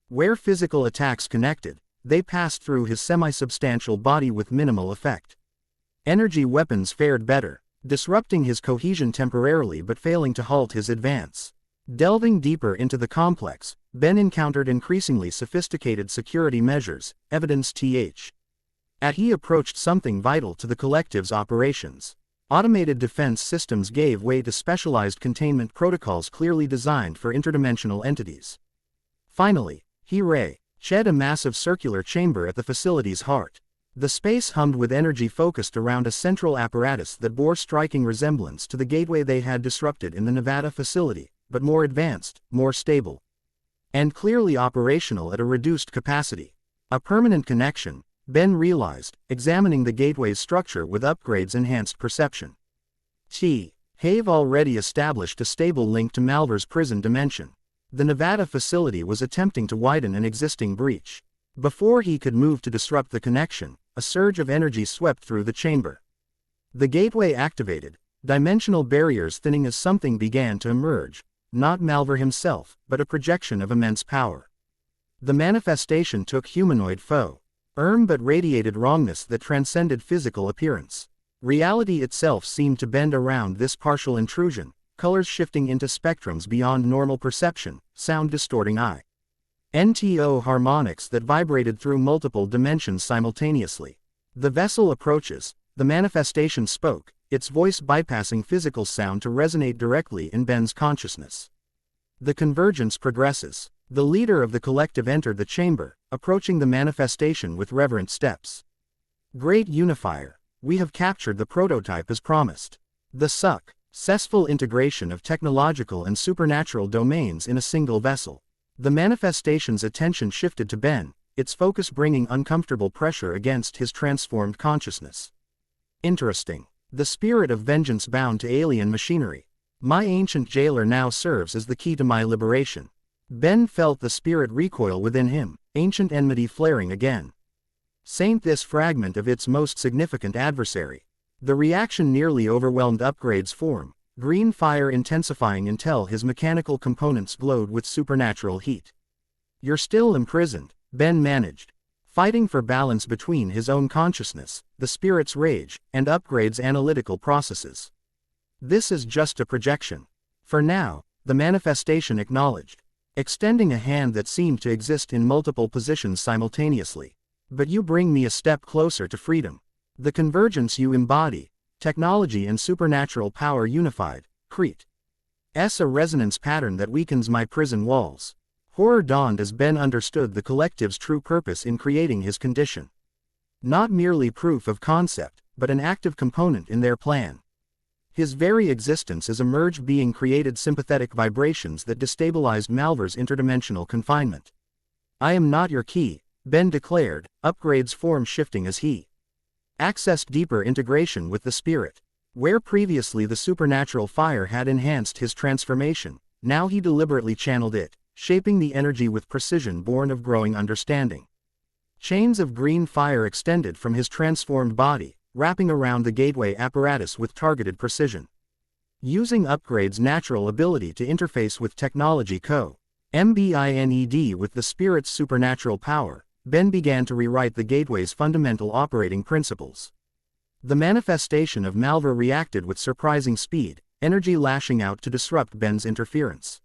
Where physical attacks connected, they passed through his semi-substantial body with minimal effect. Energy weapons fared better, disrupting his cohesion temporarily but failing to halt his advance. Delving deeper into the complex, Ben encountered increasingly sophisticated security measures, evidenced as he approached something vital to the collective's operations. Automated defense systems gave way to specialized containment protocols clearly designed for interdimensional entities. Finally, he shed a massive circular chamber at the facility's heart. The space hummed with energy focused around a central apparatus that bore striking resemblance to the gateway they had disrupted in the Nevada facility, but more advanced, more stable, and clearly operational at a reduced capacity. A permanent connection, Ben realized, examining the gateway's structure with Upgrade's enhanced perception. Have already established a stable link to Malvar's prison dimension. The Nevada facility was attempting to widen an existing breach. Before he could move to disrupt the connection, a surge of energy swept through the chamber. The gateway activated, dimensional barriers thinning as something began to emerge, not Malvar himself, but a projection of immense power. The manifestation took humanoid form but radiated wrongness that transcended physical appearance. Reality itself seemed to bend around this partial intrusion, colors shifting into spectrums beyond normal perception, sound distorting NTO harmonics that vibrated through multiple dimensions simultaneously. The vessel approaches, the manifestation spoke, its voice bypassing physical sound to resonate directly in Ben's consciousness. The convergence progresses. The leader of the collective entered the chamber, approaching the manifestation with reverent steps. Great Unifier, we have captured the prototype as promised. The Successful integration of technological and supernatural domains in a single vessel. The manifestation's attention shifted to Ben, its focus bringing uncomfortable pressure against his transformed consciousness. Interesting. The spirit of vengeance bound to alien machinery. My ancient jailer now serves as the key to my liberation. Ben felt the spirit recoil within him, ancient enmity flaring again. Saint this fragment of its most significant adversary. The reaction nearly overwhelmed Upgrade's form, green fire intensifying until his mechanical components glowed with supernatural heat. You're still imprisoned, Ben managed, fighting for balance between his own consciousness, the spirit's rage, and Upgrade's analytical processes. This is just a projection. For now, the manifestation acknowledged, extending a hand that seemed to exist in multiple positions simultaneously. But you bring me a step closer to freedom. The convergence you embody, technology and supernatural power unified, creates a resonance pattern that weakens my prison walls. Horror dawned as Ben understood the collective's true purpose in creating his condition. Not merely proof of concept, but an active component in their plan. His very existence as a merged being created sympathetic vibrations that destabilized Malvar's interdimensional confinement. I am not your key, Ben declared, Upgrade's form shifting as he accessed deeper integration with the spirit. Where previously the supernatural fire had enhanced his transformation, now he deliberately channeled it, shaping the energy with precision born of growing understanding. Chains of green fire extended from his transformed body, wrapping around the gateway apparatus with targeted precision. Using Upgrade's natural ability to interface with technology co-combined with the spirit's supernatural power, Ben began to rewrite the gateway's fundamental operating principles. The manifestation of Malvar reacted with surprising speed, energy lashing out to disrupt Ben's interference.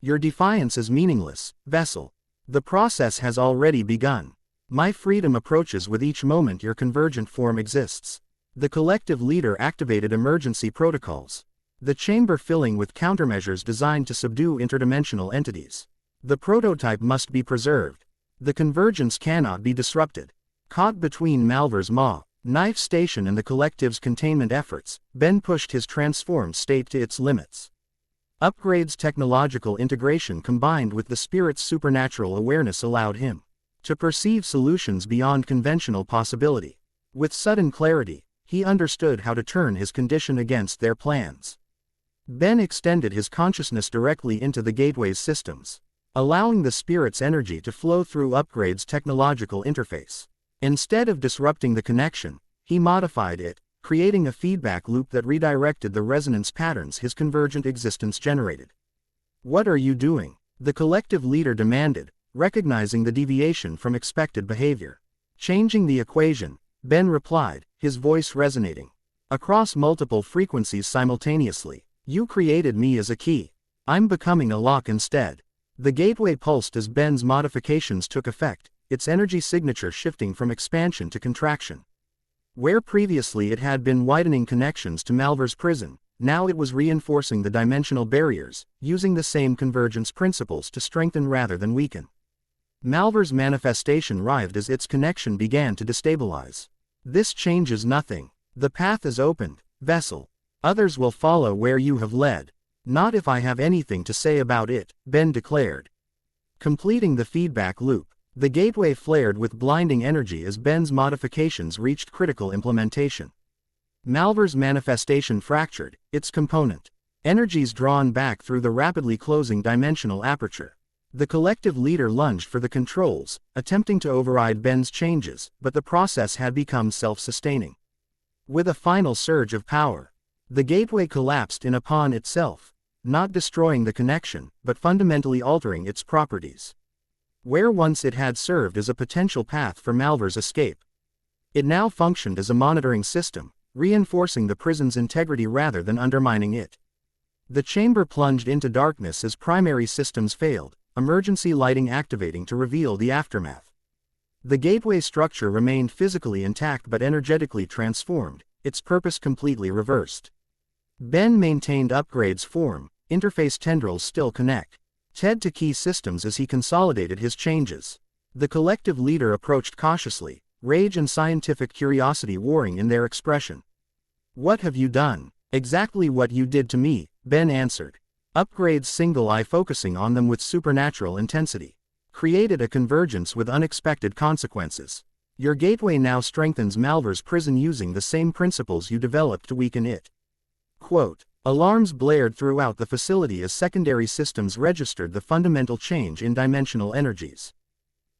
Your defiance is meaningless, vessel. The process has already begun. My freedom approaches with each moment your convergent form exists. The collective leader activated emergency protocols. The chamber filling with countermeasures designed to subdue interdimensional entities. The prototype must be preserved. The convergence cannot be disrupted. Caught between Malvar's knife station and the collective's containment efforts, Ben pushed his transformed state to its limits. Upgrade's technological integration combined with the spirit's supernatural awareness allowed him to perceive solutions beyond conventional possibility. With sudden clarity, he understood how to turn his condition against their plans. Ben extended his consciousness directly into the gateway's systems, allowing the spirit's energy to flow through Upgrade's technological interface. Instead of disrupting the connection, he modified it, creating a feedback loop that redirected the resonance patterns his convergent existence generated. What are you doing? The collective leader demanded, recognizing the deviation from expected behavior. Changing the equation, Ben replied, his voice resonating across multiple frequencies simultaneously. You created me as a key. I'm becoming a lock instead. The gateway pulsed as Ben's modifications took effect, its energy signature shifting from expansion to contraction. Where previously it had been widening connections to Malvar's prison, now it was reinforcing the dimensional barriers, using the same convergence principles to strengthen rather than weaken. Malvar's manifestation writhed as its connection began to destabilize. This changes nothing. The path is opened, vessel. Others will follow where you have led. Not if I have anything to say about it, Ben declared. Completing the feedback loop, the gateway flared with blinding energy as Ben's modifications reached critical implementation. Malvar's manifestation fractured, its component energies drawn back through the rapidly closing dimensional aperture. The collective leader lunged for the controls, attempting to override Ben's changes, but the process had become self-sustaining. With a final surge of power, the gateway collapsed in upon itself, not destroying the connection, but fundamentally altering its properties. Where once it had served as a potential path for Malvar's escape, it now functioned as a monitoring system, reinforcing the prison's integrity rather than undermining it. The chamber plunged into darkness as primary systems failed, emergency lighting activating to reveal the aftermath. The gateway structure remained physically intact but energetically transformed, its purpose completely reversed. Ben maintained Upgrade's form, interface tendrils still connect Ted to key systems as he consolidated his changes. The collective leader approached cautiously, rage and scientific curiosity warring in their expression. What have you done? Exactly what you did to me, Ben answered. Upgrades single-eye focusing on them with supernatural intensity. Created a convergence with unexpected consequences. Your gateway now strengthens Malvar's prison using the same principles you developed to weaken it. Quote, alarms blared throughout the facility as secondary systems registered the fundamental change in dimensional energies.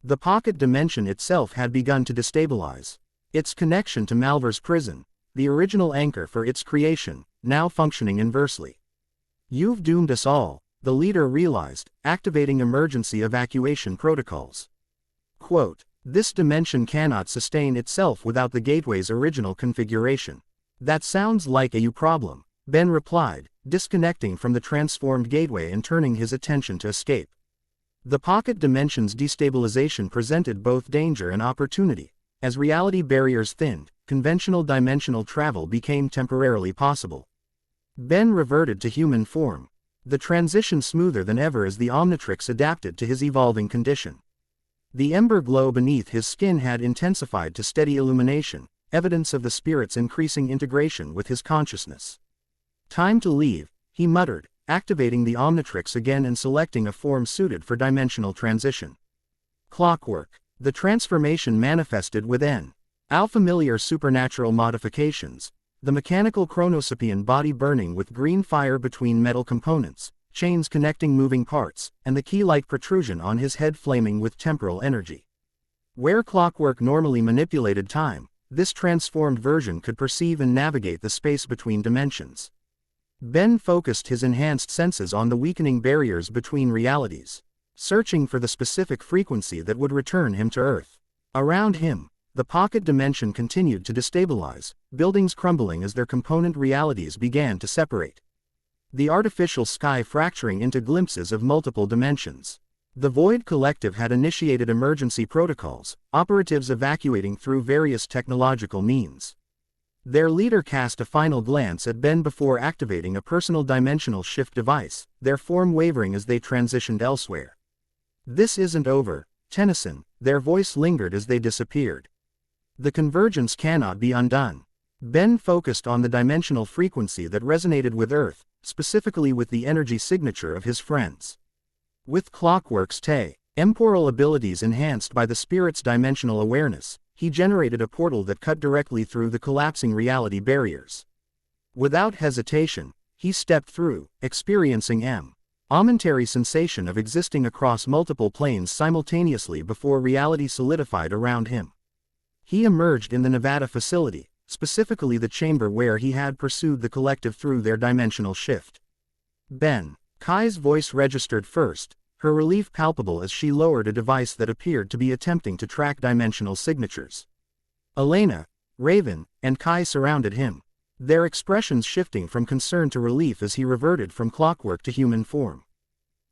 The pocket dimension itself had begun to destabilize. Its connection to Malvar's prison, the original anchor for its creation, now functioning inversely. You've doomed us all, the leader realized, activating emergency evacuation protocols. Quote, this dimension cannot sustain itself without the gateway's original configuration. That sounds like a you problem, Ben replied, disconnecting from the transformed gateway and turning his attention to escape. The pocket dimension's destabilization presented both danger and opportunity. As reality barriers thinned, conventional dimensional travel became temporarily possible. Ben reverted to human form. The transition smoother than ever as the Omnitrix adapted to his evolving condition. The ember glow beneath his skin had intensified to steady illumination, evidence of the spirit's increasing integration with his consciousness. Time to leave, he muttered, activating the Omnitrix again and selecting a form suited for dimensional transition. Clockwork. The transformation manifested within. Familiar supernatural modifications. The mechanical chronosapian body burning with green fire between metal components, chains connecting moving parts, and the key-like protrusion on his head flaming with temporal energy. Where clockwork normally manipulated time, this transformed version could perceive and navigate the space between dimensions. Ben focused his enhanced senses on the weakening barriers between realities, searching for the specific frequency that would return him to Earth. Around him, the pocket dimension continued to destabilize, buildings crumbling as their component realities began to separate. The artificial sky fracturing into glimpses of multiple dimensions. The Void Collective had initiated emergency protocols, operatives evacuating through various technological means. Their leader cast a final glance at Ben before activating a personal dimensional shift device, their form wavering as they transitioned elsewhere. This isn't over, Tennyson, their voice lingered as they disappeared. The convergence cannot be undone. Ben focused on the dimensional frequency that resonated with Earth, specifically with the energy signature of his friends. With Clockwork's temporal abilities enhanced by the spirit's dimensional awareness, he generated a portal that cut directly through the collapsing reality barriers. Without hesitation, he stepped through, experiencing momentary sensation of existing across multiple planes simultaneously before reality solidified around him. He emerged in the Nevada facility, specifically the chamber where he had pursued the collective through their dimensional shift. Ben. Kai's voice registered first, her relief palpable as she lowered a device that appeared to be attempting to track dimensional signatures. Elena, Raven, and Kai surrounded him, their expressions shifting from concern to relief as he reverted from clockwork to human form.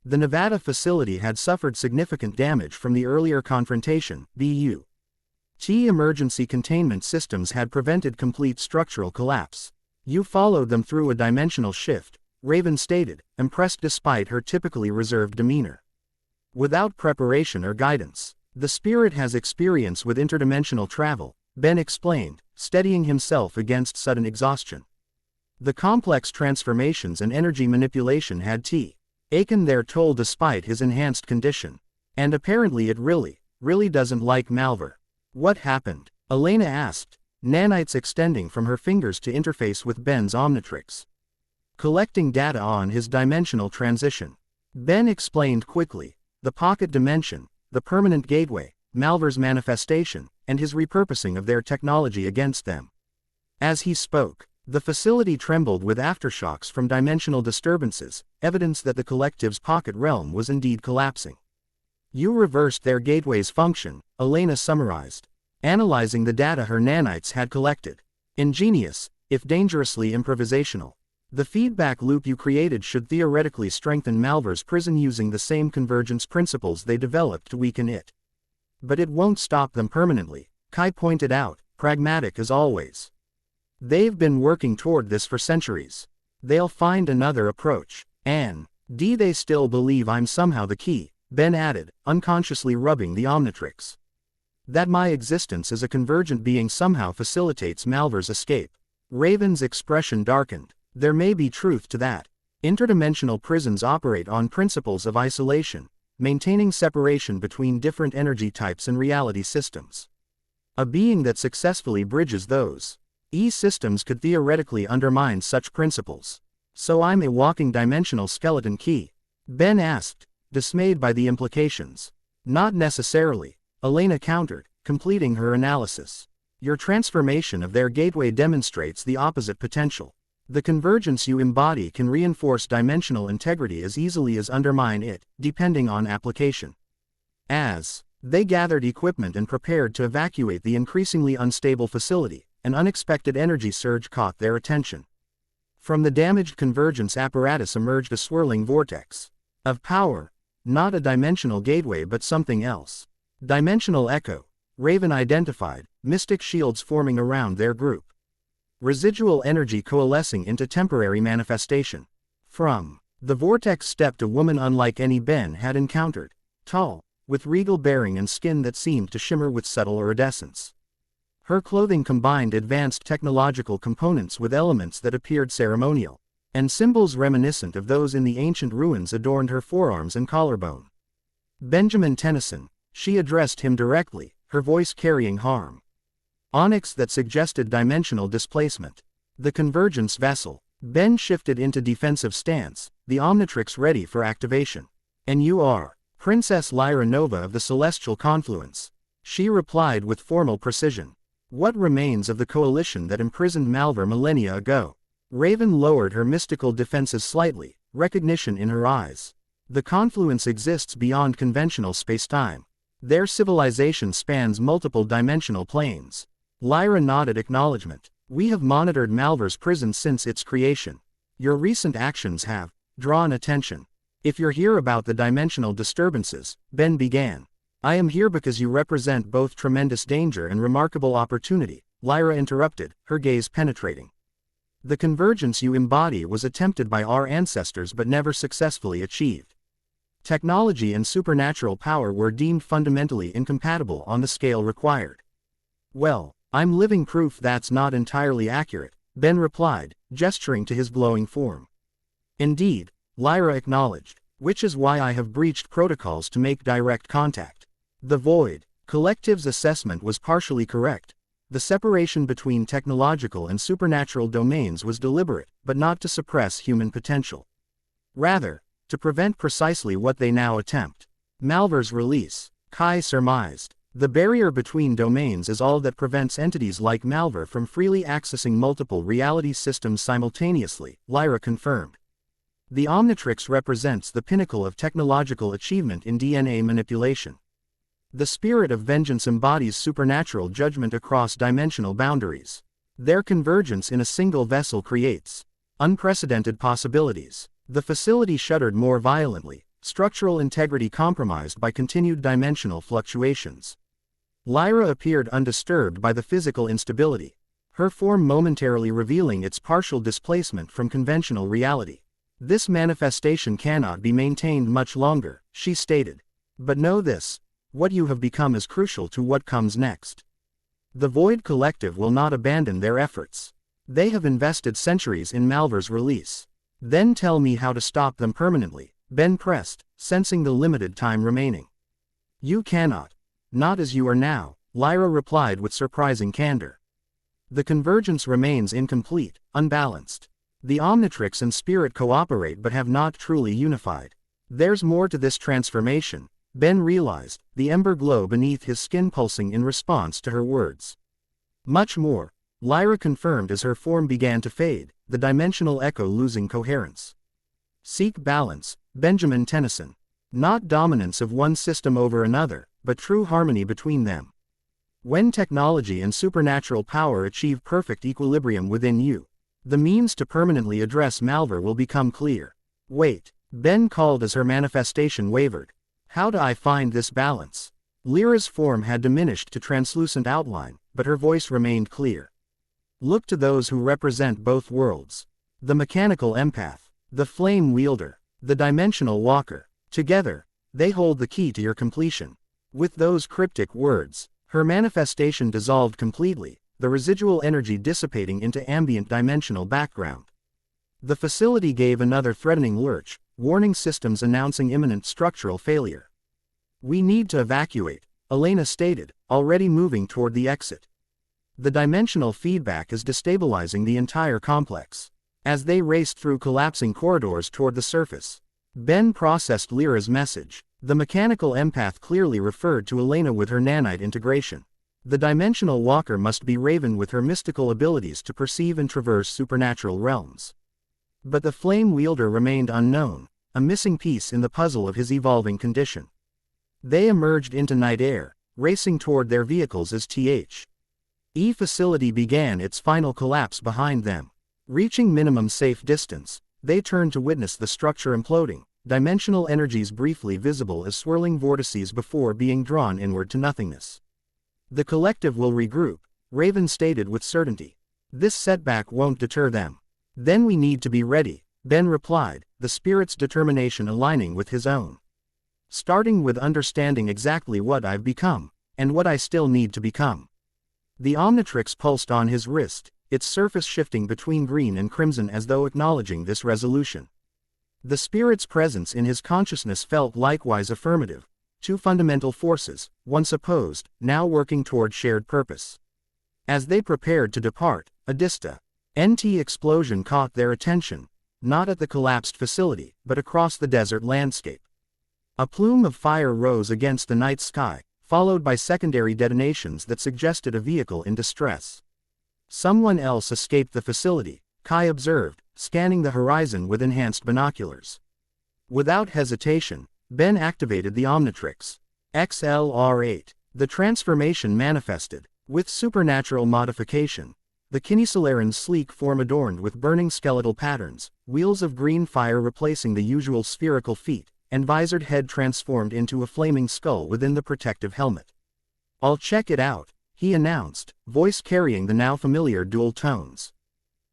The Nevada facility had suffered significant damage from the earlier confrontation. Emergency containment systems had prevented complete structural collapse. You followed them through a dimensional shift, Raven stated, impressed despite her typically reserved demeanor. Without preparation or guidance, the spirit has experience with interdimensional travel, Ben explained, steadying himself against sudden exhaustion. The complex transformations and energy manipulation had taken their toll despite his enhanced condition. And apparently it really doesn't like Malvar. What happened? Elena asked, nanites extending from her fingers to interface with Ben's Omnitrix. Collecting data on his dimensional transition. Ben explained quickly, the pocket dimension, the permanent gateway, Malvar's manifestation, and his repurposing of their technology against them. As he spoke, the facility trembled with aftershocks from dimensional disturbances, evidence that the collective's pocket realm was indeed collapsing. You reversed their gateway's function, Elena summarized, analyzing the data her nanites had collected. Ingenious, if dangerously improvisational. The feedback loop you created should theoretically strengthen Malvar's prison using the same convergence principles they developed to weaken it. But it won't stop them permanently, Kai pointed out, pragmatic as always. They've been working toward this for centuries. They'll find another approach. They still believe I'm somehow the key, Ben added, unconsciously rubbing the Omnitrix. That my existence as a convergent being somehow facilitates Malvar's escape. Raven's expression darkened, There may be truth to that. Interdimensional prisons operate on principles of isolation, maintaining separation between different energy types and reality systems. A being that successfully bridges those systems could theoretically undermine such principles. So I'm a walking dimensional skeleton key? Ben asked, dismayed by the implications. Not necessarily, Elena countered, completing her analysis. Your transformation of their gateway demonstrates the opposite potential. The convergence you embody can reinforce dimensional integrity as easily as undermine it, depending on application. As they gathered equipment and prepared to evacuate the increasingly unstable facility, an unexpected energy surge caught their attention. From the damaged convergence apparatus emerged a swirling vortex of power, not a dimensional gateway but something else. Dimensional echo, Raven identified, mystic shields forming around their group. Residual energy coalescing into temporary manifestation. From the vortex stepped a woman unlike any Ben had encountered, tall, with regal bearing and skin that seemed to shimmer with subtle iridescence. Her clothing combined advanced technological components with elements that appeared ceremonial, and symbols reminiscent of those in the ancient ruins adorned her forearms and collarbone. Benjamin Tennyson, she addressed him directly, her voice carrying harm. Onyx that suggested dimensional displacement. The convergence vessel. Ben shifted into defensive stance, the Omnitrix ready for activation. And you are Princess Lyra Nova of the Celestial Confluence. She replied with formal precision. What remains of the coalition that imprisoned Malvar millennia ago? Raven lowered her mystical defenses slightly, recognition in her eyes. The confluence exists beyond conventional spacetime. Their civilization spans multiple dimensional planes. Lyra nodded acknowledgement. We have monitored Malvar's prison since its creation. Your recent actions have drawn attention. If you're here about the dimensional disturbances, Ben began. I am here because you represent both tremendous danger and remarkable opportunity, Lyra interrupted, her gaze penetrating. The convergence you embody was attempted by our ancestors but never successfully achieved. Technology and supernatural power were deemed fundamentally incompatible on the scale required. Well, I'm living proof that's not entirely accurate, Ben replied, gesturing to his glowing form. Indeed, Lyra acknowledged, which is why I have breached protocols to make direct contact. The Void Collective's assessment was partially correct. The separation between technological and supernatural domains was deliberate, but not to suppress human potential. Rather, to prevent precisely what they now attempt. Malvar's release, Kai surmised. The barrier between domains is all that prevents entities like Malvar from freely accessing multiple reality systems simultaneously, Lyra confirmed. The Omnitrix represents the pinnacle of technological achievement in DNA manipulation. The spirit of vengeance embodies supernatural judgment across dimensional boundaries. Their convergence in a single vessel creates unprecedented possibilities. The facility shuddered more violently, structural integrity compromised by continued dimensional fluctuations. Lyra appeared undisturbed by the physical instability, her form momentarily revealing its partial displacement from conventional reality. This manifestation cannot be maintained much longer, she stated. But know this. What you have become is crucial to what comes next. The Void Collective will not abandon their efforts. They have invested centuries in Malvar's release. Then tell me how to stop them permanently, Ben pressed, sensing the limited time remaining. You cannot. Not as you are now, Lyra replied with surprising candor. The convergence remains incomplete, unbalanced. The Omnitrix and Spirit cooperate but have not truly unified. There's more to this transformation, Ben realized, the ember glow beneath his skin pulsing in response to her words. Much more, Lyra confirmed as her form began to fade, the dimensional echo losing coherence. Seek balance, Benjamin Tennyson. Not dominance of one system over another, but true harmony between them. When technology and supernatural power achieve perfect equilibrium within you, the means to permanently address Malvar will become clear. Wait, Ben called as her manifestation wavered. How do I find this balance? Lyra's form had diminished to translucent outline, but her voice remained clear. Look to those who represent both worlds. The mechanical empath, the flame wielder, the dimensional walker. Together, they hold the key to your completion. With those cryptic words, her manifestation dissolved completely, the residual energy dissipating into ambient dimensional background. The facility gave another threatening lurch, warning systems announcing imminent structural failure. "We need to evacuate," Elena stated, already moving toward the exit. The dimensional feedback is destabilizing the entire complex. As they raced through collapsing corridors toward the surface, Ben processed Lyra's message. The mechanical empath clearly referred to Elena with her nanite integration. The dimensional walker must be Raven with her mystical abilities to perceive and traverse supernatural realms. But the flame wielder remained unknown, a missing piece in the puzzle of his evolving condition. They emerged into night air, racing toward their vehicles as the facility began its final collapse behind them. Reaching minimum safe distance, they turned to witness the structure imploding, dimensional energies briefly visible as swirling vortices before being drawn inward to nothingness. "The collective will regroup," Raven stated with certainty. "This setback won't deter them." "Then we need to be ready," Ben replied, the spirit's determination aligning with his own. "Starting with understanding exactly what I've become, and what I still need to become." The Omnitrix pulsed on his wrist, its surface shifting between green and crimson as though acknowledging this resolution. The spirit's presence in his consciousness felt likewise affirmative, two fundamental forces, once opposed, now working toward shared purpose. As they prepared to depart, a NT explosion caught their attention, not at the collapsed facility, but across the desert landscape. A plume of fire rose against the night sky, followed by secondary detonations that suggested a vehicle in distress. "Someone else escaped the facility," Kai observed, scanning the horizon with enhanced binoculars. Without hesitation, Ben activated the Omnitrix. XLR8. The transformation manifested, with supernatural modification. The Kinesolaran's sleek form adorned with burning skeletal patterns, wheels of green fire replacing the usual spherical feet, and visored head transformed into a flaming skull within the protective helmet. "I'll check it out," he announced, voice carrying the now familiar dual tones.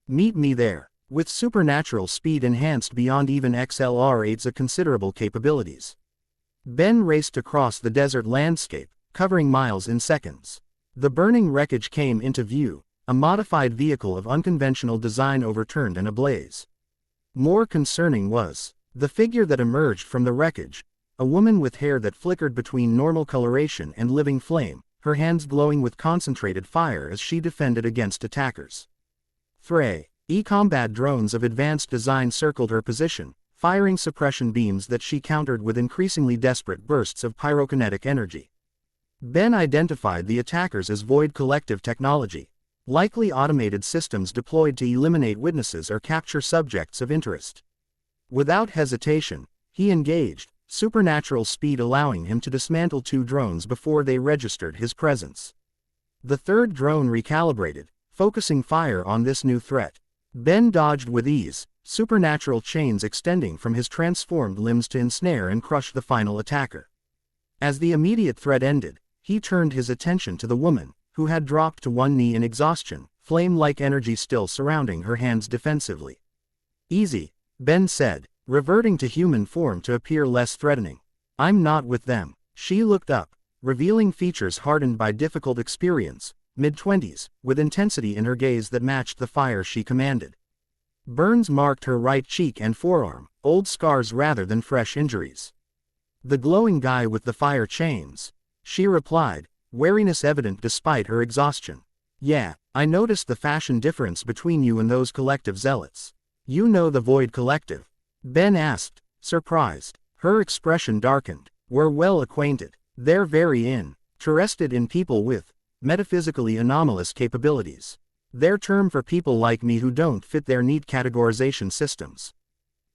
"Meet me there." With supernatural speed enhanced beyond even XLR8's considerable capabilities, Ben raced across the desert landscape, covering miles in seconds. The burning wreckage came into view, a modified vehicle of unconventional design overturned and ablaze. More concerning was the figure that emerged from the wreckage, a woman with hair that flickered between normal coloration and living flame, her hands glowing with concentrated fire as she defended against attackers. Combat drones of advanced design circled her position, firing suppression beams that she countered with increasingly desperate bursts of pyrokinetic energy. Ben identified the attackers as Void Collective technology, likely automated systems deployed to eliminate witnesses or capture subjects of interest. Without hesitation, he engaged, supernatural speed allowing him to dismantle two drones before they registered his presence. The third drone recalibrated, focusing fire on this new threat. Ben dodged with ease, supernatural chains extending from his transformed limbs to ensnare and crush the final attacker. As the immediate threat ended, he turned his attention to the woman, who had dropped to one knee in exhaustion, flame-like energy still surrounding her hands defensively. "Easy," Ben said, reverting to human form to appear less threatening. "I'm not with them." She looked up, revealing features hardened by difficult experience, mid-20s, with intensity in her gaze that matched the fire she commanded. Burns marked her right cheek and forearm, old scars rather than fresh injuries. "The glowing guy with the fire chains," she replied, wariness evident despite her exhaustion. "Yeah, I noticed the fashion difference between you and those collective zealots." "You know the Void Collective?" Ben asked, surprised. Her expression darkened. "We're well acquainted. They're very interested in people with metaphysically anomalous capabilities. Their term for people like me who don't fit their neat categorization systems."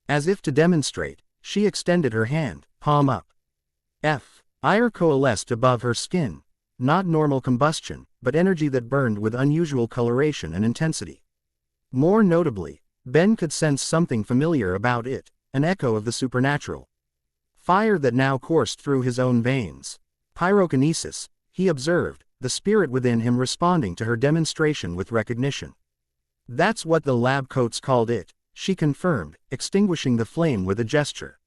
As if to demonstrate, she extended her hand, palm up. Fire coalesced above her skin, not normal combustion, but energy that burned with unusual coloration and intensity. More notably, Ben could sense something familiar about it, an echo of the supernatural. Fire that now coursed through his own veins. Pyrokinesis, he observed, the spirit within him responding to her demonstration with recognition. "That's what the lab coats called it," she confirmed, extinguishing the flame with a gesture.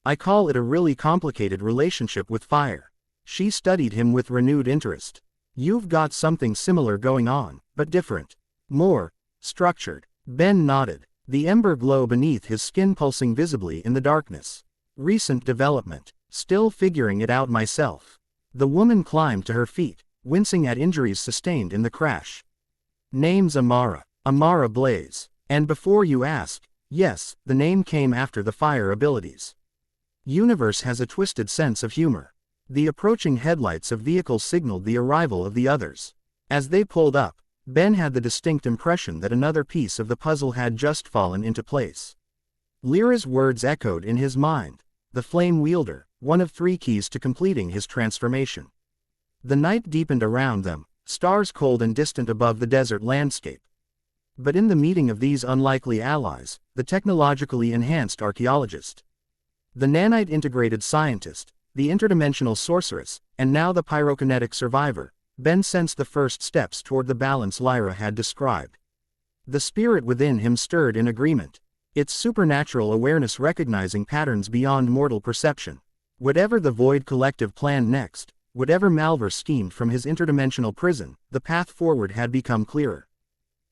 "I call it a really complicated relationship with fire." She studied him with renewed interest. "You've got something similar going on, but different. More structured." Ben nodded. the ember glow beneath his skin pulsing visibly in the darkness. Recent development. Still figuring it out myself. The woman climbed to her feet, wincing at injuries sustained in the crash. Name's Amara. Amara Blaze. And before you ask, yes, the name came after the fire abilities. Universe has a twisted sense of humor. The approaching headlights of vehicles signaled the arrival of the others. As they pulled up, Ben had the distinct impression that another piece of the puzzle had just fallen into place. Lyra's words echoed in his mind. The Flame Wielder, one of 3 keys to completing his transformation. The night deepened around them, stars cold and distant above the desert landscape. But in the meeting of these unlikely allies, the technologically enhanced archaeologist, the nanite integrated scientist, the interdimensional sorceress, and now the pyrokinetic survivor, Ben sensed the first steps toward the balance Lyra had described. The spirit within him stirred in agreement, its supernatural awareness recognizing patterns beyond mortal perception. Whatever the Void Collective planned next, whatever Malvar schemed from his interdimensional prison, the path forward had become clearer.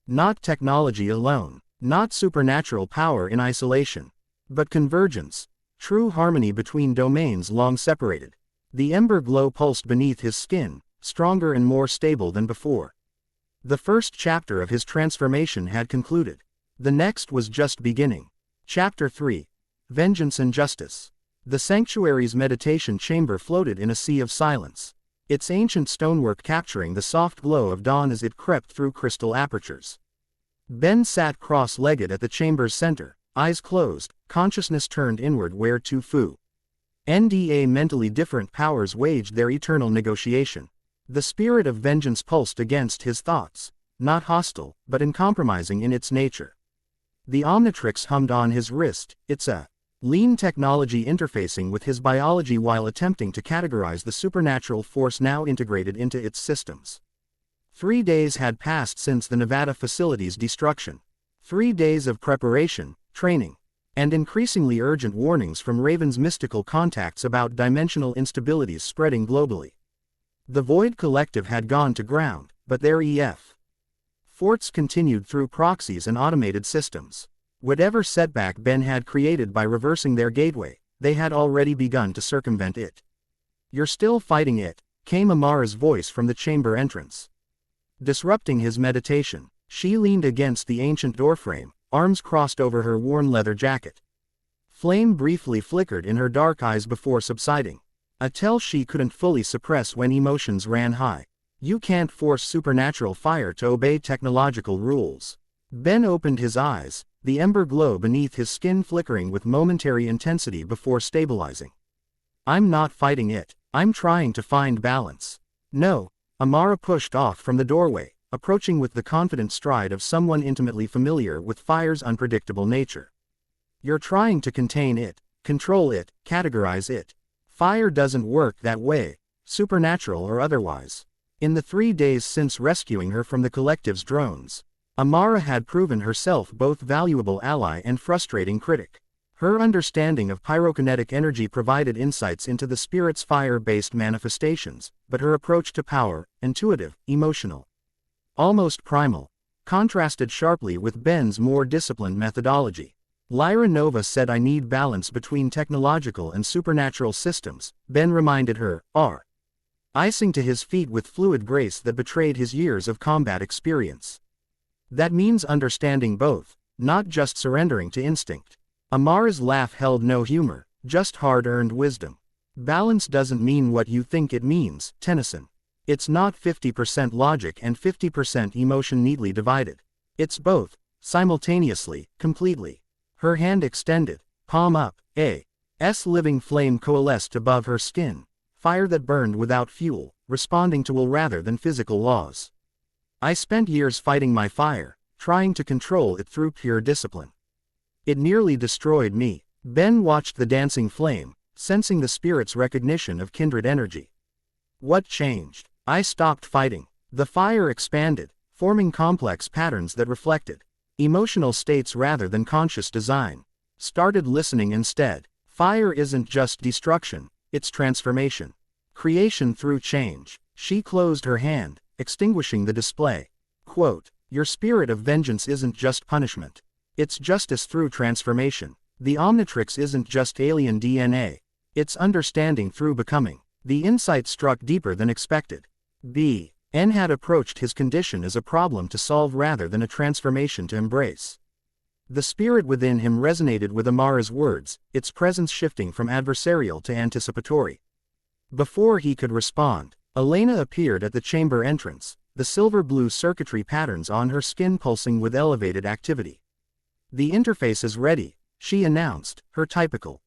Not technology alone, not supernatural power in isolation, but convergence, true harmony between domains long separated. The ember glow pulsed beneath his skin, stronger and more stable than before. The first chapter of his transformation had concluded. The next was just beginning. Chapter 3. Vengeance and Justice. The sanctuary's meditation chamber floated in a sea of silence, its ancient stonework capturing the soft glow of dawn as it crept through crystal apertures. Ben sat cross-legged at the chamber's center, eyes closed, consciousness turned inward where Tu Fu. NDA mentally different powers waged their eternal negotiation. The spirit of vengeance pulsed against his thoughts, not hostile, but uncompromising in its nature. The Omnitrix hummed on his wrist, its lean technology interfacing with his biology while attempting to categorize the supernatural force now integrated into its systems. 3 days had passed since the Nevada facility's destruction. 3 days of preparation, training, and increasingly urgent warnings from Raven's mystical contacts about dimensional instabilities spreading globally. The Void Collective had gone to ground, but their EF forts continued through proxies and automated systems. Whatever setback Ben had created by reversing their gateway, they had already begun to circumvent it. "You're still fighting it," came Amara's voice from the chamber entrance. Disrupting his meditation, she leaned against the ancient doorframe, arms crossed over her worn leather jacket. Flame briefly flickered in her dark eyes before subsiding, a tell she couldn't fully suppress when emotions ran high. "You can't force supernatural fire to obey technological rules." Ben opened his eyes, the ember glow beneath his skin flickering with momentary intensity before stabilizing. "I'm not fighting it, I'm trying to find balance." "No," Amara pushed off from the doorway, approaching with the confident stride of someone intimately familiar with fire's unpredictable nature. "You're trying to contain it, control it, categorize it. Fire doesn't work that way, supernatural or otherwise." In the 3 days since rescuing her from the Collective's drones, Amara had proven herself both valuable ally and frustrating critic. Her understanding of pyrokinetic energy provided insights into the spirit's fire-based manifestations, but her approach to power, intuitive, emotional, almost primal, contrasted sharply with Ben's more disciplined methodology. "Lyra Nova said I need balance between technological and supernatural systems," Ben reminded her, icing to his feet with fluid grace that betrayed his years of combat experience. "That means understanding both, not just surrendering to instinct." Amara's laugh held no humor, just hard-earned wisdom. "Balance doesn't mean what you think it means, Tennyson. It's not 50% logic and 50% emotion neatly divided. It's both, simultaneously, completely." Her hand extended, palm up, a living flame coalesced above her skin, fire that burned without fuel, responding to will rather than physical laws. "I spent years fighting my fire, trying to control it through pure discipline. It nearly destroyed me." Ben watched the dancing flame, sensing the spirit's recognition of kindred energy. "What changed?" "I stopped fighting." The fire expanded, forming complex patterns that reflected emotional states rather than conscious design. "Started listening instead." Fire isn't just destruction, it's transformation. Creation through change. She closed her hand, extinguishing the display. Quote, "Your spirit of vengeance isn't just punishment. It's justice through transformation. The Omnitrix isn't just alien DNA. It's understanding through becoming. The insight struck deeper than expected. Ben had approached his condition as a problem to solve rather than a transformation to embrace. The spirit within him resonated with Amara's words, its presence shifting from adversarial to anticipatory. Before he could respond, Elena appeared at the chamber entrance, the silver-blue circuitry patterns on her skin pulsing with elevated activity. "The interface is ready," she announced, her typical,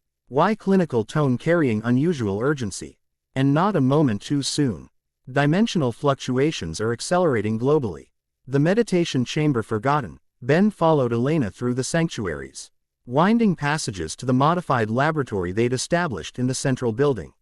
clinical tone carrying unusual urgency. "And not a moment too soon. Dimensional fluctuations are accelerating globally." The meditation chamber forgotten, Ben followed Elena through the sanctuaries, winding passages to the modified laboratory they'd established in the central building.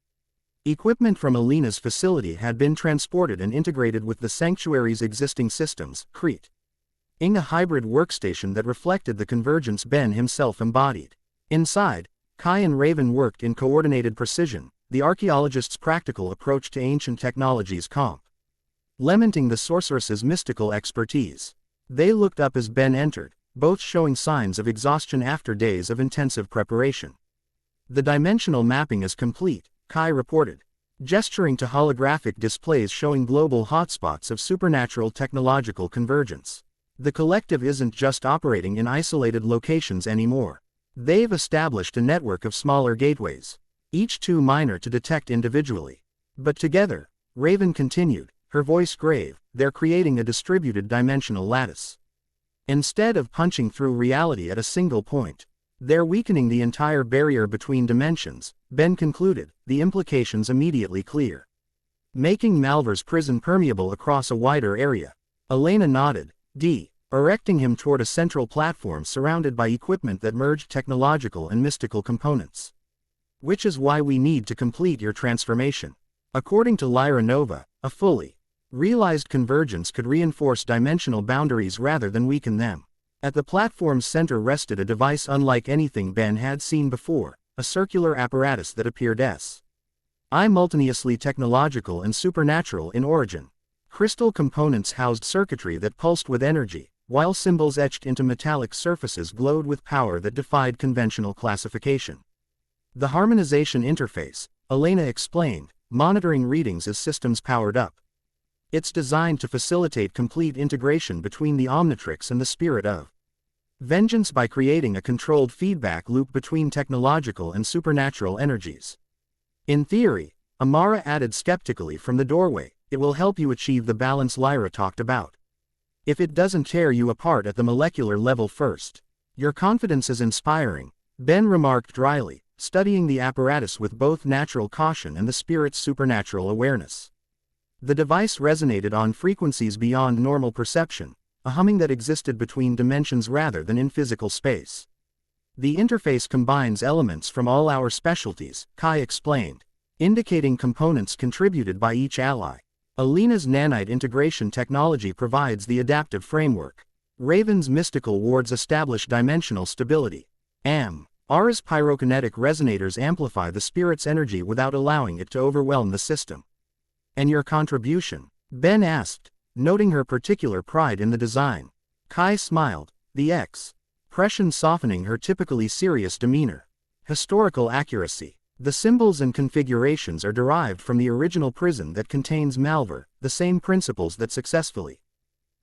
Equipment from Elena's facility had been transported and integrated with the sanctuary's existing systems, creating a hybrid workstation that reflected the convergence Ben himself embodied. Inside, Kai and Raven worked in coordinated precision, the archaeologist's practical approach to ancient technologies complementing the sorceress's mystical expertise. They looked up as Ben entered, both showing signs of exhaustion after days of intensive preparation. "The dimensional mapping is complete," Kai reported, gesturing to holographic displays showing global hotspots of supernatural technological convergence. The collective isn't just operating in isolated locations anymore. They've established a network of smaller gateways, each too minor to detect individually. But together, Raven continued, her voice grave, they're creating a distributed dimensional lattice. Instead of punching through reality at a single point, they're weakening the entire barrier between dimensions, Ben concluded, the implications immediately clear. Making Malvar's prison permeable across a wider area. Elena nodded, directing him toward a central platform surrounded by equipment that merged technological and mystical components. "Which is why we need to complete your transformation." According to Lyra Nova, a fully realized convergence could reinforce dimensional boundaries rather than weaken them. At the platform's center rested a device unlike anything Ben had seen before, a circular apparatus that appeared simultaneously technological and supernatural in origin. Crystal components housed circuitry that pulsed with energy, while symbols etched into metallic surfaces glowed with power that defied conventional classification. "The harmonization interface," Elena explained, monitoring readings as systems powered up. "It's designed to facilitate complete integration between the Omnitrix and the spirit of vengeance by creating a controlled feedback loop between technological and supernatural energies." "In theory," Amara added skeptically from the doorway, "it will help you achieve the balance Lyra talked about. If it doesn't tear you apart at the molecular level first." "Your confidence is inspiring," Ben remarked dryly, studying the apparatus with both natural caution and the spirit's supernatural awareness. The device resonated on frequencies beyond normal perception, a humming that existed between dimensions rather than in physical space. "The interface combines elements from all our specialties," Kai explained, indicating components contributed by each ally. Elena's nanite integration technology provides the adaptive framework. Raven's mystical wards establish dimensional stability. Aura's pyrokinetic resonators amplify the spirit's energy without allowing it to overwhelm the system. "And your contribution?" Ben asked, noting her particular pride in the design. Kai smiled, the expression softening her typically serious demeanor. "Historical accuracy. The symbols and configurations are derived from the original prison that contains Malvar, the same principles that successfully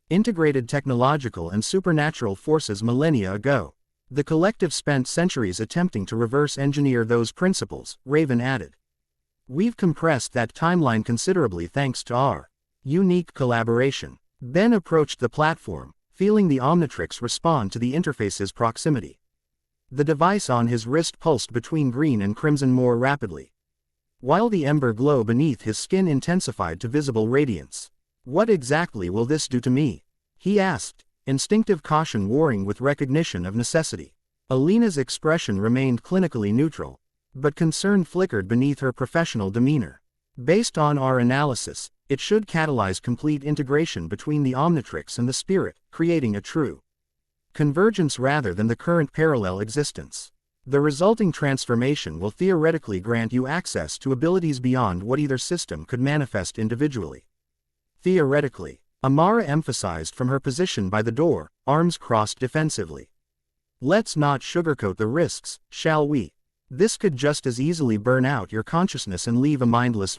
integrated technological and supernatural forces millennia ago. The collective spent centuries attempting to reverse engineer those principles," Raven added. "We've compressed that timeline considerably thanks to our unique collaboration." Ben approached the platform, feeling the Omnitrix respond to the interface's proximity. The device on his wrist pulsed between green and crimson more rapidly, while the ember glow beneath his skin intensified to visible radiance. "What exactly will this do to me?" he asked, instinctive caution warring with recognition of necessity. Elena's expression remained clinically neutral, but concern flickered beneath her professional demeanor. "Based on our analysis, it should catalyze complete integration between the Omnitrix and the spirit, creating a true convergence rather than the current parallel existence. The resulting transformation will theoretically grant you access to abilities beyond what either system could manifest individually." "Theoretically," Amara emphasized from her position by the door, arms crossed defensively. Let's not sugarcoat the risks, shall we? This could just as easily burn out your consciousness and leave a mindless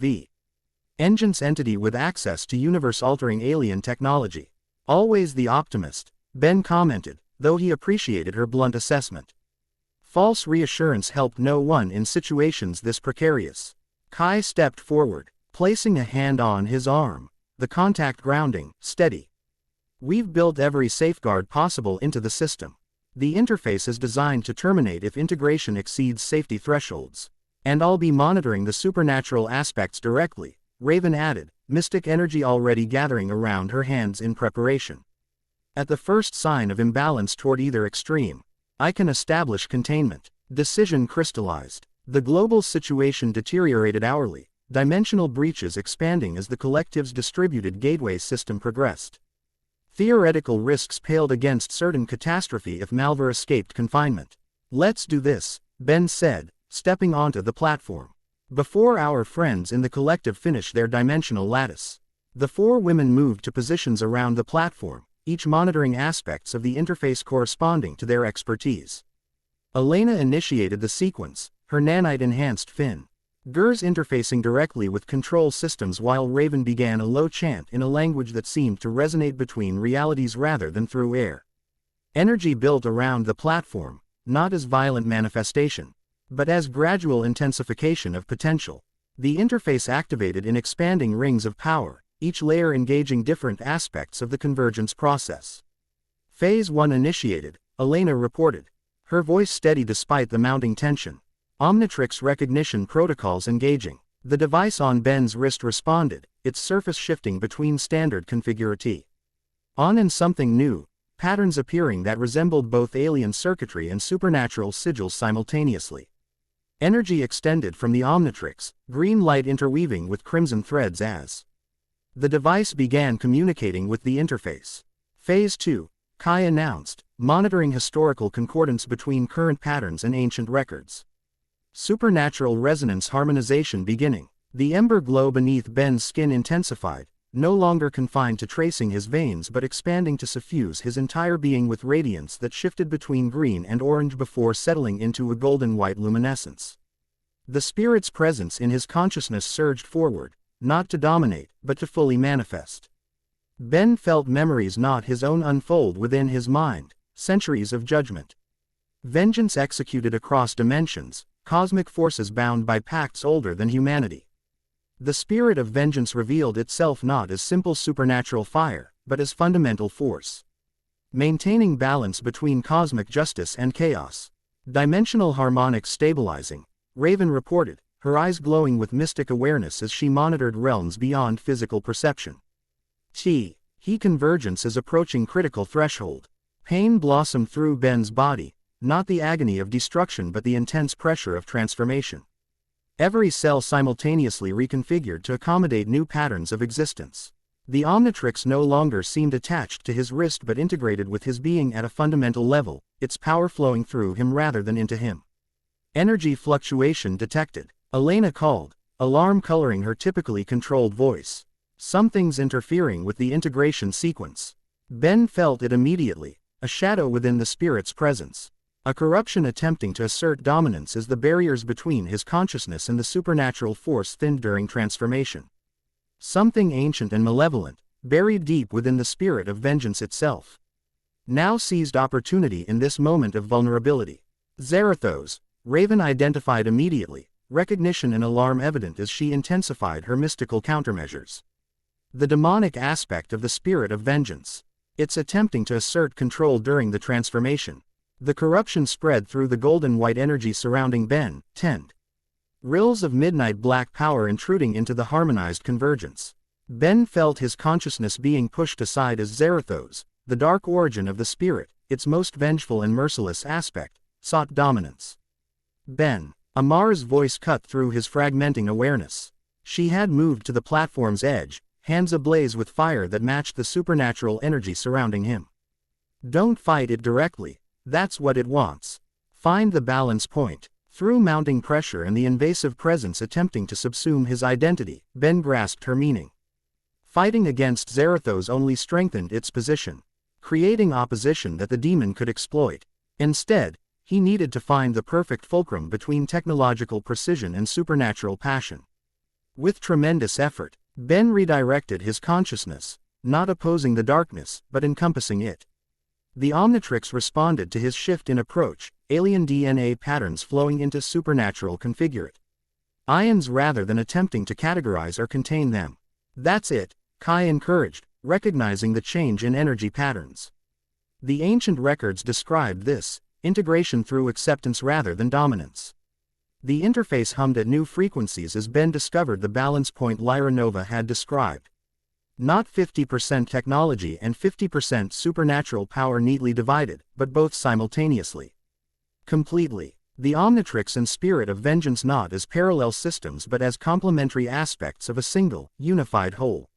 Vengeance entity with access to universe-altering alien technology. Always the optimist, Ben commented, though he appreciated her blunt assessment. False reassurance helped no one in situations this precarious. Kai stepped forward, placing a hand on his arm, the contact grounding, steady. We've built every safeguard possible into the system. The interface is designed to terminate if integration exceeds safety thresholds. And I'll be monitoring the supernatural aspects directly, Raven added, mystic energy already gathering around her hands in preparation. At the first sign of imbalance toward either extreme, I can establish containment. Decision crystallized. The global situation deteriorated hourly, dimensional breaches expanding as the collective's distributed gateway system progressed. Theoretical risks paled against certain catastrophe if Malvar escaped confinement. Let's do this, Ben said, stepping onto the platform. Before our friends in the collective finish their dimensional lattice. The four women moved to positions around the platform, each monitoring aspects of the interface corresponding to their expertise. Elena initiated the sequence, her nanite-enhanced fingers interfacing directly with control systems while Raven began a low chant in a language that seemed to resonate between realities rather than through air. Energy built around the platform, not as violent manifestation, but as gradual intensification of potential. The interface activated in expanding rings of power, each layer engaging different aspects of the convergence process. Phase 1 initiated, Elena reported, her voice steady despite the mounting tension. Omnitrix recognition protocols engaging. The device on Ben's wrist responded, its surface shifting between standard configurity on and something new, patterns appearing that resembled both alien circuitry and supernatural sigils simultaneously. Energy extended from the Omnitrix, green light interweaving with crimson threads as the device began communicating with the interface. Phase 2, Kai announced, monitoring historical concordance between current patterns and ancient records. Supernatural resonance harmonization beginning. The ember glow beneath Ben's skin intensified, no longer confined to tracing his veins but expanding to suffuse his entire being with radiance that shifted between green and orange before settling into a golden-white luminescence. The spirit's presence in his consciousness surged forward, not to dominate, but to fully manifest. Ben felt memories not his own unfold within his mind, centuries of judgment. Vengeance executed across dimensions, cosmic forces bound by pacts older than humanity. The spirit of vengeance revealed itself not as simple supernatural fire, but as fundamental force. Maintaining balance between cosmic justice and chaos. Dimensional harmonics stabilizing, Raven reported, her eyes glowing with mystic awareness as she monitored realms beyond physical perception. He convergence is approaching critical threshold. Pain blossomed through Ben's body, not the agony of destruction but the intense pressure of transformation. Every cell simultaneously reconfigured to accommodate new patterns of existence. The Omnitrix no longer seemed attached to his wrist but integrated with his being at a fundamental level, its power flowing through him rather than into him. Energy fluctuation detected, Elena called, alarm coloring her typically controlled voice. Something's interfering with the integration sequence. Ben felt it immediately, a shadow within the spirit's presence. A corruption attempting to assert dominance as the barriers between his consciousness and the supernatural force thinned during transformation. Something ancient and malevolent, buried deep within the spirit of vengeance itself, now seized opportunity in this moment of vulnerability. Zarathos, Raven identified immediately, recognition and alarm evident as she intensified her mystical countermeasures. The demonic aspect of the spirit of vengeance. It's attempting to assert control during the transformation. The corruption spread through the golden-white energy surrounding Ben, rills of midnight black power intruding into the harmonized convergence. Ben felt his consciousness being pushed aside as Zarathos, the dark origin of the spirit, its most vengeful and merciless aspect, sought dominance. Ben, Amar's voice cut through his fragmenting awareness. She had moved to the platform's edge, hands ablaze with fire that matched the supernatural energy surrounding him. Don't fight it directly. That's what it wants. Find the balance point. Through mounting pressure and the invasive presence attempting to subsume his identity, Ben grasped her meaning. Fighting against Zarathos only strengthened its position, creating opposition that the demon could exploit. Instead, he needed to find the perfect fulcrum between technological precision and supernatural passion. With tremendous effort, Ben redirected his consciousness, not opposing the darkness, but encompassing it. The Omnitrix responded to his shift in approach, alien DNA patterns flowing into supernatural configurate ions rather than attempting to categorize or contain them. That's it, Kai encouraged, recognizing the change in energy patterns. The ancient records described this, integration through acceptance rather than dominance. The interface hummed at new frequencies as Ben discovered the balance point Lyra Nova had described. Not 50% technology and 50% supernatural power neatly divided, but both simultaneously. Completely. The Omnitrix and Spirit of Vengeance not as parallel systems but as complementary aspects of a single, unified whole.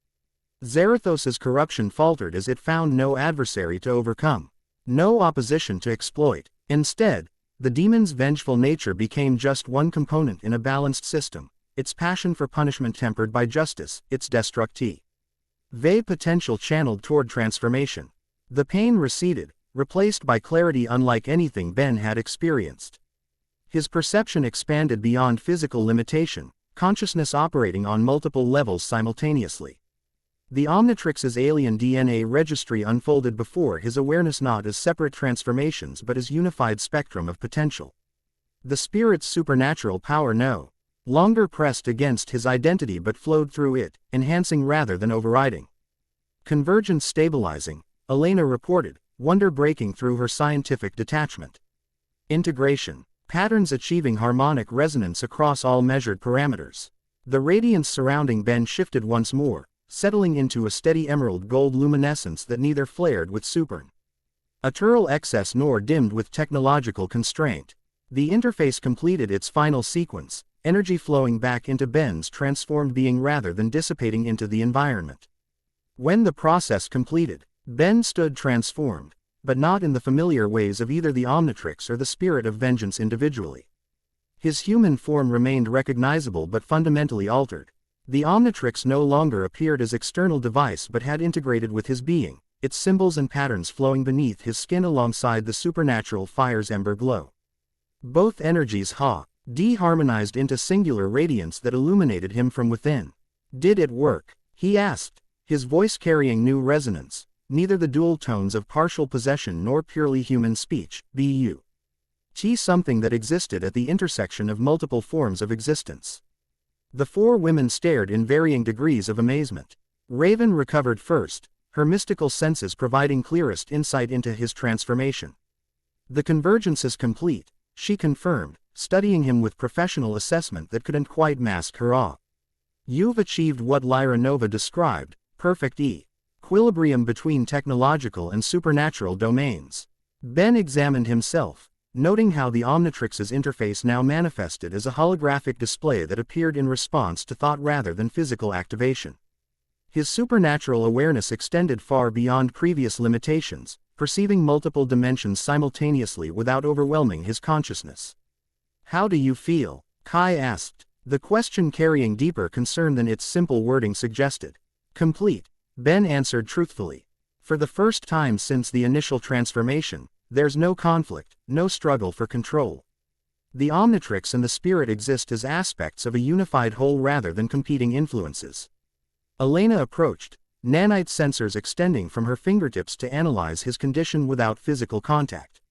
Zarathos's corruption faltered as it found no adversary to overcome, no opposition to exploit. Instead, the demon's vengeful nature became just one component in a balanced system, its passion for punishment tempered by justice, its destructive potential channeled toward transformation. The pain receded, replaced by clarity unlike anything Ben had experienced. His perception expanded beyond physical limitation, consciousness operating on multiple levels simultaneously. The Omnitrix's alien DNA registry unfolded before his awareness not as separate transformations but as unified spectrum of potential. The spirit's supernatural power no longer pressed against his identity but flowed through it, enhancing rather than overriding. Convergence stabilizing, Elena reported, wonder breaking through her scientific detachment. Integration. Patterns achieving harmonic resonance across all measured parameters. The radiance surrounding Ben shifted once more, settling into a steady emerald gold luminescence that neither flared with supernatural excess nor dimmed with technological constraint. The interface completed its final sequence, energy flowing back into Ben's transformed being rather than dissipating into the environment. When the process completed, Ben stood transformed, but not in the familiar ways of either the Omnitrix or the Spirit of Vengeance individually. His human form remained recognizable but fundamentally altered. The Omnitrix no longer appeared as external device but had integrated with his being, its symbols and patterns flowing beneath his skin alongside the supernatural fire's ember glow. Both energies de-harmonized into singular radiance that illuminated him from within. Did it work? He asked, his voice carrying new resonance. Neither the dual tones of partial possession nor purely human speech, something that existed at the intersection of multiple forms of existence. The four women stared in varying degrees of amazement. Raven recovered first, her mystical senses providing clearest insight into his transformation. The convergence is complete, she confirmed, studying him with professional assessment that couldn't quite mask her awe. You've achieved what Lyra Nova described, perfect equilibrium between technological and supernatural domains. Ben examined himself, noting how the Omnitrix's interface now manifested as a holographic display that appeared in response to thought rather than physical activation. His supernatural awareness extended far beyond previous limitations, perceiving multiple dimensions simultaneously without overwhelming his consciousness. How do you feel? Kai asked, the question carrying deeper concern than its simple wording suggested. Complete. Ben answered truthfully. For the first time since the initial transformation, there's no conflict, no struggle for control. The Omnitrix and the Spirit exist as aspects of a unified whole rather than competing influences. Elena approached, nanite sensors extending from her fingertips to analyze his condition without physical contact.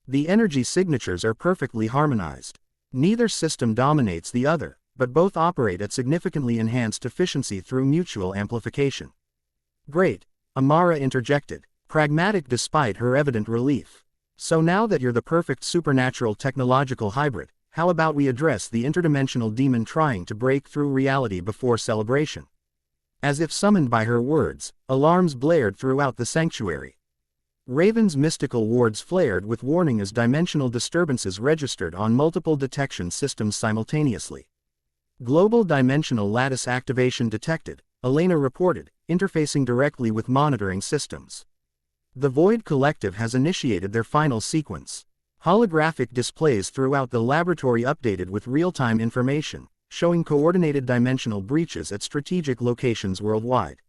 The energy signatures are perfectly harmonized. Neither system dominates the other, but both operate at significantly enhanced efficiency through mutual amplification. Great, Amara interjected, pragmatic despite her evident relief. So now that you're the perfect supernatural technological hybrid, how about we address the interdimensional demon trying to break through reality before celebration? As if summoned by her words, alarms blared throughout the sanctuary. Raven's mystical wards flared with warning as dimensional disturbances registered on multiple detection systems simultaneously. Global dimensional lattice activation detected, Elena reported, interfacing directly with monitoring systems. The Void Collective has initiated their final sequence. Holographic displays throughout the laboratory updated with real-time information, showing coordinated dimensional breaches at strategic locations worldwide.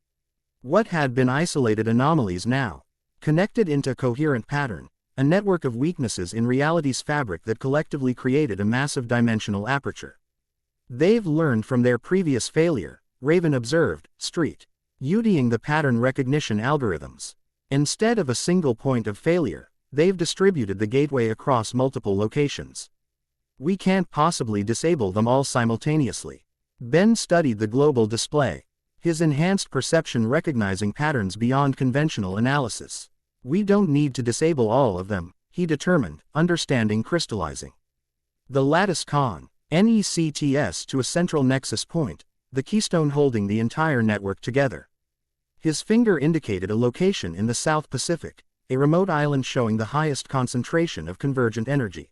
What had been isolated anomalies now connected into coherent pattern. a network of weaknesses in reality's fabric that collectively created a massive dimensional aperture. They've learned from their previous failure, Raven observed, studying the pattern recognition algorithms. Instead of a single point of failure, they've distributed the gateway across multiple locations. We can't possibly disable them all simultaneously. Ben studied the global display, his enhanced perception recognizing patterns beyond conventional analysis. We don't need to disable all of them, he determined, understanding crystallizing. The lattice connects to a central nexus point, the keystone holding the entire network together. His finger indicated a location in the South Pacific, a remote island showing the highest concentration of convergent energy.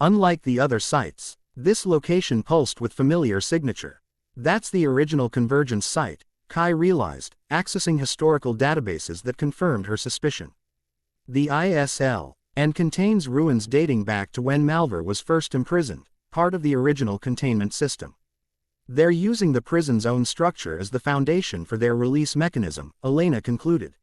Unlike the other sites, this location pulsed with familiar signature. That's the original convergence site, Kai realized, accessing historical databases that confirmed her suspicion. The ISL, and contains ruins dating back to when Malvar was first imprisoned, part of the original containment system. They're using the prison's own structure as the foundation for their release mechanism, Elena concluded.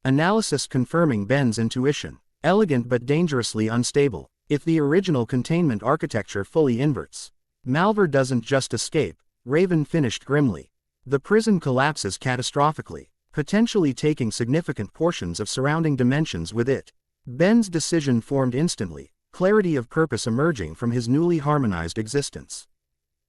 Analysis confirming Ben's intuition, elegant but dangerously unstable. If the original containment architecture fully inverts, Malvar doesn't just escape, Raven finished grimly. The prison collapses catastrophically, potentially taking significant portions of surrounding dimensions with it. Ben's decision formed instantly, clarity of purpose emerging from his newly harmonized existence.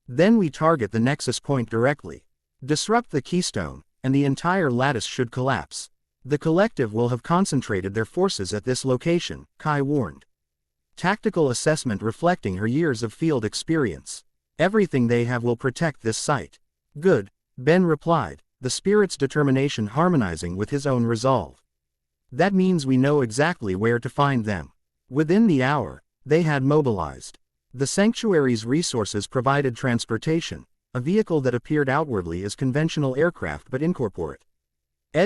Then we target the nexus point directly. Disrupt the keystone, and the entire lattice should collapse. The collective will have concentrated their forces at this location, Kai warned. Tactical assessment reflecting her years of field experience. Everything they have will protect this site. Good, Ben replied, the spirit's determination harmonizing with his own resolve. That means we know exactly where to find them. Within the hour, they had mobilized. The sanctuary's resources provided transportation, a vehicle that appeared outwardly as conventional aircraft but incorporate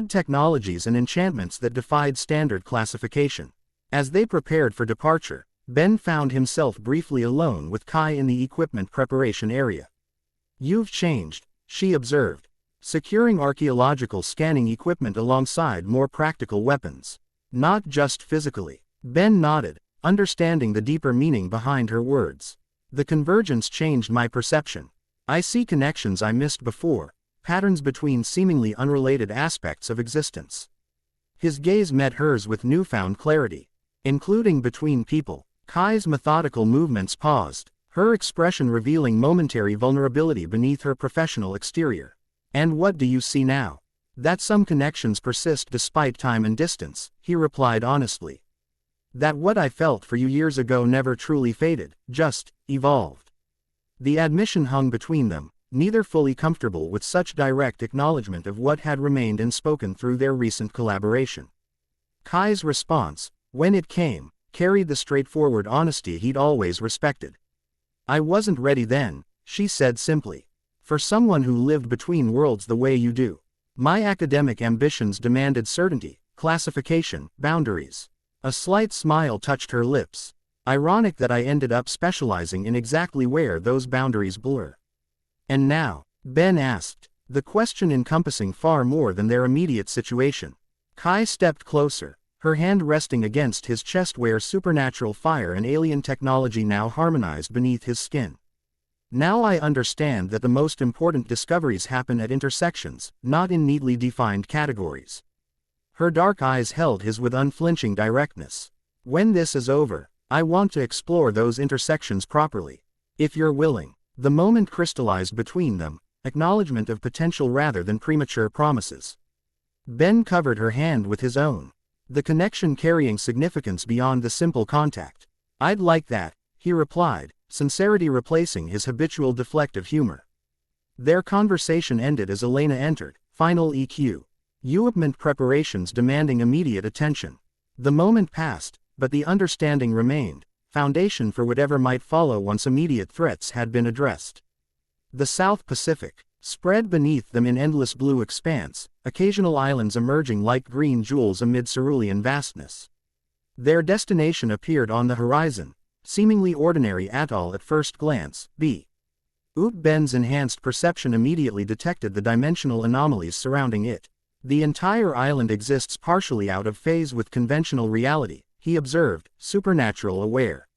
technologies and enchantments that defied standard classification. As they prepared for departure, Ben found himself briefly alone with Kai in the equipment preparation area. You've changed, she observed, securing archaeological scanning equipment alongside more practical weapons. Not just physically. Ben nodded, understanding the deeper meaning behind her words. The convergence changed my perception. I see connections I missed before, patterns between seemingly unrelated aspects of existence. His gaze met hers with newfound clarity, including between people. Kai's methodical movements paused, her expression revealing momentary vulnerability beneath her professional exterior. And what do you see now? That some connections persist despite time and distance, he replied honestly. That what I felt for you years ago never truly faded, just evolved. The admission hung between them, neither fully comfortable with such direct acknowledgement of what had remained unspoken through their recent collaboration. Kai's response, when it came, carried the straightforward honesty he'd always respected. I wasn't ready then, she said simply. For someone who lived between worlds the way you do. My academic ambitions demanded certainty, classification, boundaries. A slight smile touched her lips. Ironic that I ended up specializing in exactly where those boundaries blur. And now, Ben asked, the question encompassing far more than their immediate situation. Kai stepped closer, her hand resting against his chest where supernatural fire and alien technology now harmonized beneath his skin. Now I understand that the most important discoveries happen at intersections, not in neatly defined categories. Her dark eyes held his with unflinching directness. When this is over, I want to explore those intersections properly. If you're willing. The moment crystallized between them, acknowledgement of potential rather than premature promises. Ben covered her hand with his own. The connection carrying significance beyond the simple contact. I'd like that, he replied, sincerity replacing his habitual deflective humor. Their conversation ended as Elena entered, final EQ. Equipment preparations demanding immediate attention. The moment passed, but the understanding remained, foundation for whatever might follow once immediate threats had been addressed. The South Pacific, spread beneath them in endless blue expanse, occasional islands emerging like green jewels amid cerulean vastness. Their destination appeared on the horizon, seemingly ordinary atoll at first glance, Ben's enhanced perception immediately detected the dimensional anomalies surrounding it. The entire island exists partially out of phase with conventional reality, he observed, supernatural aware.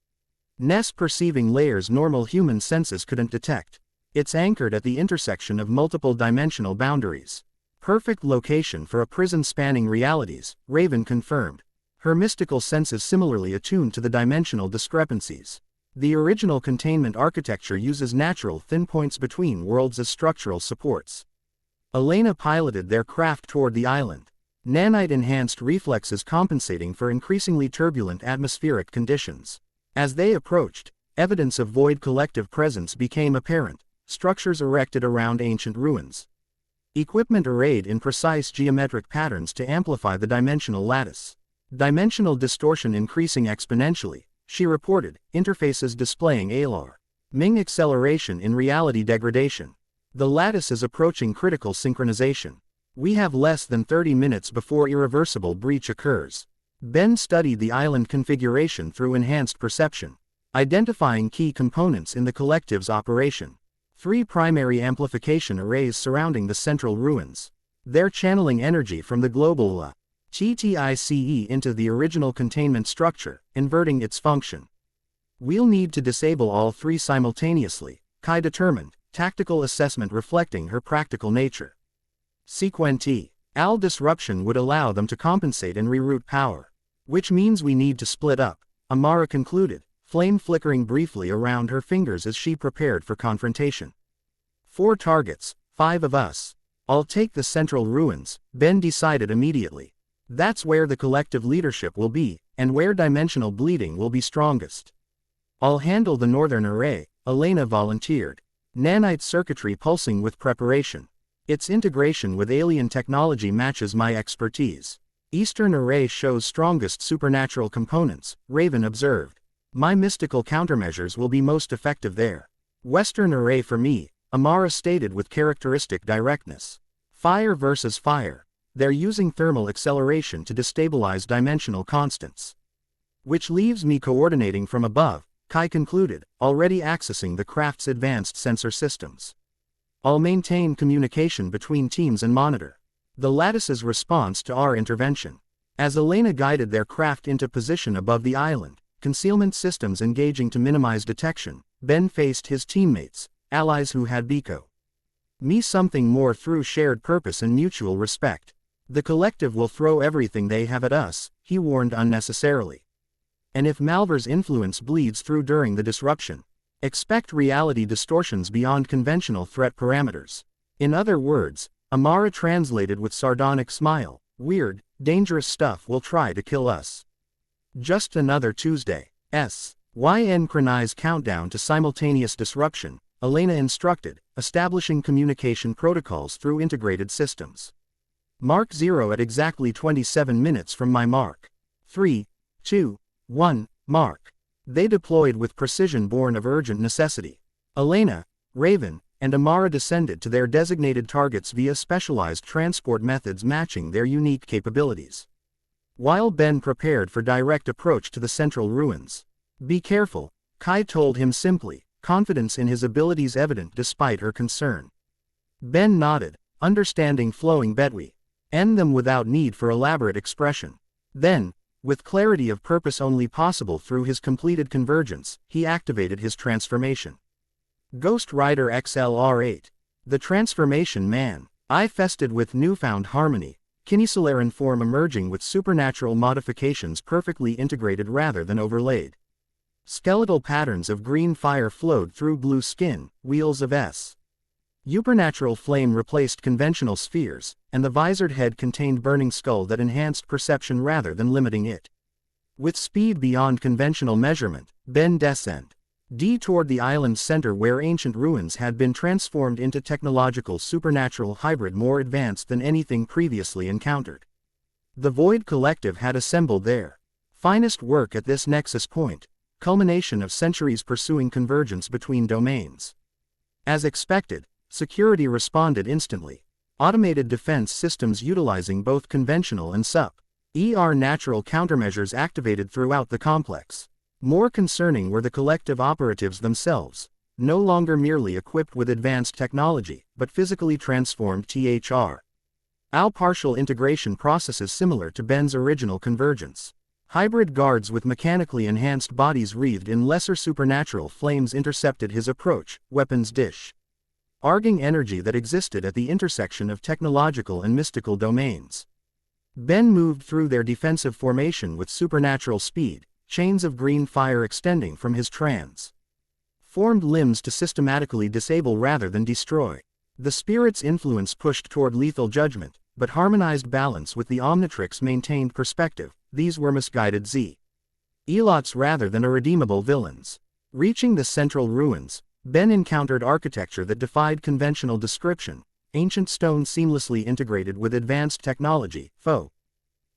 Ness perceiving layers normal human senses couldn't detect. It's anchored at the intersection of multiple dimensional boundaries. Perfect location for a prison spanning realities, Raven confirmed. Her mystical senses similarly attuned to the dimensional discrepancies. The original containment architecture uses natural thin points between worlds as structural supports. Elena piloted their craft toward the island. Nanite-enhanced reflexes compensating for increasingly turbulent atmospheric conditions. As they approached, evidence of void collective presence became apparent, structures erected around ancient ruins. Equipment arrayed in precise geometric patterns to amplify the dimensional lattice. Dimensional distortion increasing exponentially, she reported, interfaces displaying ALAR. Ming acceleration in reality degradation. The lattice is approaching critical synchronization. We have less than 30 minutes before irreversible breach occurs. Ben studied the island configuration through enhanced perception, identifying key components in the collective's operation. 3 primary amplification arrays surrounding the central ruins. They're channeling energy from the global TTICE into the original containment structure, inverting its function. We'll need to disable all 3 simultaneously, Kai determined, tactical assessment reflecting her practical nature. Sequenti. AL disruption would allow them to compensate and reroute power. Which means we need to split up, Amara concluded, flame flickering briefly around her fingers as she prepared for confrontation. 4 targets, 5 of us. I'll take the central ruins, Ben decided immediately. That's where the collective leadership will be, and where dimensional bleeding will be strongest. I'll handle the northern array, Elena volunteered. Nanite circuitry pulsing with preparation. Its integration with alien technology matches my expertise. Eastern array shows strongest supernatural components, Raven observed. My mystical countermeasures will be most effective there. Western array for me, Amara stated with characteristic directness. Fire versus fire. They're using thermal acceleration to destabilize dimensional constants. Which leaves me coordinating from above, Kai concluded, already accessing the craft's advanced sensor systems. I'll maintain communication between teams and monitor the lattice's response to our intervention. As Elena guided their craft into position above the island, concealment systems engaging to minimize detection, Ben faced his teammates, allies who had Biko. Me something more through shared purpose and mutual respect. The collective will throw everything they have at us, he warned unnecessarily. And if Malvar's influence bleeds through during the disruption, expect reality distortions beyond conventional threat parameters. In other words, Amara translated with sardonic smile, weird, dangerous stuff will try to kill us. Just another Tuesday. Synchronized countdown to simultaneous disruption, Elena instructed, establishing communication protocols through integrated systems. Mark 0 at exactly 27 minutes from my mark. 3, 2, 1, mark. They deployed with precision born of urgent necessity. Elena, Raven, and Amara descended to their designated targets via specialized transport methods matching their unique capabilities. While Ben prepared for direct approach to the central ruins. Be careful, Kai told him simply, confidence in his abilities evident despite her concern. Ben nodded, understanding flowing Betwe. End them without need for elaborate expression. Then, with clarity of purpose only possible through his completed convergence, he activated his transformation. Ghost Rider XLR8. The transformation man. I fested with newfound harmony, kinesolaran form emerging with supernatural modifications perfectly integrated rather than overlaid. Skeletal patterns of green fire flowed through blue skin, wheels of Supernatural flame replaced conventional spheres, and the visored head contained burning skull that enhanced perception rather than limiting it. With speed beyond conventional measurement, Ben descended toward the island's center where ancient ruins had been transformed into technological supernatural hybrid more advanced than anything previously encountered. The Void Collective had assembled their finest work at this nexus point, culmination of centuries pursuing convergence between domains. As expected, security responded instantly. Automated defense systems utilizing both conventional and SUP-ER natural countermeasures activated throughout the complex. More concerning were the collective operatives themselves, no longer merely equipped with advanced technology, but physically transformed THR. Partial integration processes similar to Ben's original convergence. Hybrid guards with mechanically enhanced bodies wreathed in lesser supernatural flames intercepted his approach, weapons dish. Arguing energy that existed at the intersection of technological and mystical domains. Ben moved through their defensive formation with supernatural speed, chains of green fire extending from his formed limbs to systematically disable rather than destroy. The spirit's influence pushed toward lethal judgment, but harmonized balance with the Omnitrix maintained perspective. These were misguided Elots rather than irredeemable villains. Reaching the central ruins, Ben encountered architecture that defied conventional description, ancient stone seamlessly integrated with advanced technology,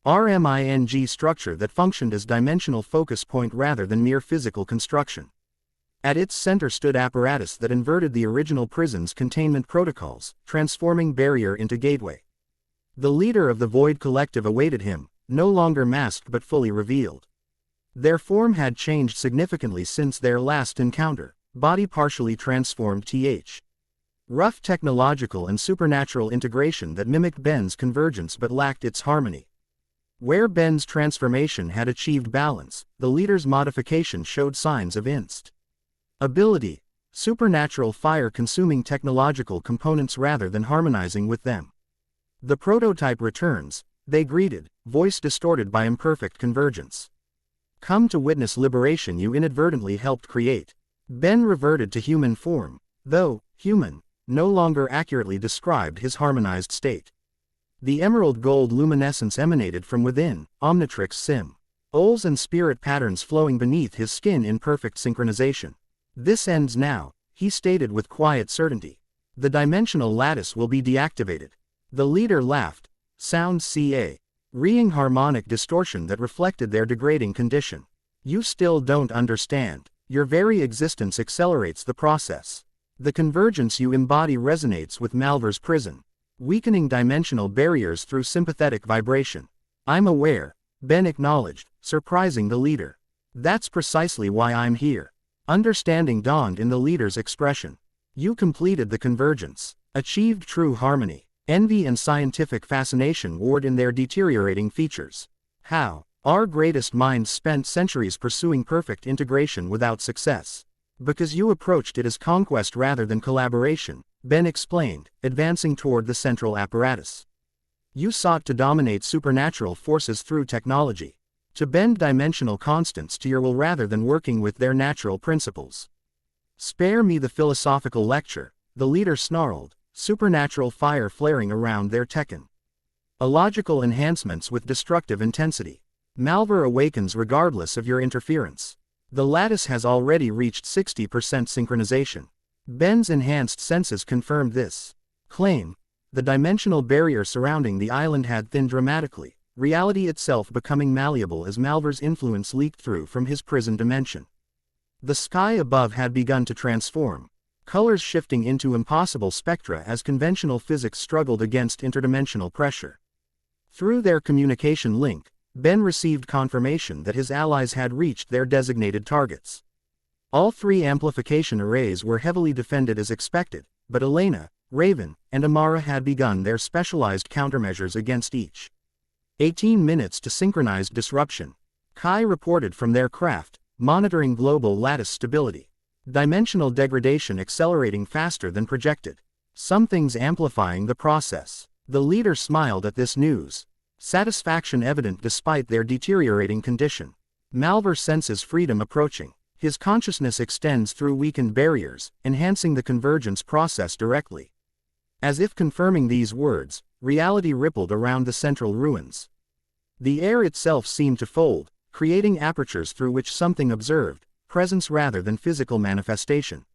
RMING structure that functioned as dimensional focus point rather than mere physical construction. At its center stood apparatus that inverted the original prison's containment protocols, transforming barrier into gateway. The leader of the Void Collective awaited him, no longer masked but fully revealed. Their form had changed significantly since their last encounter, body partially transformed rough technological and supernatural integration that mimicked Ben's convergence but lacked its harmony. Where Ben's transformation had achieved balance, the leader's modification showed signs of ability, supernatural fire-consuming technological components rather than harmonizing with them. The prototype returns, they greeted, voice distorted by imperfect convergence. Come to witness liberation you inadvertently helped create. Ben reverted to human form, though, human, no longer accurately described his harmonized state. The emerald gold luminescence emanated from within, Omnitrix symbols and spirit patterns flowing beneath his skin in perfect synchronization. This ends now, he stated with quiet certainty. The dimensional lattice will be deactivated. The leader laughed, sound ring harmonic distortion that reflected their degrading condition. You still don't understand. Your very existence accelerates the process. The convergence you embody resonates with Malvar's prison, weakening dimensional barriers through sympathetic vibration. I'm aware, Ben acknowledged, surprising the leader. That's precisely why I'm here. Understanding dawned in the leader's expression. You completed the convergence, achieved true harmony. Envy and scientific fascination warred in their deteriorating features. How? Our greatest minds spent centuries pursuing perfect integration without success. Because you approached it as conquest rather than collaboration, Ben explained, advancing toward the central apparatus. You sought to dominate supernatural forces through technology, to bend dimensional constants to your will rather than working with their natural principles. Spare me the philosophical lecture, the leader snarled, supernatural fire flaring around their illogical enhancements with destructive intensity. Malvar awakens regardless of your interference. The lattice has already reached 60% synchronization. Ben's enhanced senses confirmed this claim. The dimensional barrier surrounding the island had thinned dramatically, reality itself becoming malleable as Malvar's influence leaked through from his prison dimension. The sky above had begun to transform, colors shifting into impossible spectra as conventional physics struggled against interdimensional pressure. Through their communication link, Ben received confirmation that his allies had reached their designated targets. All three amplification arrays were heavily defended as expected, but Elena, Raven, and Amara had begun their specialized countermeasures against each. 18 minutes to synchronized disruption. Kai reported from their craft, monitoring global lattice stability. Dimensional degradation accelerating faster than projected. Something's amplifying the process. The leader smiled at this news, satisfaction evident despite their deteriorating condition. Malvar senses freedom approaching. His consciousness extends through weakened barriers, enhancing the convergence process directly. As if confirming these words, reality rippled around the central ruins. The air itself seemed to fold, creating apertures through which something observed, presence rather than physical manifestation.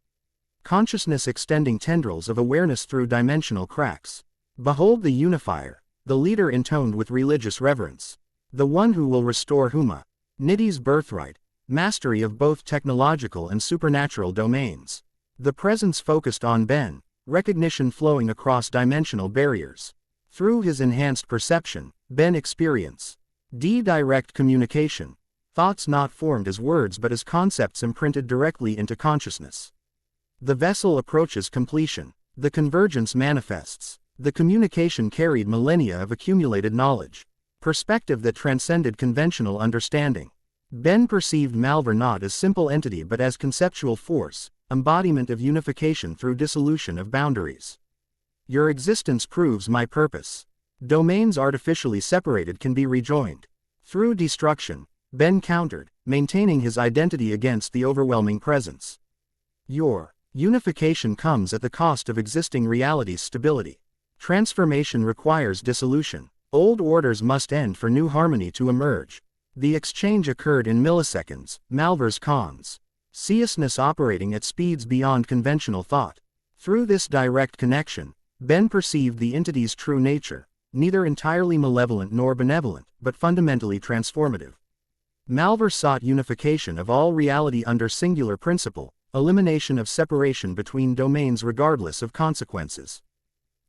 Consciousness extending tendrils of awareness through dimensional cracks. Behold the unifier, the leader intoned with religious reverence. The one who will restore humanity's birthright, mastery of both technological and supernatural domains. The presence focused on Ben, recognition flowing across dimensional barriers. Through his enhanced perception, Ben experienced direct communication, thoughts not formed as words but as concepts imprinted directly into consciousness. The vessel approaches completion. The convergence manifests. The communication carried millennia of accumulated knowledge. perspective that transcended conventional understanding. Ben perceived Malvar not as simple entity but as conceptual force, embodiment of unification through dissolution of boundaries. Your existence proves my purpose. Domains artificially separated can be rejoined. Through destruction, Ben countered, maintaining his identity against the overwhelming presence. Your unification comes at the cost of existing reality's stability. Transformation requires dissolution. Old orders must end for new harmony to emerge. The exchange occurred in milliseconds, Malvar's consciousness operating at speeds beyond conventional thought. Through this direct connection, Ben perceived the entity's true nature, neither entirely malevolent nor benevolent, but fundamentally transformative. Malvar sought unification of all reality under singular principle, elimination of separation between domains regardless of consequences.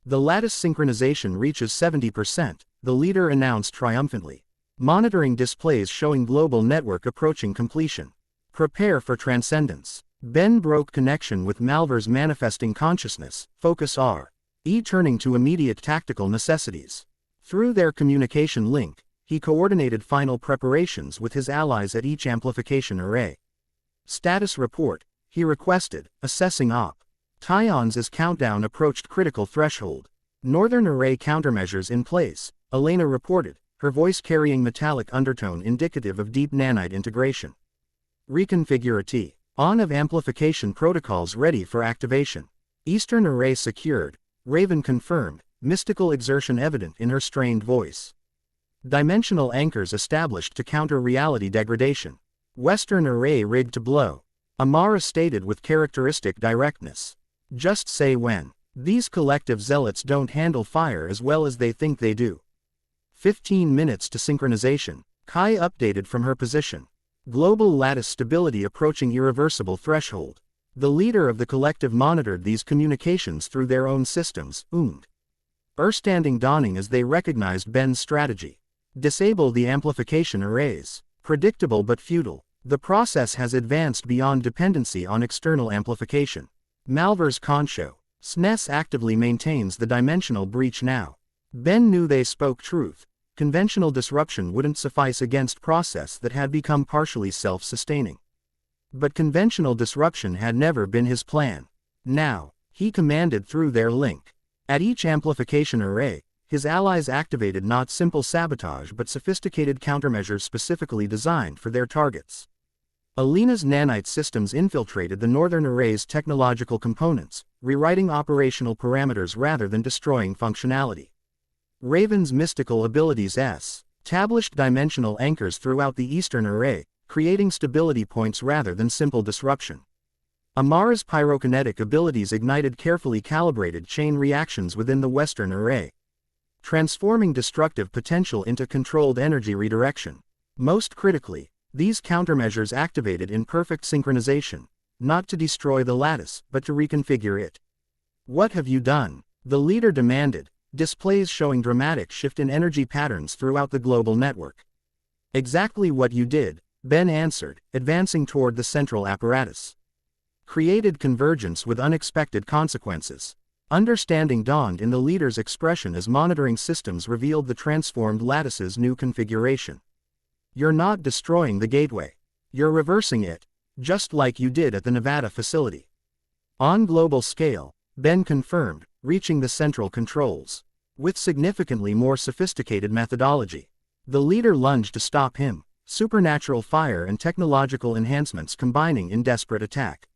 The lattice synchronization reaches 70%, the leader announced triumphantly. Monitoring displays showing global network approaching completion. Prepare for transcendence. Ben broke connection with Malvar's manifesting consciousness, focus R.E. turning to immediate tactical necessities. Through their communication link, he coordinated final preparations with his allies at each amplification array. Status report, he requested, assessing Op. Tions as countdown approached critical threshold. Northern array countermeasures in place, Elena reported, her voice carrying metallic undertone indicative of deep nanite integration. Reconfigure T. On of amplification protocols ready for activation. Eastern array secured, Raven confirmed, mystical exertion evident in her strained voice. Dimensional anchors established to counter reality degradation. Western array rigged to blow. Amara stated with characteristic directness. Just say when. These collective zealots don't handle fire as well as they think they do. 15 minutes to synchronization. Kai updated from her position. Global lattice stability approaching irreversible threshold. The leader of the collective monitored these communications through their own systems, standing dawning as they recognized Ben's strategy. Disable the amplification arrays. Predictable but futile. The process has advanced beyond dependency on external amplification. Malvar's conscio. SNES actively maintains the dimensional breach now. Ben knew they spoke truth. Conventional disruption wouldn't suffice against process that had become partially self-sustaining. But conventional disruption had never been his plan. Now, he commanded through their link. At each amplification array, his allies activated not simple sabotage but sophisticated countermeasures specifically designed for their targets. Elena's nanite systems infiltrated the northern array's technological components, rewriting operational parameters rather than destroying functionality. Raven's mystical abilities established dimensional anchors throughout the eastern array, creating stability points rather than simple disruption. Amara's pyrokinetic abilities ignited carefully calibrated chain reactions within the western array, transforming destructive potential into controlled energy redirection. Most critically, these countermeasures activated in perfect synchronization, not to destroy the lattice, but to reconfigure it. What have you done? The leader demanded, displays showing dramatic shift in energy patterns throughout the global network. Exactly what you did, Ben answered, advancing toward the central apparatus. Created convergence with unexpected consequences. Understanding dawned in the leader's expression as monitoring systems revealed the transformed lattice's new configuration. You're not destroying the gateway. You're reversing it, just like you did at the Nevada facility. On global scale, Ben confirmed, reaching the central controls. With significantly more sophisticated methodology. The leader lunged to stop him, supernatural fire and technological enhancements combining in desperate attack.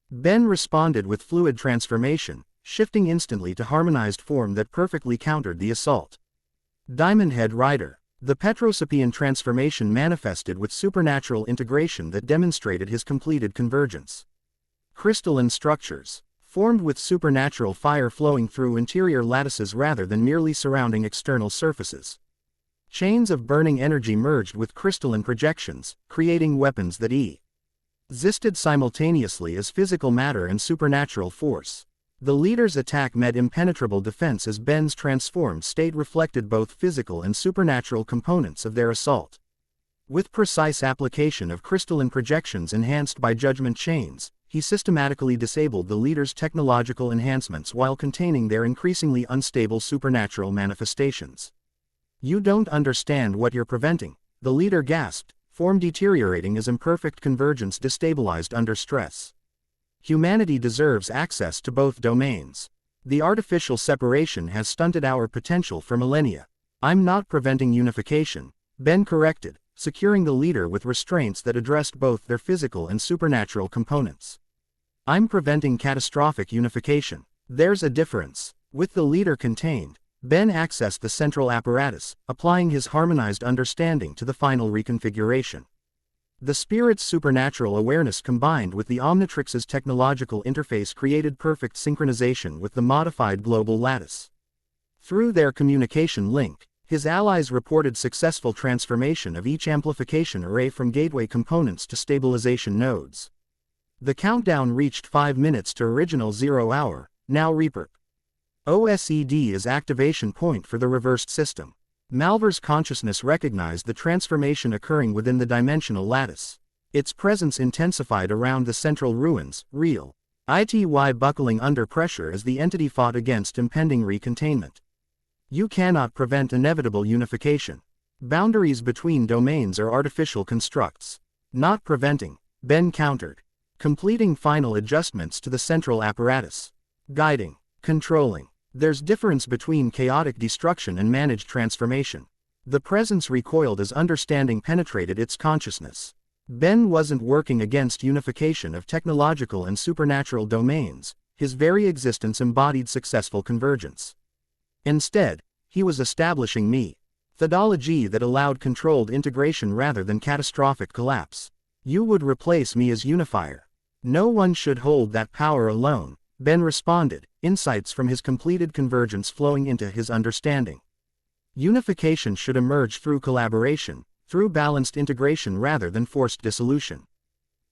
Ben responded with fluid transformation, shifting instantly to harmonized form that perfectly countered the assault. Diamond Head Rider. The Petrosapian transformation manifested with supernatural integration that demonstrated his completed convergence. Crystalline structures. Formed with supernatural fire flowing through interior lattices rather than merely surrounding external surfaces. Chains of burning energy merged with crystalline projections, creating weapons that existed simultaneously as physical matter and supernatural force. The leader's attack met impenetrable defense as Ben's transformed state reflected both physical and supernatural components of their assault. With precise application of crystalline projections enhanced by judgment chains, he systematically disabled the leader's technological enhancements while containing their increasingly unstable supernatural manifestations. You don't understand what you're preventing, the leader gasped, form deteriorating as imperfect convergence destabilized under stress. Humanity deserves access to both domains. The artificial separation has stunted our potential for millennia. I'm not preventing unification, Ben corrected, securing the leader with restraints that addressed both their physical and supernatural components. I'm preventing catastrophic unification. There's a difference. With the leader contained, Ben accessed the central apparatus, applying his harmonized understanding to the final reconfiguration. The spirit's supernatural awareness combined with the Omnitrix's technological interface created perfect synchronization with the modified global lattice. Through their communication link, his allies reported successful transformation of each amplification array from gateway components to stabilization nodes. The countdown reached 5 minutes to original 0 hour, now Reaper. OSED is activation point for the reversed system. Malvar's consciousness recognized the transformation occurring within the dimensional lattice. Its presence intensified around the central ruins, real. ITY buckling under pressure as the entity fought against impending recontainment. You cannot prevent inevitable unification. Boundaries between domains are artificial constructs. Not preventing, Ben countered. Completing final adjustments to the central apparatus. Guiding, controlling. There's difference between chaotic destruction and managed transformation. The presence recoiled as understanding penetrated its consciousness. Ben wasn't working against unification of technological and supernatural domains, his very existence embodied successful convergence. Instead, he was establishing methodology that allowed controlled integration rather than catastrophic collapse. You would replace me as unifier. No one should hold that power alone, Ben responded, insights from his completed convergence flowing into his understanding. Unification should emerge through collaboration, through balanced integration rather than forced dissolution.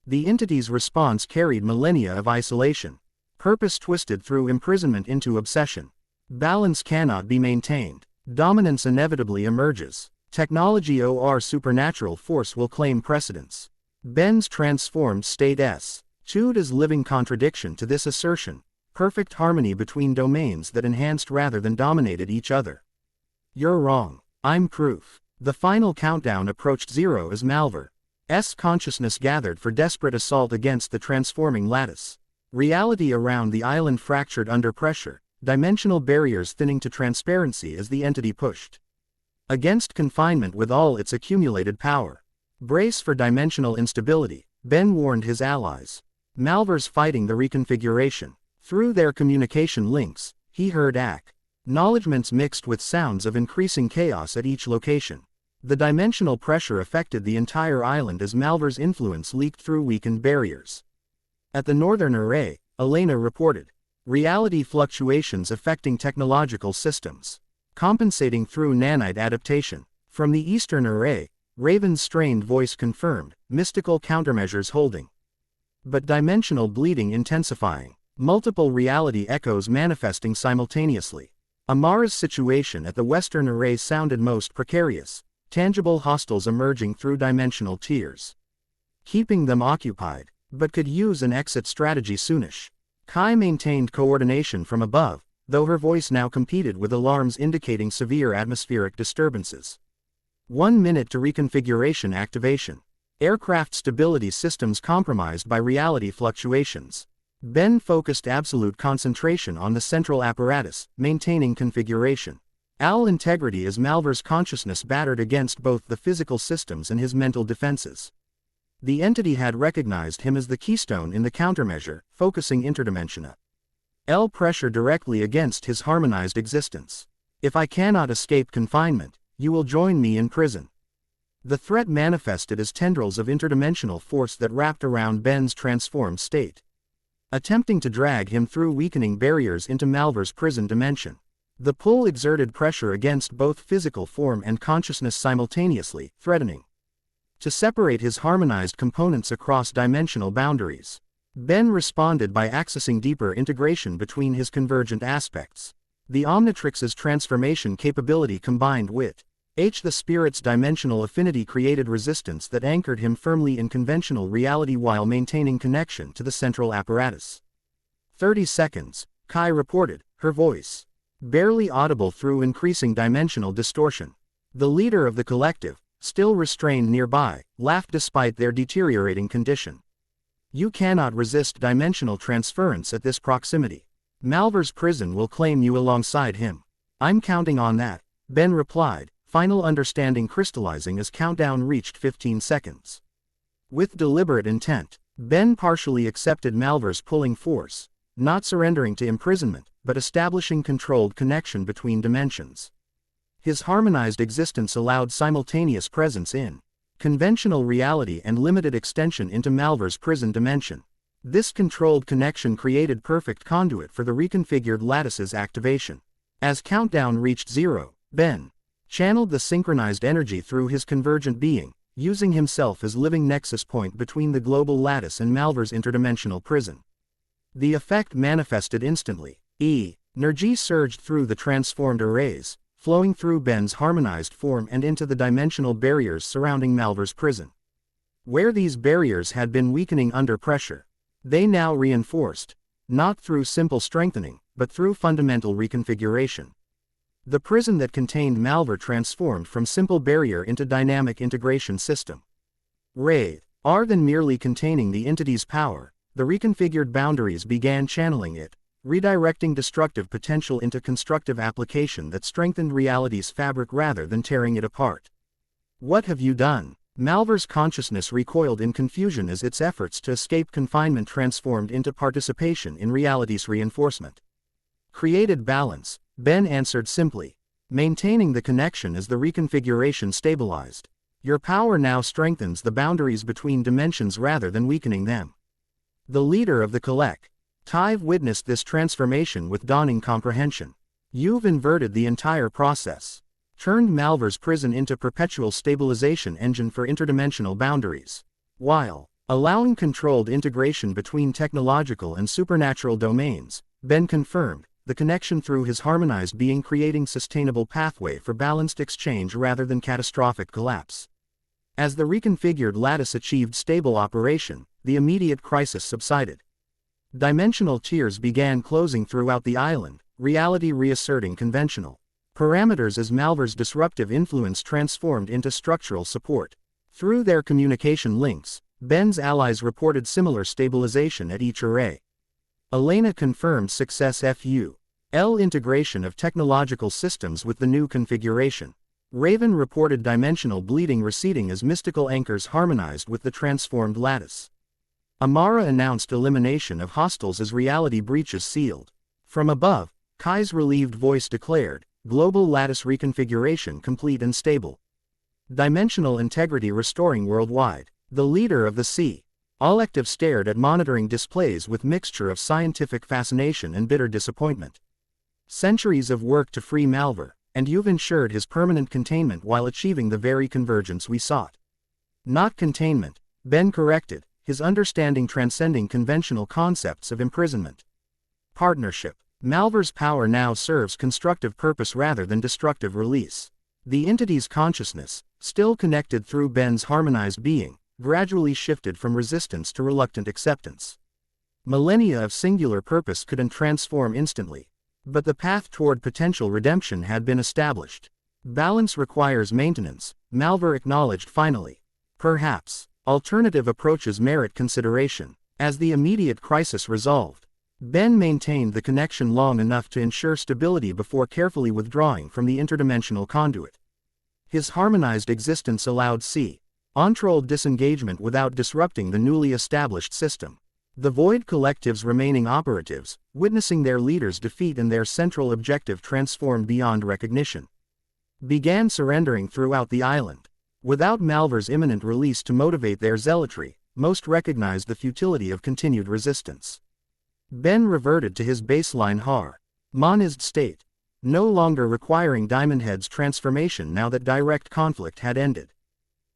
The entity's response carried millennia of isolation. Purpose twisted through imprisonment into obsession. Balance cannot be maintained. Dominance inevitably emerges. Technology or supernatural force will claim precedence. Ben's transformed state S2 is living contradiction to this assertion, perfect harmony between domains that enhanced rather than dominated each other. You're wrong. I'm proof. The final countdown approached 0 as Malvar's consciousness gathered for desperate assault against the transforming lattice. Reality around the island fractured under pressure, dimensional barriers thinning to transparency as the entity pushed against confinement with all its accumulated power. Brace for dimensional instability, Ben warned his allies. Malvar's fighting the reconfiguration. Through their communication links, he heard acknowledgements mixed with sounds of increasing chaos at each location. The dimensional pressure affected the entire island as Malvar's influence leaked through weakened barriers. At the northern array, Elena reported reality fluctuations affecting technological systems, compensating through nanite adaptation. From the eastern array, Raven's strained voice confirmed, mystical countermeasures holding. But dimensional bleeding intensifying, multiple reality echoes manifesting simultaneously. Amara's situation at the western array sounded most precarious, tangible hostiles emerging through dimensional tiers. Keeping them occupied, but could use an exit strategy soonish. Kai maintained coordination from above, though her voice now competed with alarms indicating severe atmospheric disturbances. 1 minute to reconfiguration activation. Aircraft stability systems compromised by reality fluctuations. Ben focused absolute concentration on the central apparatus, maintaining configuration. Al integrity as Malvar's consciousness battered against both the physical systems and his mental defenses. The entity had recognized him as the keystone in the countermeasure, focusing interdimensional L pressure directly against his harmonized existence. If I cannot escape confinement, you will join me in prison. The threat manifested as tendrils of interdimensional force that wrapped around Ben's transformed state, attempting to drag him through weakening barriers into Malvar's prison dimension. The pull exerted pressure against both physical form and consciousness simultaneously, threatening to separate his harmonized components across dimensional boundaries. Ben responded by accessing deeper integration between his convergent aspects. The Omnitrix's transformation capability combined with the spirit's dimensional affinity created resistance that anchored him firmly in conventional reality while maintaining connection to the central apparatus. 30 seconds, Kai reported, her voice barely audible through increasing dimensional distortion. The leader of the collective, still restrained nearby, laughed despite their deteriorating condition. You cannot resist dimensional transference at this proximity. Malvar's prison will claim you alongside him. I'm counting on that, Ben replied, final understanding crystallizing as countdown reached 15 seconds. With deliberate intent, Ben partially accepted Malvar's pulling force, not surrendering to imprisonment, but establishing controlled connection between dimensions. His harmonized existence allowed simultaneous presence in conventional reality and limited extension into Malvar's prison dimension. This controlled connection created perfect conduit for the reconfigured lattice's activation. As countdown reached 0, Ben channeled the synchronized energy through his convergent being, using himself as living nexus point between the global lattice and Malvar's interdimensional prison. The effect manifested instantly. Energy surged through the transformed arrays, flowing through Ben's harmonized form and into the dimensional barriers surrounding Malvar's prison. Where these barriers had been weakening under pressure, they now reinforced, not through simple strengthening, but through fundamental reconfiguration. The prison that contained Malvar transformed from simple barrier into dynamic integration system. Rather than merely containing the entity's power, the reconfigured boundaries began channeling it, redirecting destructive potential into constructive application that strengthened reality's fabric rather than tearing it apart. What have you done? Malvar's consciousness recoiled in confusion as its efforts to escape confinement transformed into participation in reality's reinforcement. Created balance, Ben answered simply, maintaining the connection as the reconfiguration stabilized. Your power now strengthens the boundaries between dimensions rather than weakening them. The leader of the collective witnessed this transformation with dawning comprehension. You've inverted the entire process. Turned Malvar's prison into perpetual stabilization engine for interdimensional boundaries, while allowing controlled integration between technological and supernatural domains. Ben confirmed the connection through his harmonized being, creating sustainable pathway for balanced exchange rather than catastrophic collapse. As the reconfigured lattice achieved stable operation, the immediate crisis subsided. Dimensional tiers began closing throughout the island, reality reasserting conventional parameters as Malvar's disruptive influence transformed into structural support. Through their communication links, Ben's allies reported similar stabilization at each array. Elena confirmed success FUL integration of technological systems with the new configuration. Raven reported dimensional bleeding receding as mystical anchors harmonized with the transformed lattice. Amara announced elimination of hostiles as reality breaches sealed. From above, Kai's relieved voice declared, global lattice reconfiguration complete and stable. Dimensional integrity restoring worldwide. The leader of the collective stared at monitoring displays with mixture of scientific fascination and bitter disappointment. Centuries of work to free Malvar, and you've ensured his permanent containment while achieving the very convergence we sought. Not containment, Ben corrected, his understanding transcending conventional concepts of imprisonment. Partnership. Malvar's power now serves constructive purpose rather than destructive release. The entity's consciousness, still connected through Ben's harmonized being, gradually shifted from resistance to reluctant acceptance. Millennia of singular purpose couldn't transform instantly, but the path toward potential redemption had been established. Balance requires maintenance, Malvar acknowledged finally. Perhaps alternative approaches merit consideration. As the immediate crisis resolved, Ben maintained the connection long enough to ensure stability before carefully withdrawing from the interdimensional conduit. His harmonized existence allowed controlled disengagement without disrupting the newly established system. The Void Collective's remaining operatives, witnessing their leader's defeat and their central objective transformed beyond recognition, began surrendering throughout the island. Without Malvar's imminent release to motivate their zealotry, most recognized the futility of continued resistance. Ben reverted to his baseline harmonized state, no longer requiring Diamondhead's transformation now that direct conflict had ended.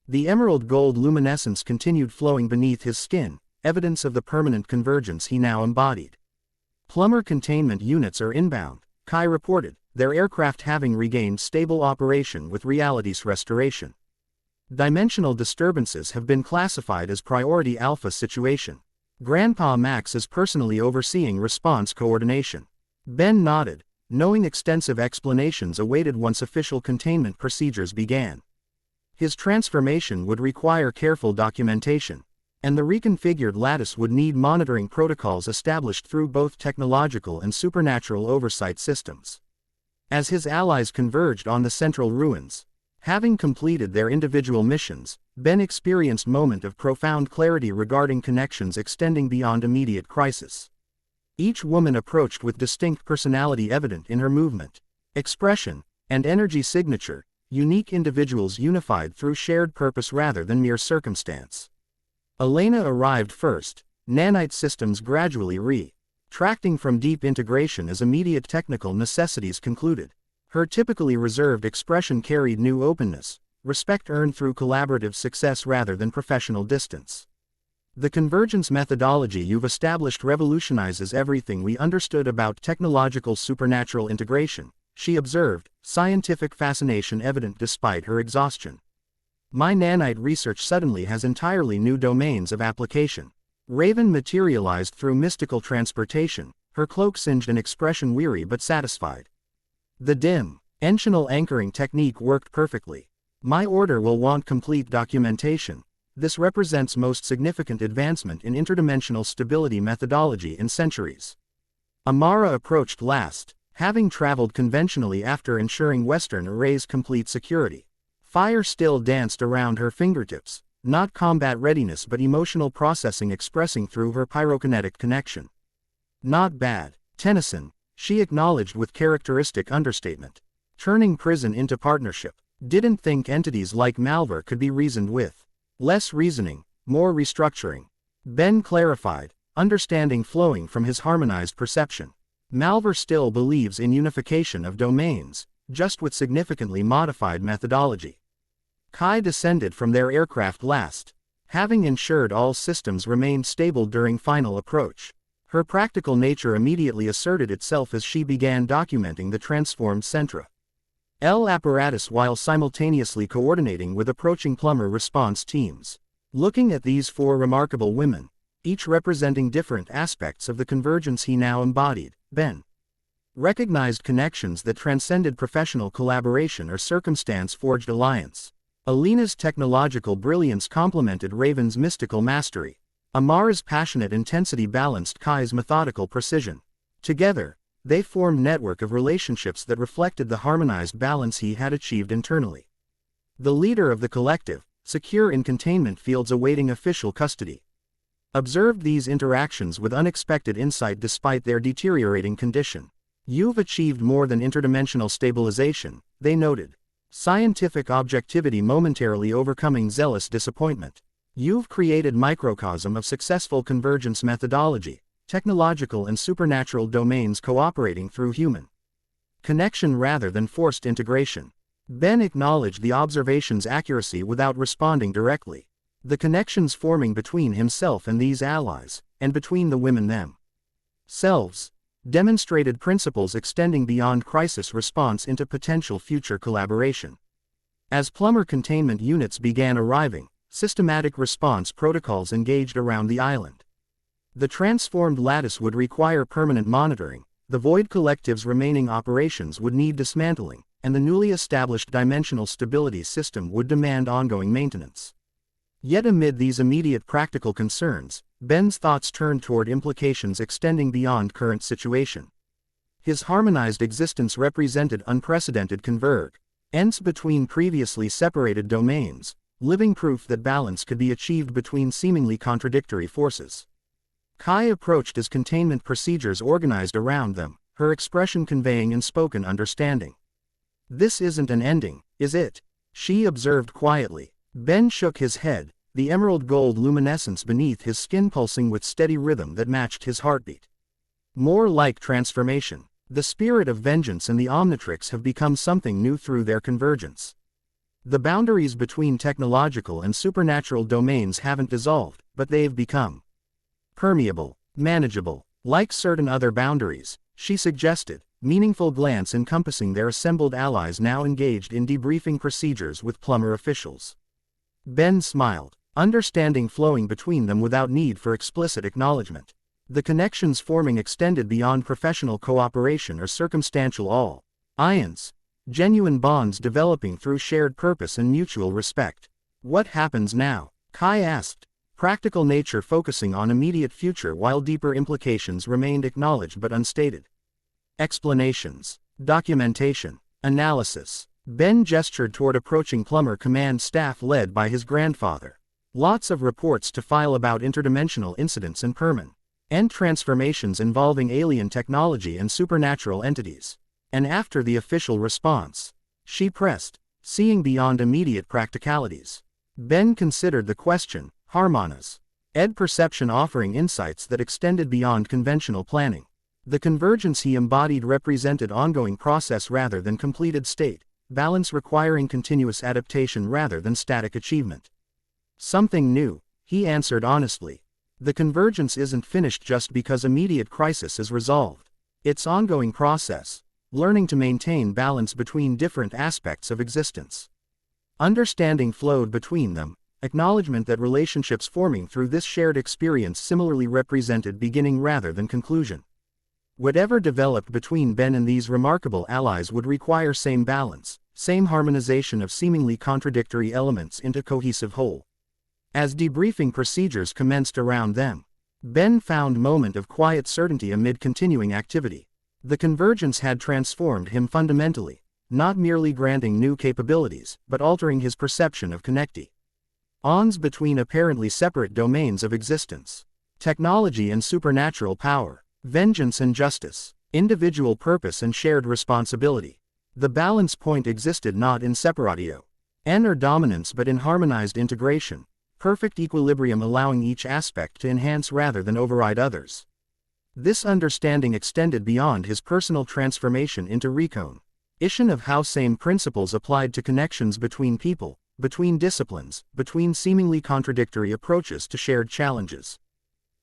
The emerald gold luminescence continued flowing beneath his skin, evidence of the permanent convergence he now embodied. Plumber containment units are inbound, Kai reported, their aircraft having regained stable operation with reality's restoration. Dimensional disturbances have been classified as priority alpha situation. Grandpa Max is personally overseeing response coordination. Ben nodded, knowing extensive explanations awaited once official containment procedures began. His transformation would require careful documentation, and the reconfigured lattice would need monitoring protocols established through both technological and supernatural oversight systems. As his allies converged on the central ruins, having completed their individual missions, Ben experienced a moment of profound clarity regarding connections extending beyond immediate crisis. Each woman approached with distinct personality evident in her movement, expression, and energy signature, unique individuals unified through shared purpose rather than mere circumstance. Elena arrived first, nanite systems gradually retracting from deep integration as immediate technical necessities concluded. Her typically reserved expression carried new openness, respect earned through collaborative success rather than professional distance. The convergence methodology you've established revolutionizes everything we understood about technological supernatural integration, she observed, scientific fascination evident despite her exhaustion. My nanite research suddenly has entirely new domains of application. Raven materialized through mystical transportation, her cloak singed an expression weary but satisfied. The dimensional anchoring technique worked perfectly. My order will want complete documentation. This represents most significant advancement in interdimensional stability methodology in centuries. Amara approached last, having traveled conventionally after ensuring Western Array's complete security. Fire still danced around her fingertips, not combat readiness but emotional processing expressing through her pyrokinetic connection. Not bad, Tennyson, she acknowledged with characteristic understatement. Turning prison into partnership. Didn't think entities like Malvar could be reasoned with. Less reasoning, more restructuring. Ben clarified, understanding flowing from his harmonized perception. Malvar still believes in unification of domains, just with significantly modified methodology. Kai descended from their aircraft last, having ensured all systems remained stable during final approach. Her practical nature immediately asserted itself as she began documenting the transformed Centra L apparatus while simultaneously coordinating with approaching plumber response teams. Looking at these four remarkable women, each representing different aspects of the convergence he now embodied, Ben recognized connections that transcended professional collaboration or circumstance-forged alliance. Alina's technological brilliance complemented Raven's mystical mastery. Amara's passionate intensity balanced Kai's methodical precision. Together, they formed a network of relationships that reflected the harmonized balance he had achieved internally. The leader of the collective, secure in containment fields awaiting official custody, observed these interactions with unexpected insight despite their deteriorating condition. You've achieved more than interdimensional stabilization, they noted. Scientific objectivity momentarily overcoming zealous disappointment. You've created microcosm of successful convergence methodology, technological and supernatural domains cooperating through human connection rather than forced integration. Ben acknowledged the observation's accuracy without responding directly. The connections forming between himself and these allies, and between the women themselves, demonstrated principles extending beyond crisis response into potential future collaboration. As plumber containment units began arriving, systematic response protocols engaged around the island. The transformed lattice would require permanent monitoring, the Void Collective's remaining operations would need dismantling, and the newly established dimensional stability system would demand ongoing maintenance. Yet amid these immediate practical concerns, Ben's thoughts turned toward implications extending beyond current situation. His harmonized existence represented unprecedented convergence between previously separated domains, living proof that balance could be achieved between seemingly contradictory forces. Kai approached as containment procedures organized around them, her expression conveying unspoken understanding. This isn't an ending, is it? She observed quietly. Ben shook his head, the emerald gold luminescence beneath his skin pulsing with steady rhythm that matched his heartbeat. More like transformation. The spirit of vengeance and the Omnitrix have become something new through their convergence. The boundaries between technological and supernatural domains haven't dissolved, but they've become permeable, manageable, like certain other boundaries, she suggested, meaningful glance encompassing their assembled allies now engaged in debriefing procedures with plumber officials. Ben smiled, understanding flowing between them without need for explicit acknowledgement. The connections forming extended beyond professional cooperation or circumstantial alliance, genuine bonds developing through shared purpose and mutual respect. What happens now? Kai asked, practical nature focusing on immediate future while deeper implications remained acknowledged but unstated. Explanations. Documentation. Analysis. Ben gestured toward approaching plumber command staff led by his grandfather. Lots of reports to file about interdimensional incidents and permanent transformations involving alien technology and supernatural entities. And after the official response, she pressed, seeing beyond immediate practicalities. Ben considered the question, Harmonia's perception offering insights that extended beyond conventional planning. The convergence he embodied represented ongoing process rather than completed state, balance requiring continuous adaptation rather than static achievement. Something new, he answered honestly. The convergence isn't finished just because immediate crisis is resolved. It's ongoing process, learning to maintain balance between different aspects of existence. Understanding flowed between them, acknowledgement that relationships forming through this shared experience similarly represented beginning rather than conclusion. Whatever developed between Ben and these remarkable allies would require same balance, same harmonization of seemingly contradictory elements into cohesive whole. As debriefing procedures commenced around them, Ben found moment of quiet certainty amid continuing activity. The convergence had transformed him fundamentally, not merely granting new capabilities, but altering his perception of connections between apparently separate domains of existence. Technology and supernatural power, vengeance and justice, individual purpose and shared responsibility. The balance point existed not in separatio or dominance but in harmonized integration, perfect equilibrium allowing each aspect to enhance rather than override others. This understanding extended beyond his personal transformation into recognition of how same principles applied to connections between people, between disciplines, between seemingly contradictory approaches to shared challenges.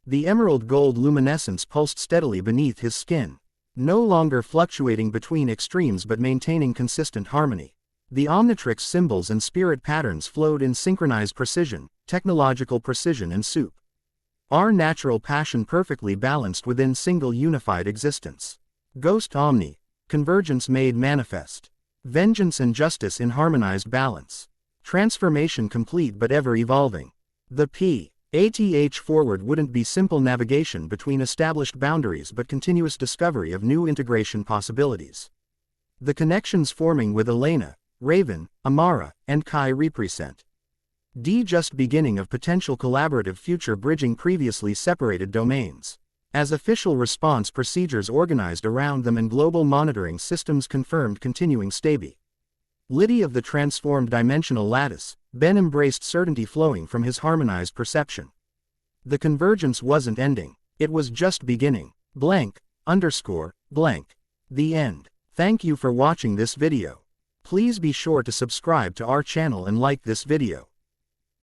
The emerald gold luminescence pulsed steadily beneath his skin, no longer fluctuating between extremes but maintaining consistent harmony. The Omnitrix symbols and spirit patterns flowed in synchronized precision, technological precision and our natural passion perfectly balanced within single unified existence. Ghost Omni, convergence made manifest. Vengeance and justice in harmonized balance. Transformation complete but ever evolving. The path forward wouldn't be simple navigation between established boundaries but continuous discovery of new integration possibilities. The connections forming with Elena, Raven, Amara, and Kai represent just beginning of potential collaborative future bridging previously separated domains. As official response procedures organized around them and global monitoring systems confirmed continuing stability of the transformed dimensional lattice, Ben embraced certainty flowing from his harmonized perception. The convergence wasn't ending, it was just beginning. Blank. The end. Thank you for watching this video. Please be sure to subscribe to our channel and like this video.